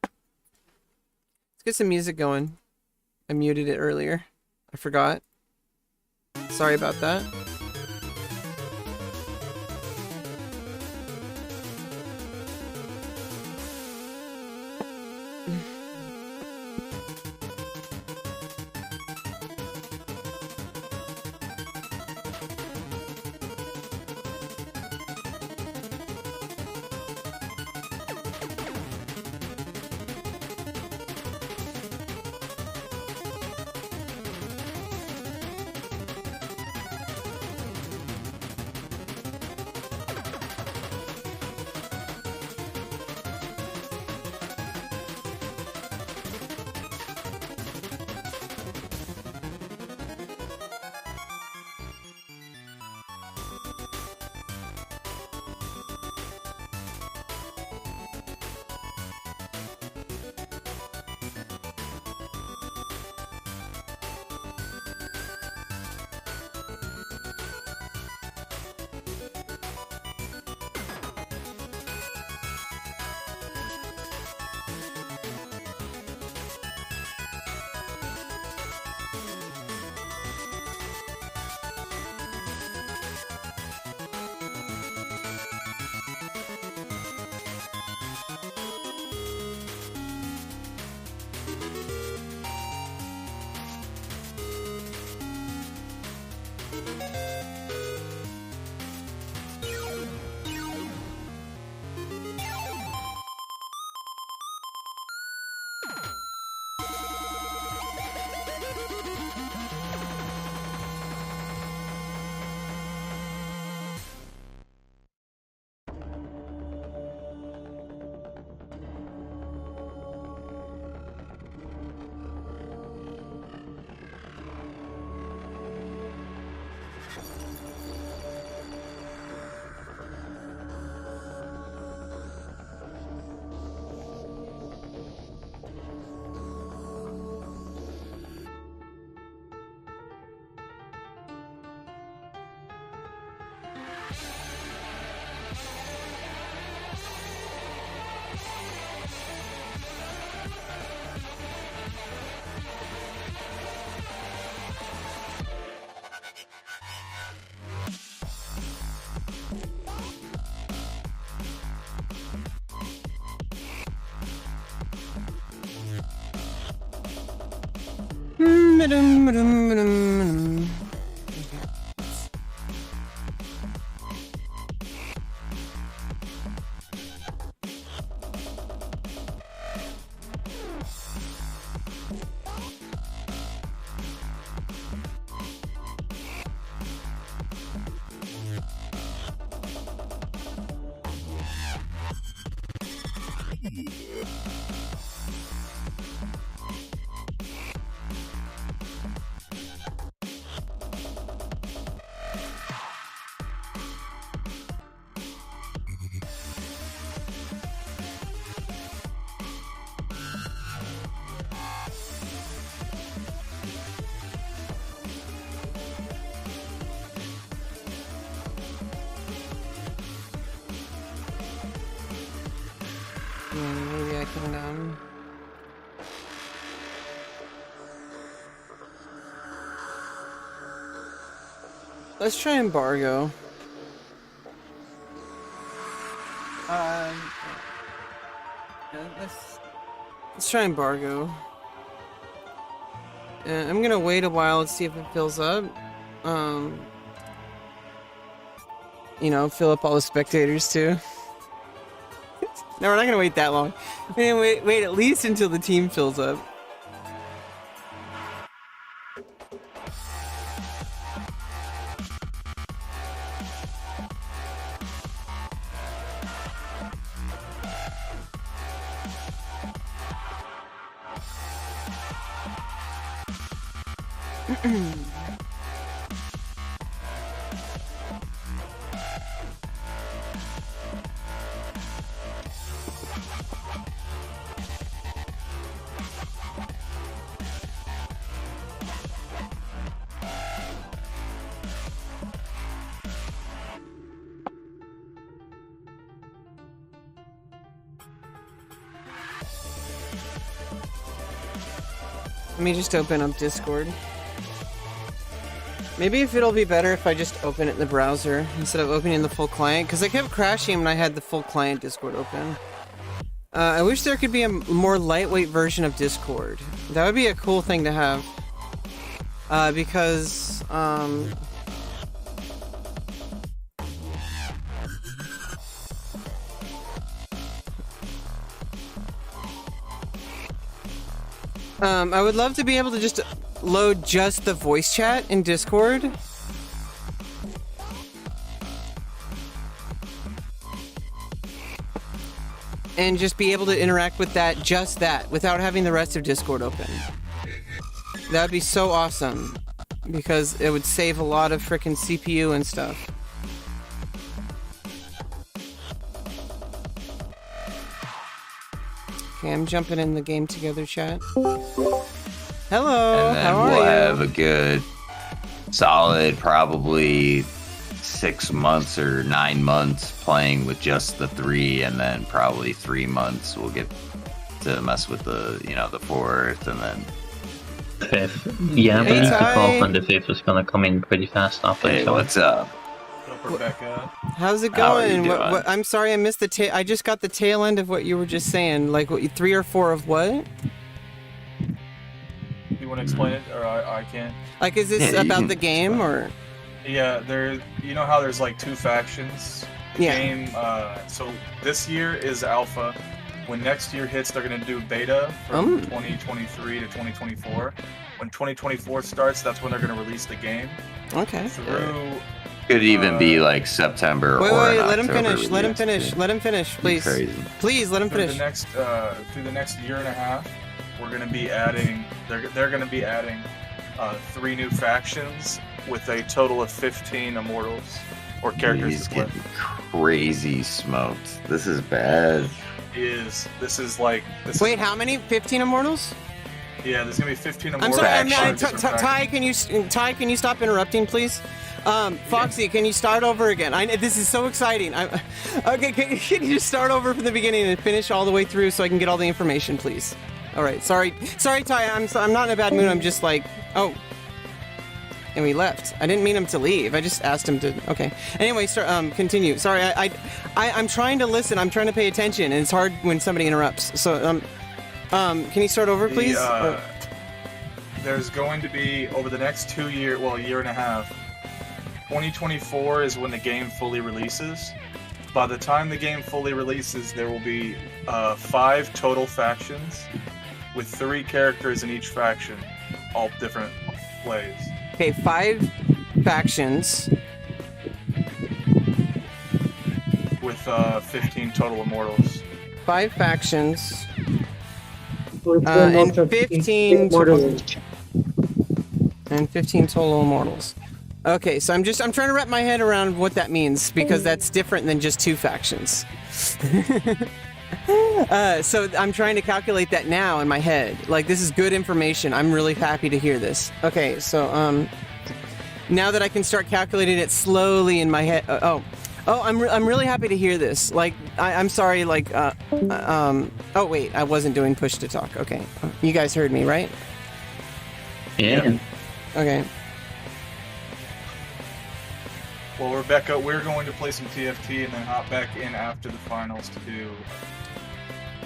Let's get some music going. I muted it earlier. I forgot. Sorry about that. Maybe I can, let's try embargo. Yeah, let's try embargo. I'm gonna wait a while and see if it fills up. You know, fill up all the spectators too. No, we're not gonna wait that long. We're gonna wait at least until the team fills up. Let me just open up Discord. Maybe if it'll be better if I just open it in the browser instead of opening the full client, because I kept crashing when I had the full client Discord open. I wish there could be a more lightweight version of Discord. That would be a cool thing to have. Because, I would love to be able to just load just the voice chat in Discord. And just be able to interact with that, just that, without having the rest of Discord open. That would be so awesome. Because it would save a lot of frickin' CPU and stuff. Okay, I'm jumping in the game together, chat. Hello, And then how are we'll you? have a good, solid, probably 6 months or 9 months playing with just the 3, and then probably 3 months we'll get to mess with the, the 4th, and then. 5th. Yeah, Hey, but the Ty. 12th and the 5th is gonna come in pretty fast after Hey, each other. what's up? Rebecca. How's it How are you going? doing? I'm sorry I missed the I just got the tail end of what you were just saying. Like, what, 3 or 4 of what? You want to explain it, or I can? Like, is this Yeah, you about can the game, or? Yeah, you know how there's like 2 factions? The Yeah. game, so this year is alpha. When next year hits, they're going to do beta from 2023 to 2024. When 2024 starts, that's when they're going to release the game. Okay. Through Could even be like September Wait, or wait, an let him October finish. Let him release. finish. Let him finish, please. Crazy. Please, let him through finish. the next year and a half, we're going to be adding. They're going to be adding 3 new factions with a total of 15 immortals or characters He's to play. getting crazy smoked. This is bad. This is like this Wait, is, how many? 15 immortals? yeah, there's gonna be 15 I'm immortals. sorry, Factions. Ty, can you stop interrupting, please? Foxy, can you start over again? This is so exciting. Okay, can you just start over from the beginning and finish all the way through so I can get all the information, please? All right, sorry, Ty. I'm not in a bad mood. I'm just like, oh, and we left. I didn't mean him to leave. I just asked him to. Okay. Anyway, continue. Sorry, I'm trying to listen. I'm trying to pay attention, and it's hard when somebody interrupts. So, can you start over, please? There's going to be over the next a year and a half. 2024 is when the game fully releases. By the time the game fully releases, there will be 5 total factions with 3 characters in each faction, all different plays. Okay, 5 factions. With 15 total immortals. 5 factions. And 15 total immortals. Okay, so I'm trying to wrap my head around what that means, because that's different than just 2 factions. So I'm trying to calculate that now in my head. Like, this is good information. I'm really happy to hear this. Okay, so now that I can start calculating it slowly in my head. I'm really happy to hear this. Like, I'm sorry. Like, oh wait, I wasn't doing push to talk. Okay, you guys heard me, right? Yeah. Okay. Well, Rebecca, we're going to play some TFT and then hop back in after the finals to do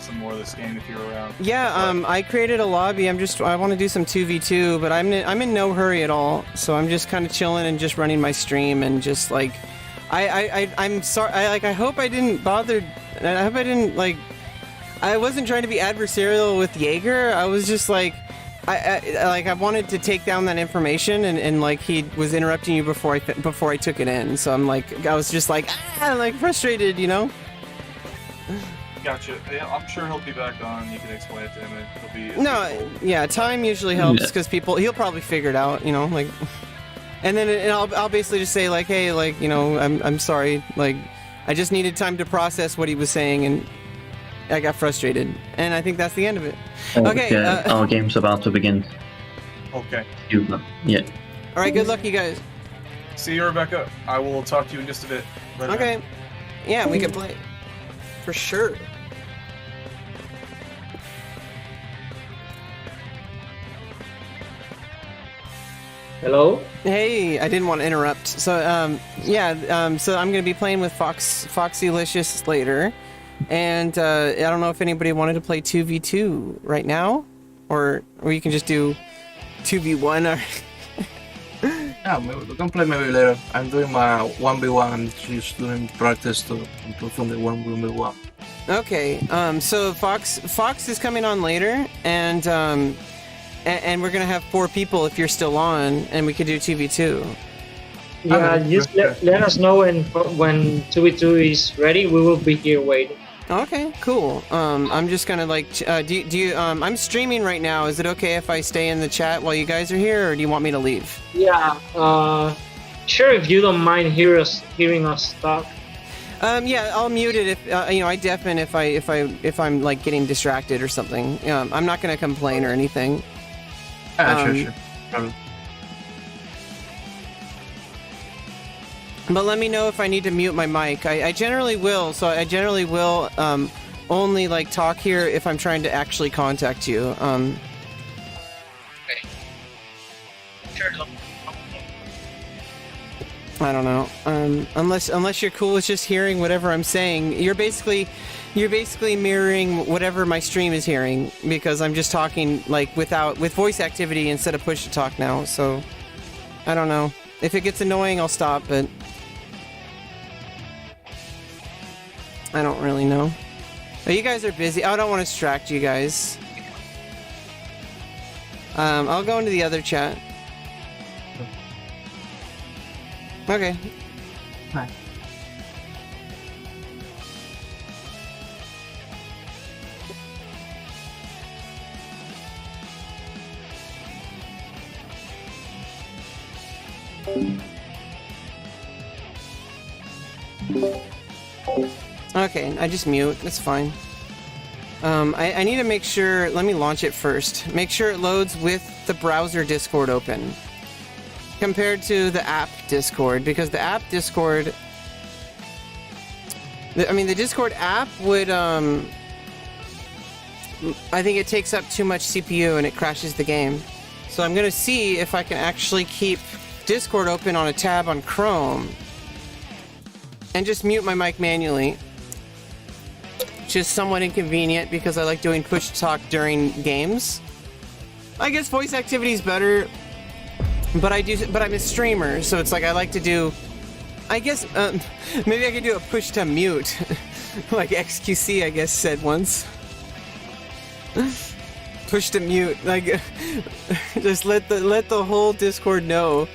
some more of this game if you're around. Yeah, I created a lobby. I want to do some 2v2, but I'm in no hurry at all. So I'm just kind of chilling and just running my stream and just like, I'm sorry. I hope I didn't bother. I hope I didn't like. I wasn't trying to be adversarial with Jaeger. I was just like, I wanted to take down that information, and like he was interrupting you before I took it in. So I'm like, I was just like, like frustrated, you know. Gotcha. Yeah, I'm sure he'll be back on. You can explain it to him. He'll be No, yeah, time usually helps because he'll probably figure it out, you know, like. And then I'll basically just say like, hey, like, you know, I'm sorry, like, I just needed time to process what he was saying, and I got frustrated, and I think that's the end of it. Okay, our game's about to begin. Okay. Yeah. All right, good luck, you guys. See you, Rebecca. I will talk to you in just a bit. Later. Okay. Yeah, we can play. For sure. Hello? Hey, I didn't want to interrupt. So, so I'm going to be playing with Foxylicious later. And I don't know if anybody wanted to play 2v2 right now, or you can just do 2v1. Or Yeah, maybe we can play maybe later. I'm doing my 1v1. I'm just doing practice to improve from the 1v1. Okay, so Fox is coming on later, and we're gonna have 4 people if you're still on, and we could do 2v2. Yeah, just let us know when 2v2 is ready. We will be here waiting. Okay, cool. I'm just gonna do you I'm streaming right now. Is it okay if I stay in the chat while you guys are here, or do you want me to leave? Yeah, sure, if you don't mind hearing us talk. Yeah, I'll mute it if I deafen if I'm like getting distracted or something. I'm not gonna complain or anything. Sure. Problem. But let me know if I need to mute my mic. I generally will. So I generally will only like talk here if I'm trying to actually contact you. Sure. I don't know. Unless you're cool with just hearing whatever I'm saying, you're basically mirroring whatever my stream is hearing, because I'm just talking like with voice activity instead of push to talk now. So I don't know. If it gets annoying, I'll stop, but I don't really know. Oh, you guys are busy. I don't want to distract you guys. I'll go into the other chat. Okay. Hi. Okay, I just mute. That's fine. I need to make sure... Let me launch it first. Make sure it loads with the browser Discord open, compared to the app Discord, because the app Discord... the Discord app would... I think it takes up too much CPU and it crashes the game. So I'm going to see if I can actually keep Discord open on a tab on Chrome and just mute my mic manually. Which is somewhat inconvenient because I like doing push to talk during games. I guess voice activity is better, but I'm a streamer, so it's like I like to do... I guess maybe I could do a push to mute, like XQC I guess said once. Push to mute, like just let the whole Discord know.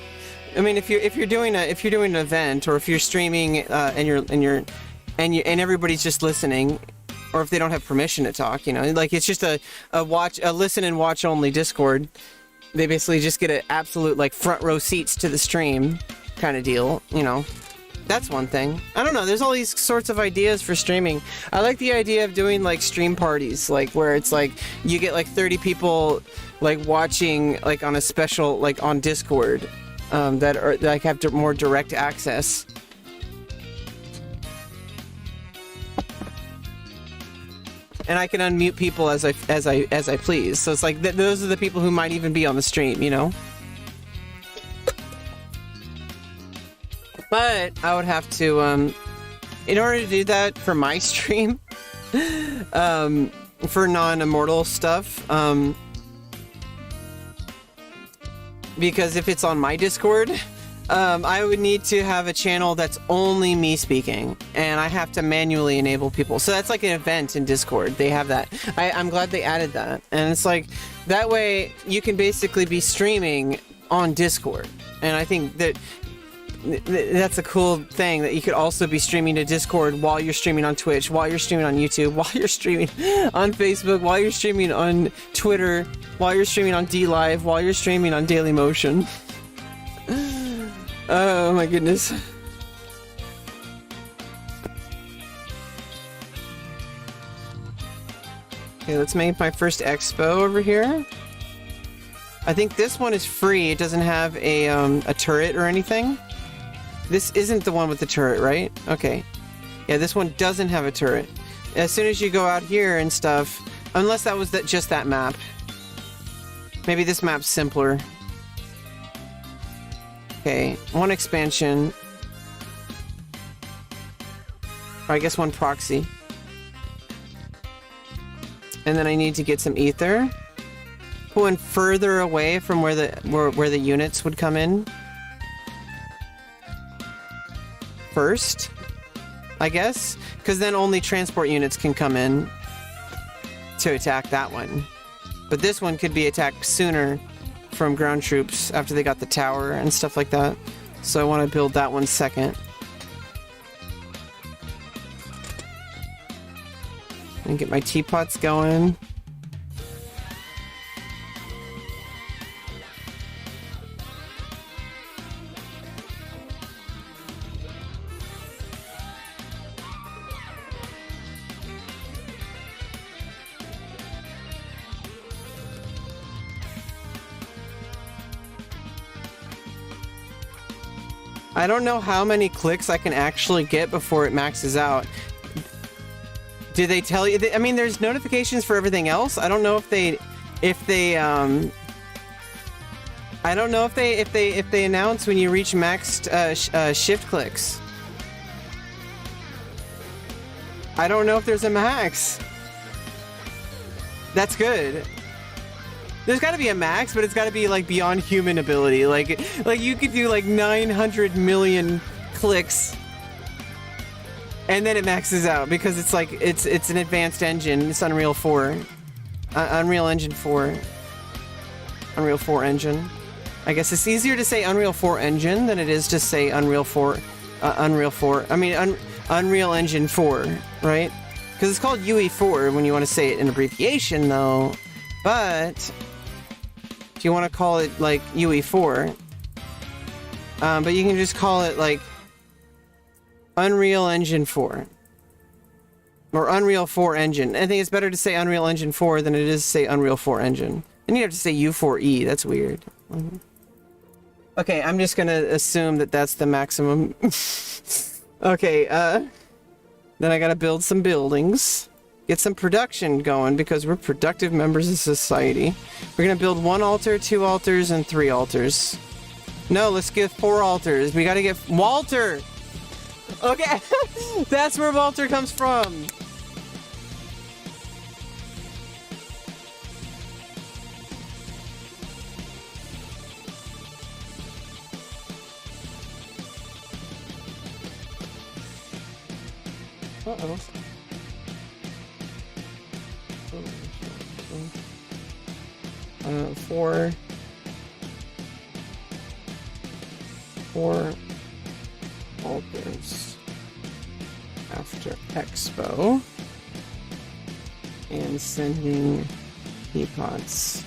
I mean, if you're doing an event, or if you're streaming and everybody's just listening, or if they don't have permission to talk, like it's just a listen and watch only Discord. They basically just get an absolute like front row seats to the stream kind of deal, That's one thing. I don't know, there's all these sorts of ideas for streaming. I like the idea of doing like stream parties, like where it's like you get like 30 people like watching like on a special like on Discord that are like have more direct access. And I can unmute people as I please. So it's like those are the people who might even be on the stream, But I would have to, in order to do that for my stream, for non-Immortal stuff, because if it's on my Discord, I would need to have a channel that's only me speaking, and I have to manually enable people. So that's like an event in Discord. They have that. I'm glad they added that. And it's like, that way you can basically be streaming on Discord. And I think that's a cool thing, that you could also be streaming to Discord while you're streaming on Twitch, while you're streaming on YouTube, while you're streaming on Facebook, while you're streaming on Twitter, while you're streaming on DLive, while you're streaming on Dailymotion. Oh my goodness. Okay, let's make my first expo over here. I think this one is free. It doesn't have a turret or anything. This isn't the one with the turret, right? Okay. Yeah, this one doesn't have a turret. As soon as you go out here and stuff, unless that was just that map. Maybe this map's simpler. Okay, one expansion. Or I guess one proxy. And then I need to get some ether. Pulling further away from where the units would come in. First, I guess, because then only transport units can come in to attack that one. But this one could be attacked sooner from ground troops after they got the tower and stuff like that. So I want to build that one second. And get my teapots going. I don't know how many clicks I can actually get before it maxes out. Do they tell you? I mean, there's notifications for everything else. I don't know if they I don't know if they announce when you reach maxed shift clicks. I don't know if there's a max. That's good. There's got to be a max, but it's got to be like beyond human ability. Like you could do like 900 million clicks, and then it maxes out because it's like it's an advanced engine. It's Unreal 4, Unreal Engine 4, Unreal 4 engine. I guess it's easier to say Unreal 4 engine than it is to say Unreal 4, Unreal 4. I mean Unreal Engine 4, right? Because it's called UE4 when you want to say it in abbreviation, though. But if you want to call it like UE4, but you can just call it like Unreal Engine 4 or Unreal 4 engine. I think it's better to say Unreal Engine 4 than it is to say Unreal 4 engine. And you have to say U4E. That's weird. Okay, I'm just gonna assume that that's the maximum. Okay, then I gotta build some buildings. Get some production going because we're productive members of society. We're gonna build 1 altar, 2 altars, and 3 altars. No, let's get 4 altars. We gotta get Walter! Okay, that's where Walter comes from. Uh-oh. 4 altars after Expo and sending teapots.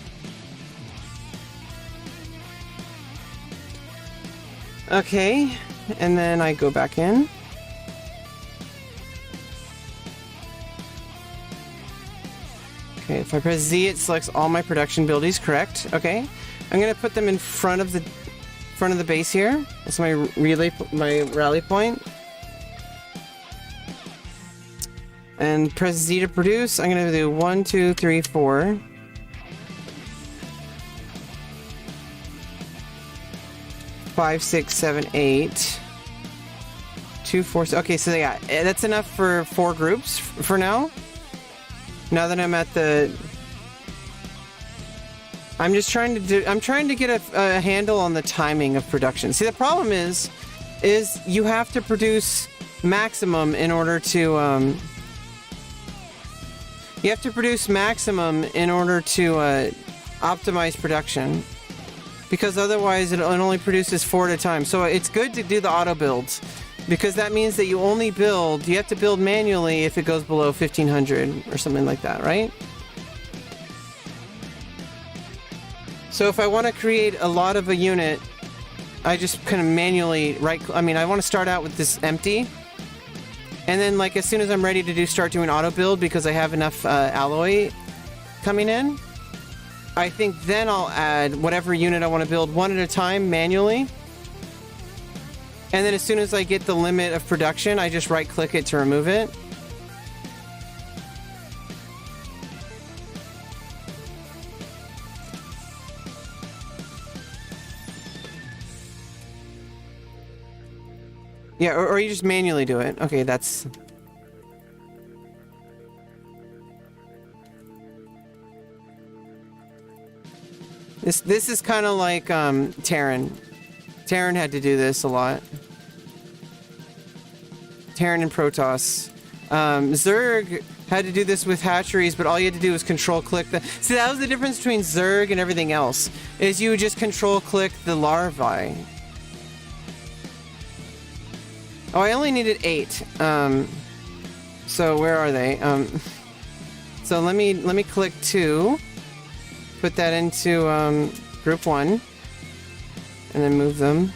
Okay, and then I go back in. Okay, if I press Z, it selects all my production abilities. Correct. Okay, I'm gonna put them in front of the base here. That's my rally point. And press Z to produce. I'm gonna do 1, 2, 3, 4. 5, 6, 7, 8. 2, 4. Okay, so yeah, that's enough for 4 groups for now. Now that I'm at the... I'm trying to get a handle on the timing of production. See, the problem is you have to produce maximum in order to, you have to produce maximum in order to, optimize production. Because otherwise it only produces 4 at a time. So it's good to do the auto builds. Because that means that you have to build manually if it goes below 1500 or something like that, right? So if I want to create a lot of a unit, I just kind of manually I want to start out with this empty. And then like as soon as I'm ready to start doing auto build because I have enough alloy coming in, I think then I'll add whatever unit I want to build 1 at a time manually. And then as soon as I get the limit of production, I just right-click it to remove it. Yeah, or you just manually do it. Okay, that's... This is kind of like Terran. Terran had to do this a lot. Terran and Protoss. Zerg had to do this with hatcheries, but all you had to do was control click the... See, that was the difference between Zerg and everything else, is you would just control click the larvae. Oh, I only needed 8. So where are they? So let me click 2. Put that into group 1. And then move them.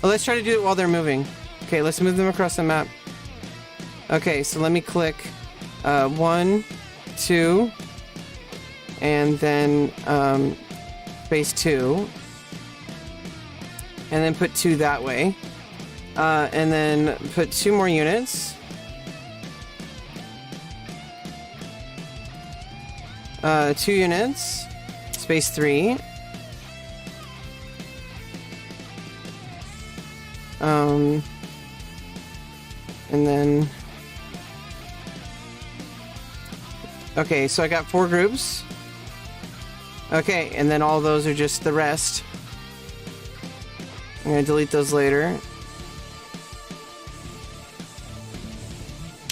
Oh, let's try to do it while they're moving. Okay, let's move them across the map. Okay, so let me click 1, 2, and then space 2. And then put 2 that way. And then put 2 more units. 2 units. Space 3. And then... Okay, so I got 4 groups. Okay, and then all those are just the rest. I'm gonna delete those later.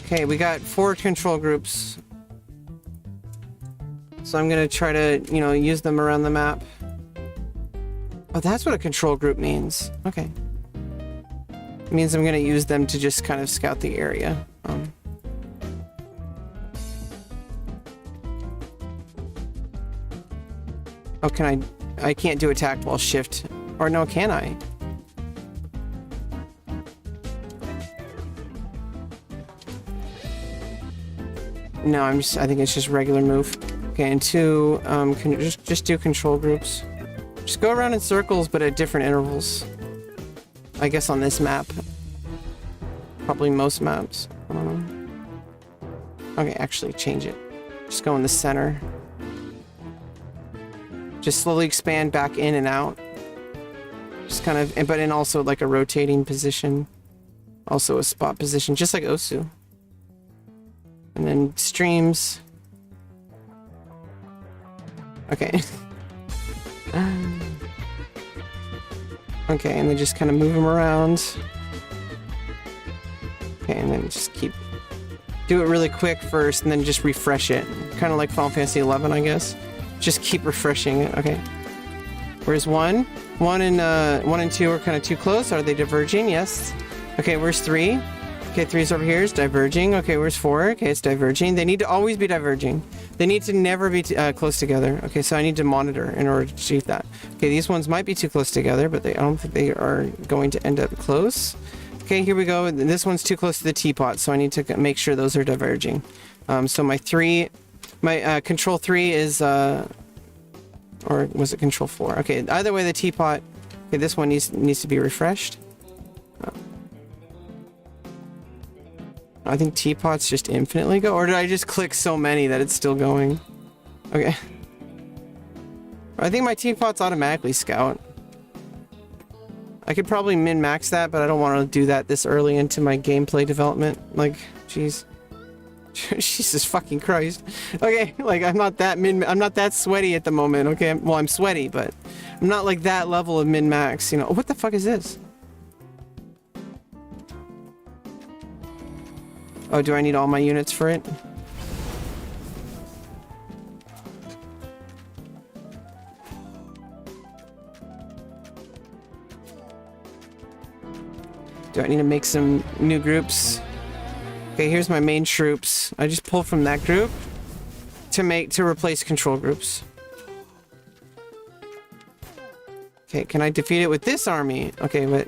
Okay, we got 4 control groups. So I'm gonna try to, you know, use them around the map. Oh, that's what a control group means. Okay. It means I'm gonna use them to just kind of scout the area. Oh, can I can't do attack while shift. Or no, can I? No, I think it's just regular move. Okay, and 2, can you just do control groups. Just go around in circles, but at different intervals. I guess on this map. Probably most maps. I don't know. Okay, actually change it. Just go in the center. Just slowly expand back in and out. Just kind of, but in also like a rotating position. Also a spot position, just like Osu. And then streams. Okay. Okay, and then just kind of move them around. Okay, and then just do it really quick first, and then just refresh it. Kind of like Final Fantasy 11, I guess. Just keep refreshing it. Okay. Where's 1? 1 and 2 are kind of too close. Are they diverging? Yes. Okay, where's 3? Okay, 3's over here. It's diverging. Okay, where's 4? Okay, it's diverging. They need to always be diverging. They need to never be close together. Okay, so I need to monitor in order to achieve that. Okay, these ones might be too close together, but I don't think they are going to end up close. Okay, here we go. This one's too close to the teapot, so I need to make sure those are diverging. So my control 3 is, or was it control 4? Okay, either way, the teapot. Okay, this one needs to be refreshed. I think teapots just infinitely go, or did I just click so many that it's still going? Okay. I think my teapots automatically scout. I could probably min-max that, but I don't want to do that this early into my gameplay development. Like, jeez. Jesus fucking Christ. Okay, like I'm not that sweaty at the moment, okay? Well, I'm sweaty, but I'm not like that level of min-max, you know. What the fuck is this? Oh, do I need all my units for it? Do I need to make some new groups? Okay, here's my main troops. I just pull from that group to replace control groups. Okay, can I defeat it with this army? Okay, but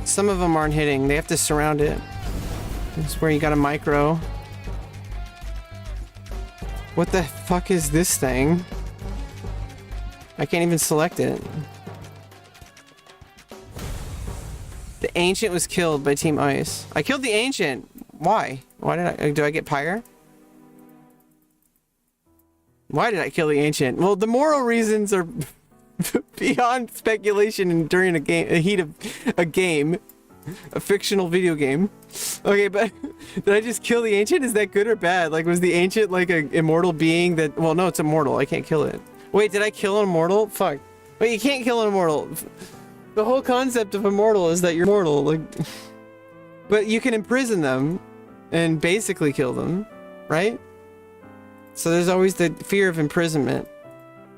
some of them aren't hitting. They have to surround it. That's where you got a micro. What the fuck is this thing? I can't even select it. Ancient was killed by Team Ice. I killed the Ancient. Why? Why did I? Do I get Pyre? Why did I kill the Ancient? Well, the moral reasons are beyond speculation and during a heat of a game. A fictional video game. Okay, but did I just kill the Ancient? Is that good or bad? Like, was the Ancient like an immortal being that... Well, no, it's immortal. I can't kill it. Wait, did I kill an immortal? Fuck. Wait, you can't kill an immortal. The whole concept of immortal is that you're mortal. Like, but you can imprison them and basically kill them, right? So there's always the fear of imprisonment.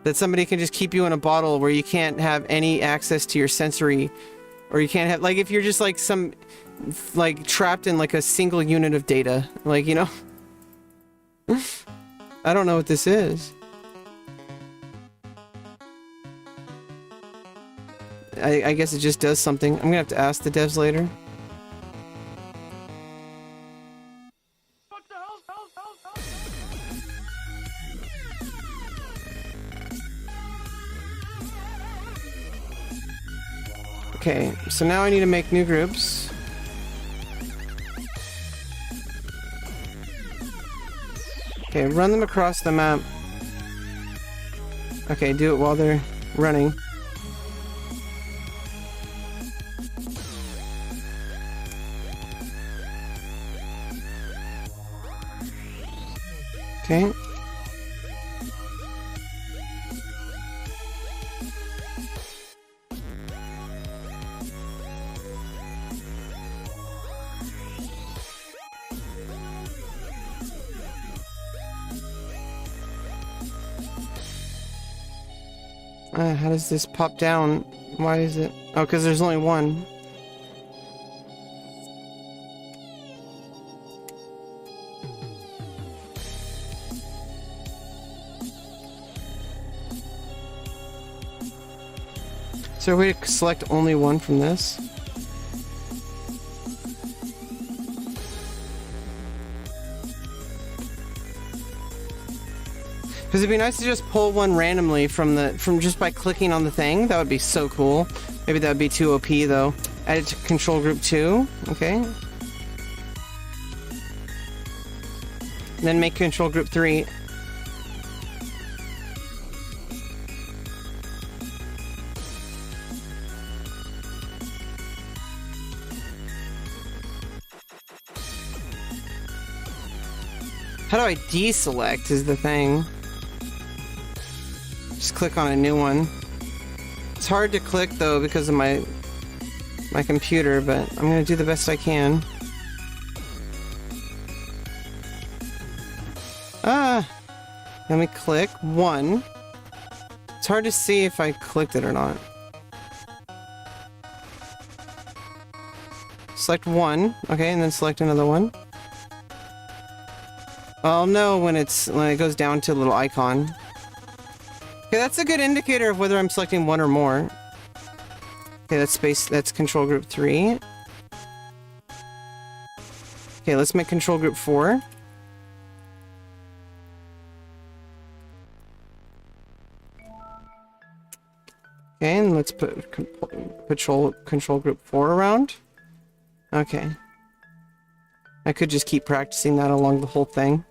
That somebody can just keep you in a bottle where you can't have any access to your sensory... Or you can't have, like, if you're just, like, trapped in, like, a single unit of data. Like, you know? I don't know what this is. I guess it just does something. I'm gonna have to ask the devs later. Okay, so now I need to make new groups. Okay, run them across the map. Okay, do it while they're running. Okay. How does this pop down? Why is it? Oh, because there's only one. Is there a way to select only one from this? Because it'd be nice to just pull one randomly from just by clicking on the thing. That would be so cool. Maybe that would be too OP though. Add it to control group 2. Okay. Then make control group 3. How do I deselect is the thing. Just click on a new one. It's hard to click though because of my computer, but I'm gonna do the best I can. Let me click 1. It's hard to see if I clicked it or not. Select 1, okay, and then select another one. I'll know when it goes down to a little icon. Okay, that's a good indicator of whether I'm selecting one or more. Okay, that's control group 3. Okay, let's make control group 4. Okay, and let's put control group 4 around. Okay. I could just keep practicing that along the whole thing.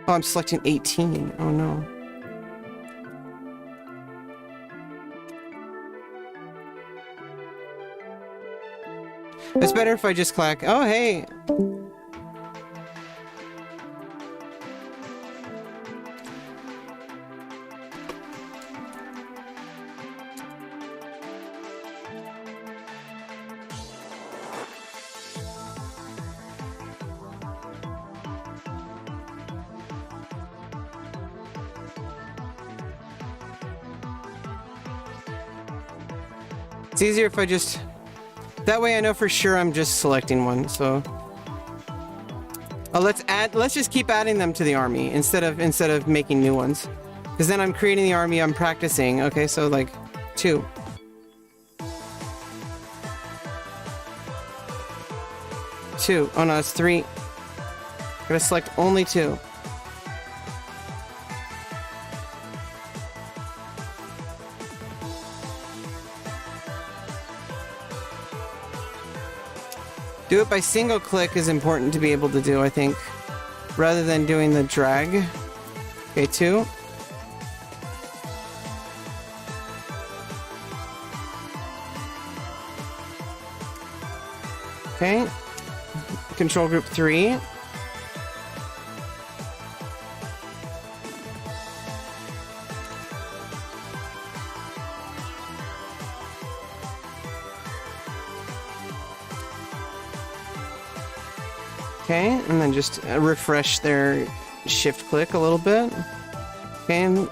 Oh, I'm selecting 18. Oh no. It's better if I just click. Oh, hey. It's easier if I just... That way I know for sure I'm just selecting one, so... Oh, let's just keep adding them to the army instead of making new ones. Because then I'm creating the army, I'm practicing. Okay, so like 2. Oh no, it's 3. Gotta select only 2. Do it by single click is important to be able to do, I think, rather than doing the drag. Okay, 2. Okay. Control group 3. Okay, and then just refresh their shift click a little bit. Okay, and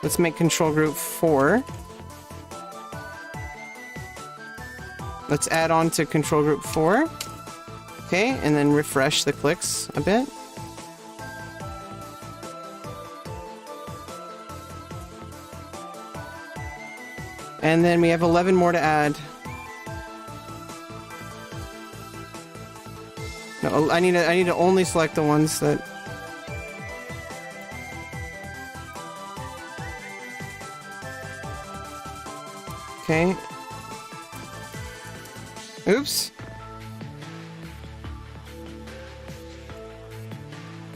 let's make control group 4. Let's add on to control group 4. Okay, and then refresh the clicks a bit. And then we have 11 more to add. No, I need to only select the ones that. Okay. Oops.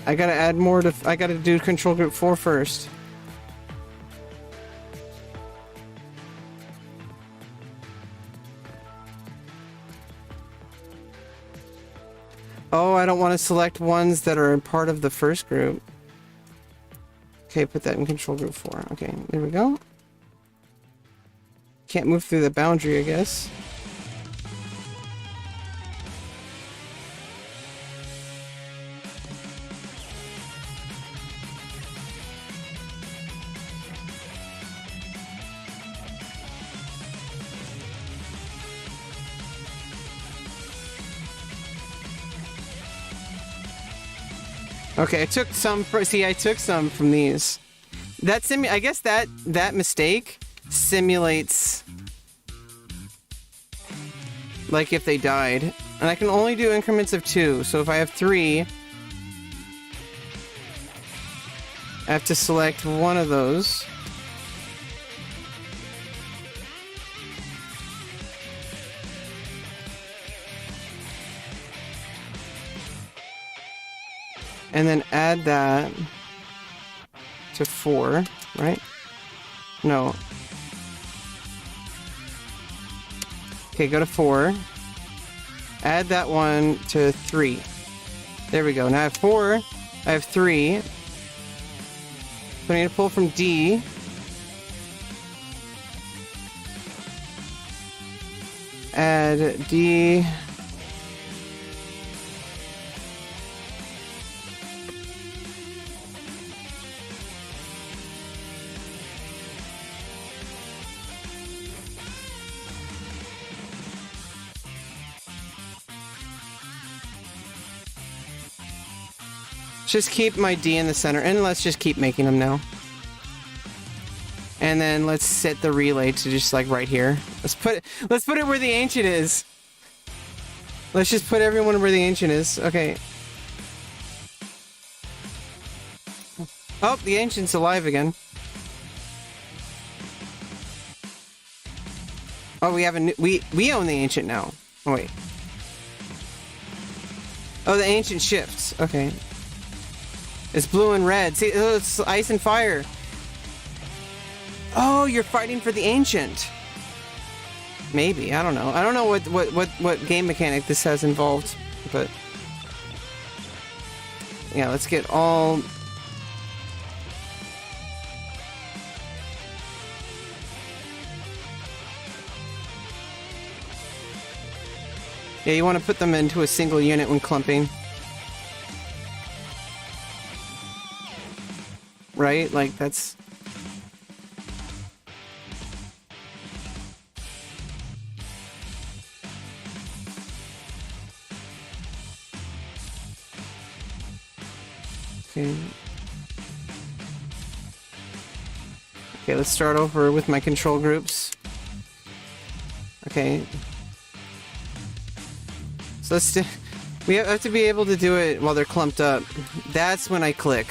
I gotta add more to. I gotta do control group 4 first. Oh, I don't want to select ones that are part of the first group. Okay, put that in control group 4. Okay, there we go. Can't move through the boundary, I guess. Okay, I took some. I took some from these. I guess that mistake simulates like if they died, and I can only do increments of 2. So if I have 3, I have to select one of those. And then add that to 4, right? No. Okay, go to 4. Add that one to 3. There we go. Now I have 4. I have 3. So I need to pull from D. Add D. Just keep my D in the center, and let's just keep making them now. And then let's set the relay to just like right here. Let's put it where the ancient is. Let's just put everyone where the ancient is. Okay. Oh, the ancient's alive again. Oh, we have a new, we own the ancient now. Oh wait. Oh, the ancient shifts. Okay. It's blue and red. See, it's ice and fire. Oh, you're fighting for the ancient. Maybe, I don't know. I don't know what game mechanic this has involved, but yeah, let's get all. Yeah, you want to put them into a single unit when clumping. Right? Like, that's... Okay. Okay, let's start over with my control groups. Okay. So we have to be able to do it while they're clumped up. That's when I click.